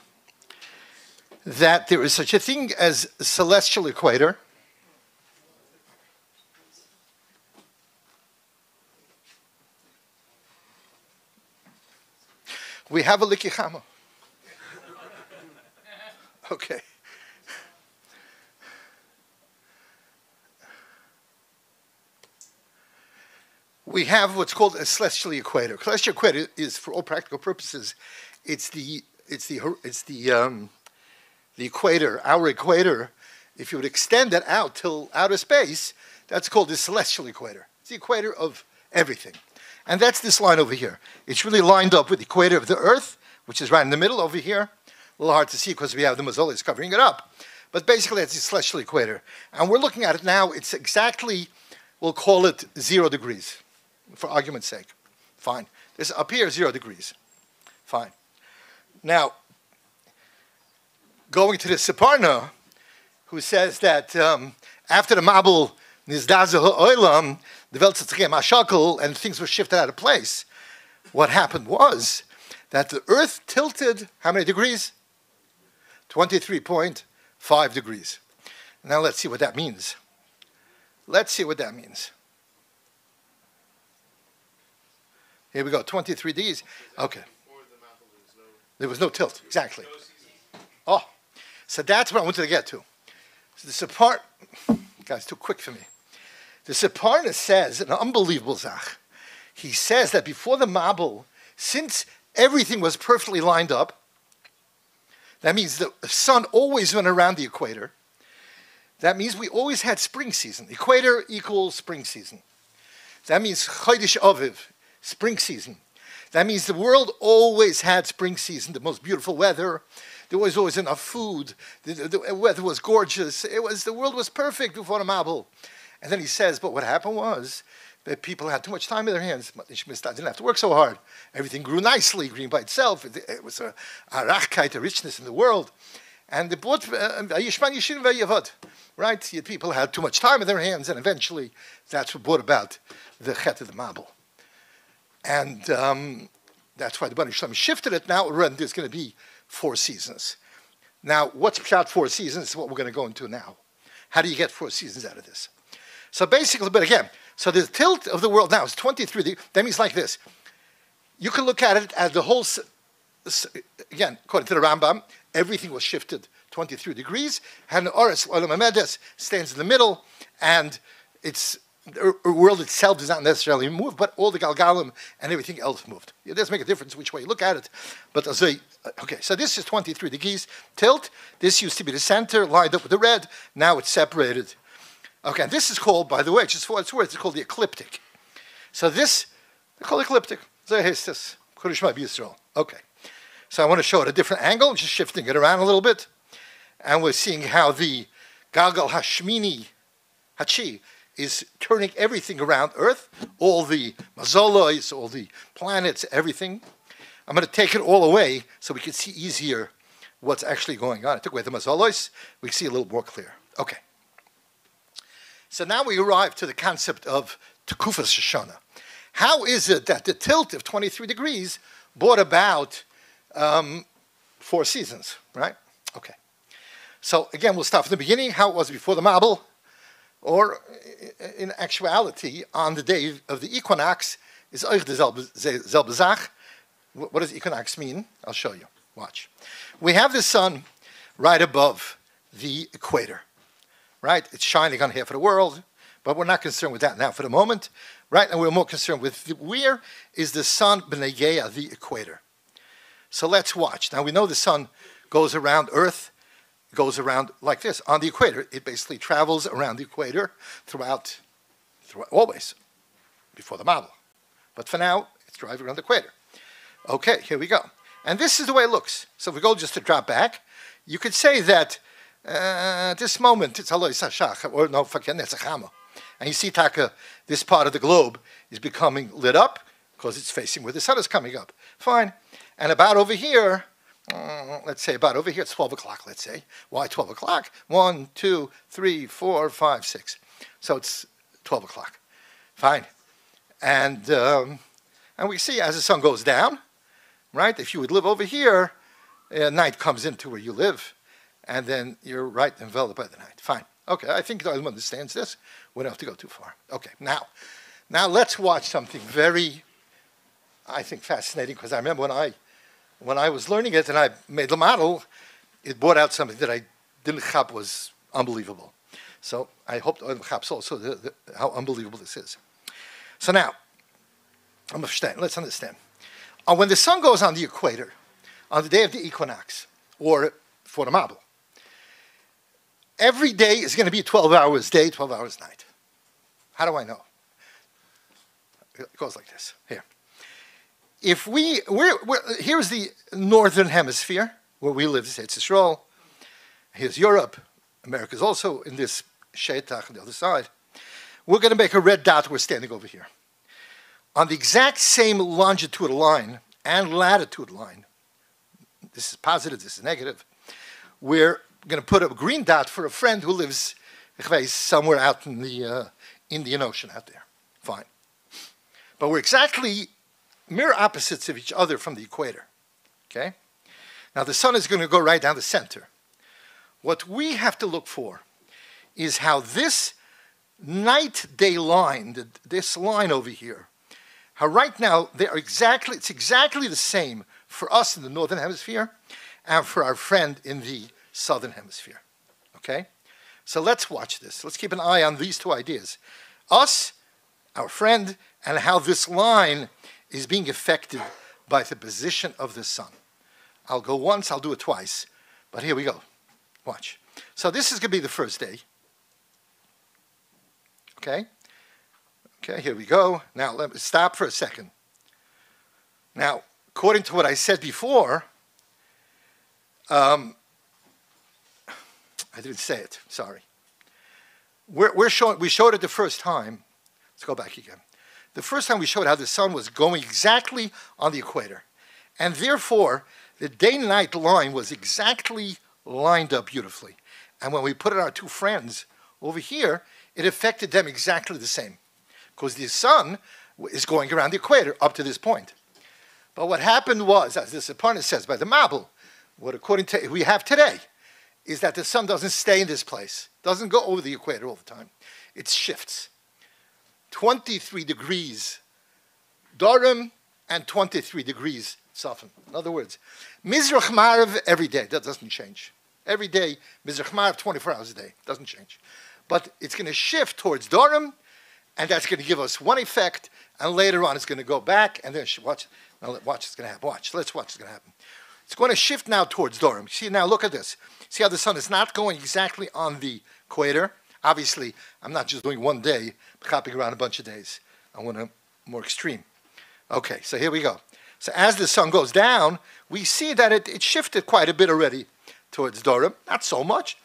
Speaker 2: that there is such a thing as a celestial equator. We have a likichama. Okay. We have what's called a celestial equator. Celestial equator is, for all practical purposes, it's the equator, our equator. If you would extend that out till outer space, that's called the celestial equator. It's the equator of everything. And that's this line over here. It's really lined up with the equator of the Earth, which is right in the middle over here. A little hard to see because we have the mazolis covering it up. But basically, it's the celestial equator. And we're looking at it now. It's exactly, we'll call it 0 degrees, for argument's sake. Fine. This up here, 0 degrees. Fine. Now, going to the Separna, who says that after the Mabul Nizdaza ha'olam, the Welt hat gegeben a shakel, and things were shifted out of place, what happened was that the Earth tilted, how many degrees? 23.5 degrees. Now let's see what that means. Let's see what that means. Here we go, 23 degrees. Okay. There was no tilt, exactly. Oh, so that's what I wanted to get to. So the Separna, guys, too quick for me. The Separna says an unbelievable zach. He says that before the Mabul, since everything was perfectly lined up, that means the sun always went around the equator. That means we always had spring season. Equator equals spring season. That means HACHODESH Aviv, spring season. That means the world always had spring season, the most beautiful weather. There was always enough food. The weather was gorgeous. The world was perfect before the Mabul. And then he says, but what happened was that people had too much time in their hands. Didn't have to work so hard. Everything grew nicely, green by itself. It was a rachkeit, a richness in the world. And the brought right? People had too much time in their hands, and eventually that's what brought about the chet of the Mabul. And that's why the Bani Shalom shifted it. Now there's going to be 4 seasons. Now, what's pshat 4 seasons is what we're going to go into now. How do you get 4 seasons out of this? So basically, but again, so the tilt of the world now is 23. That means like this. You can look at it as the whole, again, according to the Rambam, everything was shifted 23 degrees, and the Oris Olam Amedes stands in the middle, and the world itself does not necessarily move, but all the Galgalim and everything else moved. It does make a difference which way you look at it, but okay, so this is 23 degrees tilt. This used to be the center, lined up with the red. Now it's separated. Okay, and this is called, by the way, just for what it's worth, it's called the ecliptic. So this, they call it ecliptic. Zehestis, Kodesh Yisrael. Okay. So I want to show it a different angle, just shifting it around a little bit. And we're seeing how the Galgal Hashmini Hachi is turning everything around Earth, all the mazolois, all the planets, everything. I'm going to take it all away so we can see easier what's actually going on. I took away the mazolois. We can see a little more clear. Okay. So now we arrive to the concept of Tekufas Shoshana. How is it that the tilt of 23 degrees brought about 4 seasons, right? Okay. So again, we'll start from the beginning, how it was before the Mabel, or in actuality, on the day of the equinox, is Euch de selbe Zach. What does equinox mean? I'll show you. Watch. We have the sun right above the equator, right? It's shining on half of the world, but we're not concerned with that now for the moment, right? And we're more concerned with where is the sun b'negeya, the equator. So let's watch. Now we know the sun goes around Earth, goes around like this on the equator. It basically travels around the equator throughout always, before the Mabel. But for now, it's driving around the equator. Okay, here we go. And this is the way it looks. So if we go just to drop back, you could say that at this moment, it's Aloy Sashach, or no, Fakenetzachama. And you see, Taka, this part of the globe is becoming lit up because it's facing where the sun is coming up. Fine. And about over here, let's say about over here, it's 12 o'clock, let's say. Why 12 o'clock? 1, 2, 3, 4, 5, 6. So it's 12 o'clock. Fine. And we see as the sun goes down, right? If you would live over here, night comes into where you live, and then you're right enveloped by the night. Fine. Okay, I think everyone understands this. We don't have to go too far. Okay, now let's watch something very, I think, fascinating, because I remember when I was learning it and I made the model, it brought out something that I didn't chap was unbelievable. So I hope to chaps also how unbelievable this is. So now, let's understand. When the sun goes on the equator, on the day of the equinox, or for the Mabel, every day is going to be 12 hours day, 12 hours night. How do I know? It goes like this. Here. If here's the northern hemisphere where we live, it's Israel. Here's Europe. America's also in this Shetach on the other side. We're going to make a red dot. We're standing over here. On the exact same longitude line and latitude line, this is positive, this is negative, we're going to put a green dot for a friend who lives somewhere out in the Indian Ocean out there. Fine. But we're exactly mirror opposites of each other from the equator. Okay? Now the sun is going to go right down the center. What we have to look for is how this night-day line, this line over here, how right now it's exactly the same for us in the northern hemisphere and for our friend in the southern hemisphere. Okay? So let's watch this. Let's keep an eye on these two ideas. Us, our friend, and how this line is being affected by the position of the sun. I'll go once, I'll do it twice. But here we go. Watch. So this is going to be the first day. Okay? Okay, here we go. Now, let me stop for a second. Now, according to what I said before, I didn't say it, sorry. We showed it the first time. Let's go back again. The first time we showed how the sun was going exactly on the equator. And therefore, the day-night line was exactly lined up beautifully. And when we put in our two friends over here, it affected them exactly the same. Because the sun is going around the equator up to this point. But what happened was, as this opponent says by the Mabel, what according to we have today, is that the sun doesn't stay in this place. Doesn't go over the equator all the time. It shifts. 23 degrees Dorim and 23 degrees Safin. In other words, Mizrach Marav every day. That doesn't change. Every day, Mizrach Ma'ariv, 24 hours a day. Doesn't change. But it's going to shift towards Dorim, and that's going to give us one effect, and later on it's going to go back, and then watch. Now, watch what's going to happen. Let's watch what's going to happen. It's going to shift now towards Dorim. See, now look at this. See how the sun is not going exactly on the equator? Obviously, I'm not just doing one day, but hopping around a bunch of days. I want to more extreme. Okay, so here we go. So as the sun goes down, we see that it shifted quite a bit already towards Dorim. Not so much.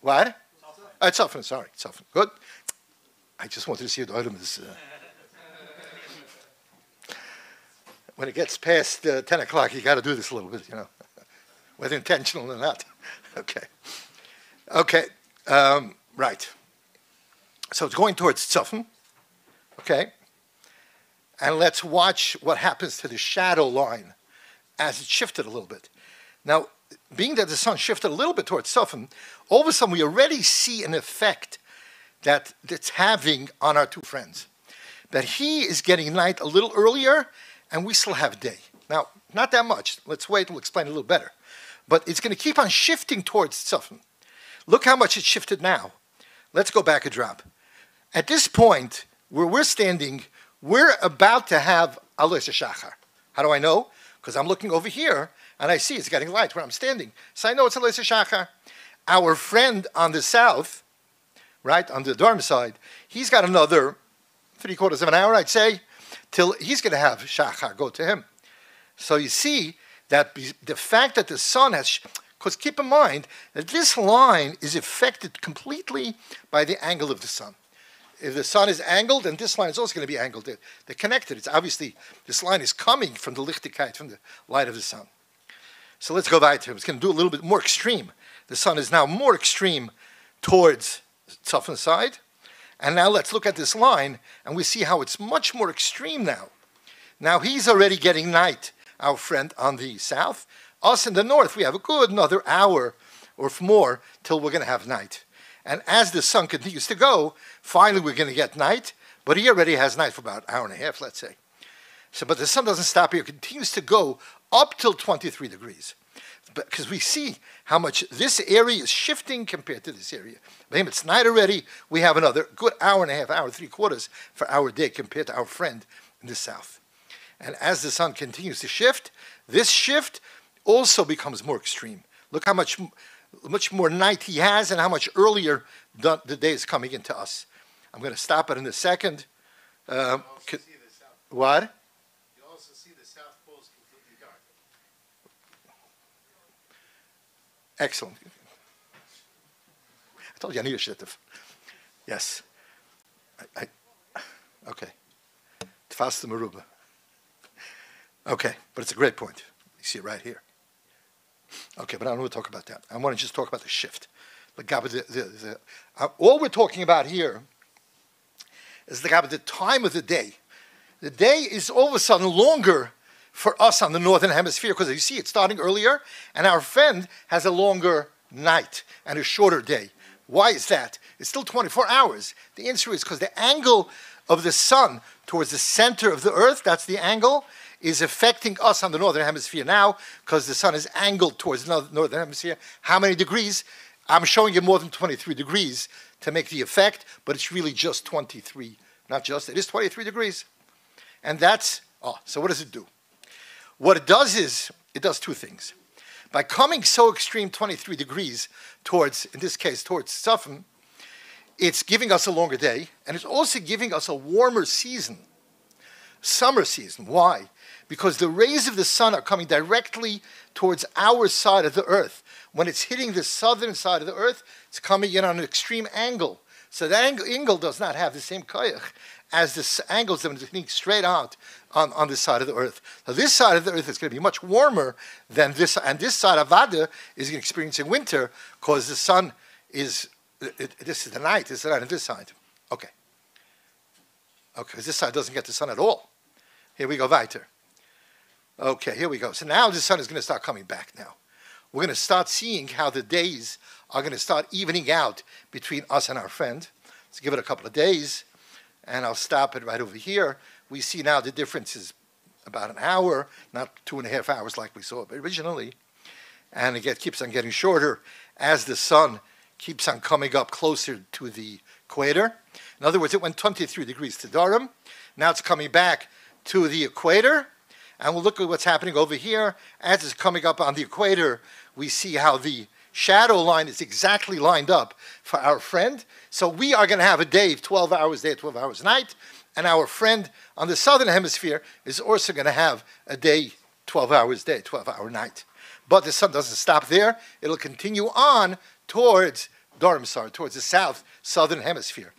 Speaker 2: What? It's often, sorry. It's often. Good. I just wanted to see what Dorim is. When it gets past 10 o'clock, you got to do this a little bit, whether intentional or not. Okay. Right. So it's going towards Tzafon. Okay. And let's watch what happens to the shadow line as it shifted a little bit. Now, being that the sun shifted a little bit towards Tzafon, all of a sudden we already see an effect that it's having on our two friends. That he is getting night a little earlier, and we still have day. Now, not that much. Let's wait, we'll explain a little better. But it's going to keep on shifting towards Tzafon. Look how much it shifted now. Let's go back a drop. At this point, where we're standing, we're about to have Alois Shachar. How do I know? Because I'm looking over here, and I see it's getting light where I'm standing. So I know it's Alois Shachar. Our friend on the south, right, on the dorm side, he's got another 3/4 of an hour, I'd say, till he's going to have Shachar go to him. So you see that the fact that the sun has, because keep in mind that this line is affected completely by the angle of the sun. If the sun is angled, then this line is also going to be angled. They're connected. It's obviously, this line is coming from the lichtigkeit, from the light of the sun. So let's go back to him. It's going to do a little bit more extreme. The sun is now more extreme towards Tzafon side. And now let's look at this line, and we see how it's much more extreme now. Now he's already getting night, our friend on the south. Us in the north, we have a good another hour or more till we're going to have night. And as the sun continues to go, finally we're going to get night, but he already has night for about an hour and a half, let's say. So, but the sun doesn't stop here. It continues to go up till 23 degrees. Because we see how much this area is shifting compared to this area. But it's night already. We have another good hour and a half, hour, 3/4 for our day compared to our friend in the south. And as the sun continues to shift, this shift also becomes more extreme. Look how much more night he has and how much earlier the day is coming into us. I'm going to stop it in a second. What?
Speaker 3: You also see the South Pole is completely dark.
Speaker 2: Excellent. I told you I need a shittif. Yes. Okay. Tfas the Maruba. Okay, but it's a great point. You see it right here. Okay, but I don't want to talk about that. I want to just talk about the shift. All we're talking about here is the time of the day. The day is all of a sudden longer for us on the northern hemisphere because you see it's starting earlier, and our friend has a longer night and a shorter day. Why is that? It's still 24 hours. The answer is because the angle of the sun towards the center of the earth, that's the angle, is affecting us on the northern hemisphere now because the sun is angled towards the northern hemisphere. How many degrees? I'm showing you more than 23 degrees to make the effect, but it's really just 23. Not just, it is 23 degrees. And that's, so what does it do? What it does is, it does two things. By coming so extreme 23 degrees towards, in this case, towards Tzafon, it's giving us a longer day, and it's also giving us a warmer season, summer season. Why? Because the rays of the sun are coming directly towards our side of the earth. When it's hitting the southern side of the earth, it's coming in on an extreme angle. So that angle does not have the same koyach as the angles that are hitting straight out on this side of the earth. So this side of the earth is going to be much warmer than this, and this side of Vada is experiencing winter because the sun is, this is the night, this is the night on this side. Okay. Okay, this side doesn't get the sun at all. Here we go, weiter. Okay, here we go. So now the sun is going to start coming back now. We're going to start seeing how the days are going to start evening out between us and our friend. Let's give it a couple of days, and I'll stop it right over here. We see now the difference is about an hour, not 2.5 hours like we saw originally. and it keeps on getting shorter as the sun keeps on coming up closer to the equator. In other words, it went 23 degrees to Durham. Now it's coming back to the equator. And we'll look at what's happening over here. As it's coming up on the equator, we see how the shadow line is exactly lined up for our friend. So we are going to have a day, 12 hours day, 12 hours night. And our friend on the southern hemisphere is also going to have a day, 12 hours day, 12-hour night. But the sun doesn't stop there. It'll continue on towards Dharamsar, towards the southern hemisphere.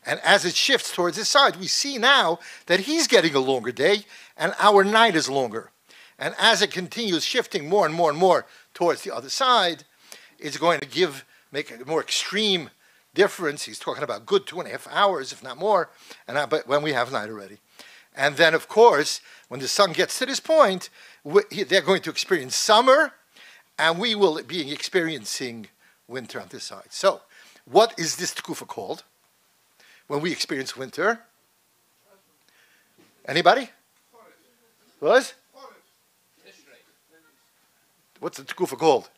Speaker 2: And as it shifts towards his side, we see now that he's getting a longer day and our night is longer. And as it continues shifting more and more and more towards the other side, it's going to make a more extreme difference. He's talking about good 2.5 hours, if not more, but when we have night already. And then, of course, when the sun gets to this point, they're going to experience summer, and we will be experiencing winter on this side. So, what is this tkufa called when we experience winter? Anybody? What? What's the tkufa called?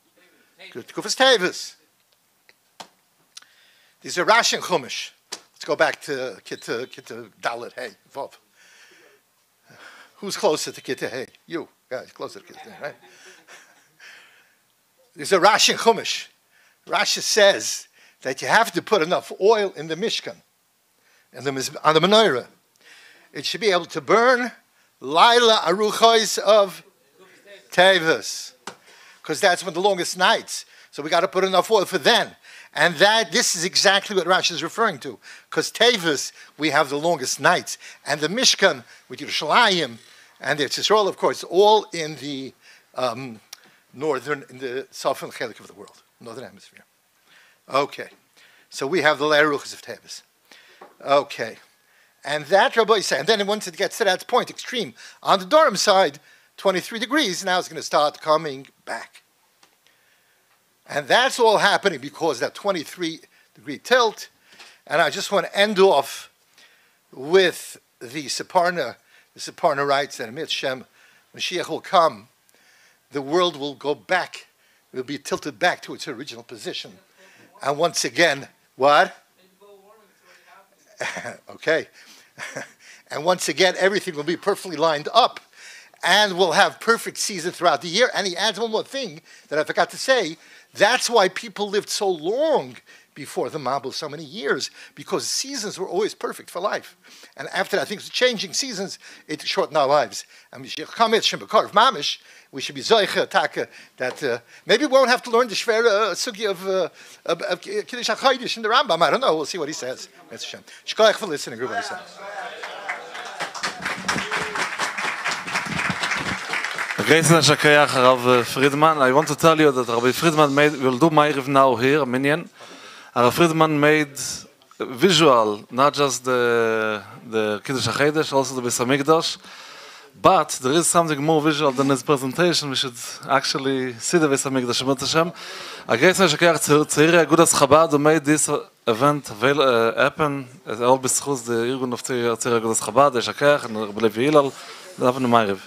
Speaker 2: Tkufa's Tevis. These are Rashi and Chumash. Let's go back to Kitta Dalet Hey, Vov. Who's closer to Kitta Hey? You, guys, closer to Kitta Hey, right? These are Rashi and Chumash. Rashi says that you have to put enough oil in the Mishkan, on the menorah. It should be able to burn Laila Aruchos of Tevis, because that's one of the longest nights. So we got to put enough oil for then. And this is exactly what Rashi is referring to, because Tevis, we have the longest nights. And the Mishkan, with Yerushalayim, and it's Israel, of course, all in the in the southern chelik of the world, northern hemisphere. Okay. So we have the Leruchas of Tevis. Okay. And that, Rabbi said, and then once it gets to that point, extreme, on the Durham side, 23 degrees, now it's going to start coming back. And that's all happening because that 23-degree tilt. And I just want to end off with the Separna. The Separna writes that Amid Shem, Mashiach will come, the world will go back, it will be tilted back to its original position. And once again, what? Okay. And once again, everything will be perfectly lined up. And we'll have perfect season throughout the year. And he adds one more thing that I forgot to say. That's why people lived so long before the Mabul, so many years, because seasons were always perfect for life. And after that, things were changing seasons, it shortened our lives. And we should be zoiche, taka, that maybe we won't have to learn the shver sugi of Kiddush HACHODEsh in the Rambam. I don't know. We'll see what he says. Shkoyach for listening, everybody says.
Speaker 1: Rabbi Friedman, I want to tell you that Rabbi Friedman will do Ma'ariv now here, Minyan. Rabbi Friedman made visual, not just the Kiddush HaChodesh, also the Beis HaMikdash. But there is something more visual than his presentation. We should actually see the Beis HaMikdash. Agrees Shakayach Tziri Agudas Chabad who made this event happen, all b'schus the Irgun of Tziri Agudas Chabad, Shakayach and Rabbi Levi Hillel, Daven Ma'ariv.